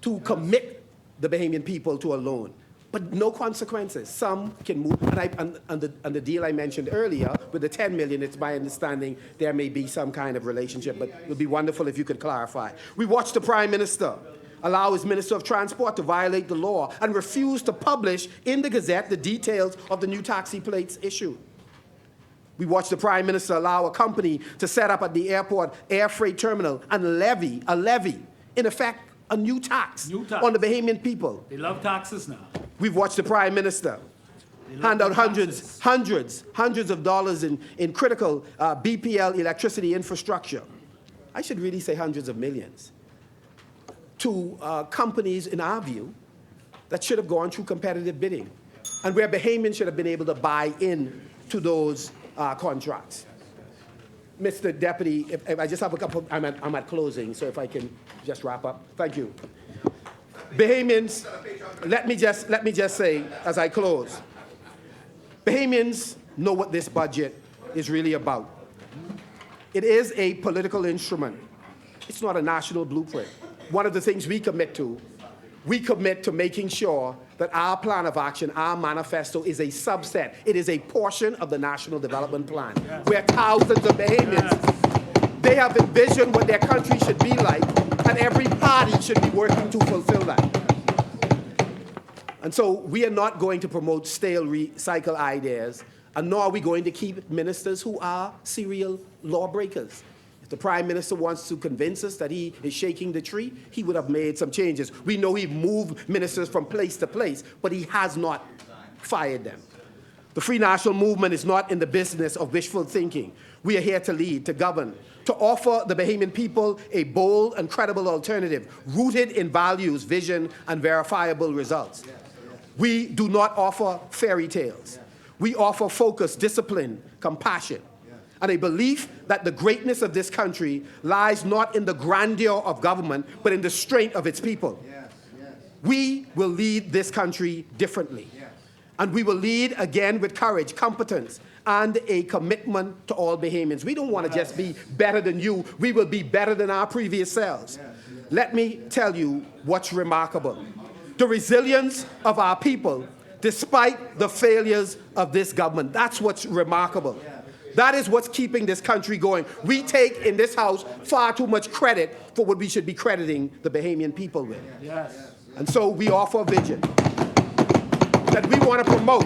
to commit the Bahamian people to a loan. But no consequences. Some can move. And the deal I mentioned earlier with the $10 million, it's my understanding there may be some kind of relationship, but it would be wonderful if you could clarify. We watched the Prime Minister allow his Minister of Transport to violate the law and refuse to publish in the Gazette the details of the new taxi plates issued. We watched the Prime Minister allow a company to set up at the airport air freight terminal and levy, in effect, a new tax on the Bahamian people. They love taxes now. We've watched the Prime Minister hand out hundreds of dollars in critical BPL electricity infrastructure. I should really say hundreds of millions to companies, in our view, that should have gone through competitive bidding, and where Bahamians should have been able to buy in to those contracts. Mr. Deputy, if I just have a couple, I'm at closing, so if I can just wrap up. Thank you. Bahamians, let me just say as I close, Bahamians know what this budget is really about. It is a political instrument. It's not a national blueprint. One of the things we commit to making sure that our plan of action, our manifesto, is a subset. It is a portion of the National Development Plan, where thousands of Bahamians, they have envisioned what their country should be like, and every party should be working to fulfill that. And so we are not going to promote stale recycled ideas, and nor are we going to keep ministers who are serial lawbreakers. If the Prime Minister wants to convince us that he is shaking the tree, he would have made some changes. We know he moved ministers from place to place, but he has not fired them. The Free National Movement is not in the business of wishful thinking. We are here to lead, to govern, to offer the Bahamian people a bold and credible alternative rooted in values, vision, and verifiable results. We do not offer fairy tales. We offer focus, discipline, compassion, and a belief that the greatness of this country lies not in the grandeur of government, but in the strength of its people. We will lead this country differently. And we will lead again with courage, competence, and a commitment to all Bahamians. We don't want to just be better than you. We will be better than our previous selves. Let me tell you what's remarkable. The resilience of our people, despite the failures of this government. That's what's remarkable. That is what's keeping this country going. We take in this House far too much credit for what we should be crediting the Bahamian people with. And so we offer a vision that we want to promote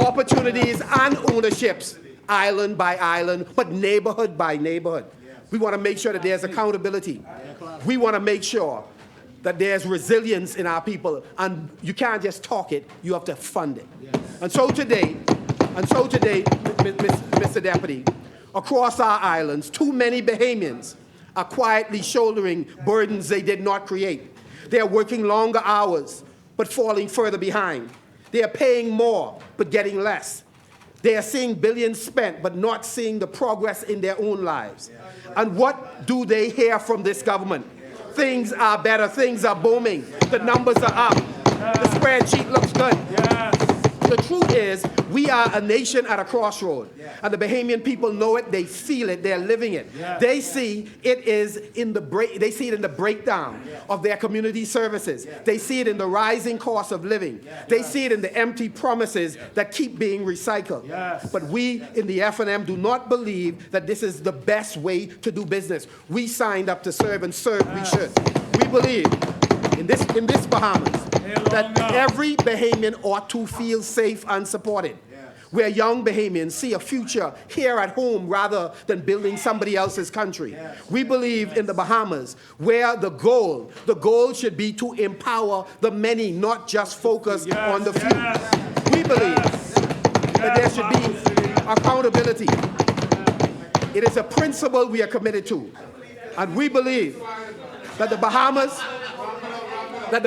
opportunities and ownerships, island by island, but neighborhood by neighborhood. We want to make sure that there's accountability. We want to make sure that there's resilience in our people, and you can't just talk it, you have to fund it. And so today, Mr. Deputy, across our islands, too many Bahamians are quietly shouldering burdens they did not create. They are working longer hours, but falling further behind. They are paying more, but getting less. They are seeing billions spent, but not seeing the progress in their own lives. And what do they hear from this government? Things are better, things are booming, the numbers are up, the spreadsheet looks good. The truth is, we are a nation at a crossroad, and the Bahamian people know it, they feel it, they're living it. They see it in the breakdown of their community services. They see it in the rising cost of living. They see it in the empty promises that keep being recycled. But we in the F&M do not believe that this is the best way to do business. We signed up to serve, and serve we should. We believe in this Bahamas that every Bahamian ought to feel safe and supported. Where young Bahamians see a future here at home rather than building somebody else's country. We believe in the Bahamas where the goal should be to empower the many, not just focus on the few. We believe that there should be accountability. It is a principle we are committed to. And we believe that the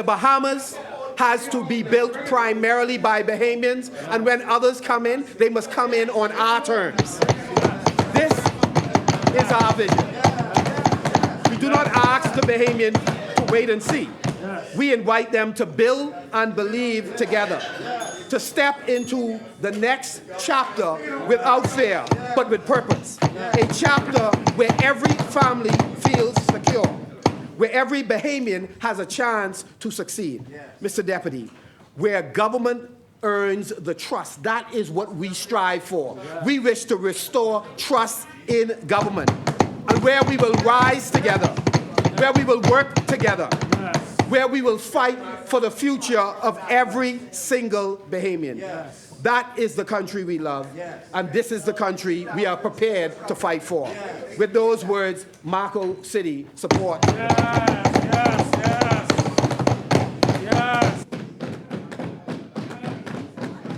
Bahamas has to be built primarily by Bahamians, and when others come in, they must come in on our terms. This is our vision. We do not ask the Bahamian to wait and see. We invite them to build and believe together, to step into the next chapter without fear, but with purpose. A chapter where every family feels secure, where every Bahamian has a chance to succeed. Mr. Deputy, where government earns the trust, that is what we strive for. We wish to restore trust in government, and where we will rise together, where we will work together, where we will fight for the future of every single Bahamian. That is the country we love, and this is the country we are prepared to fight for. With those words, Marco City support. Yes.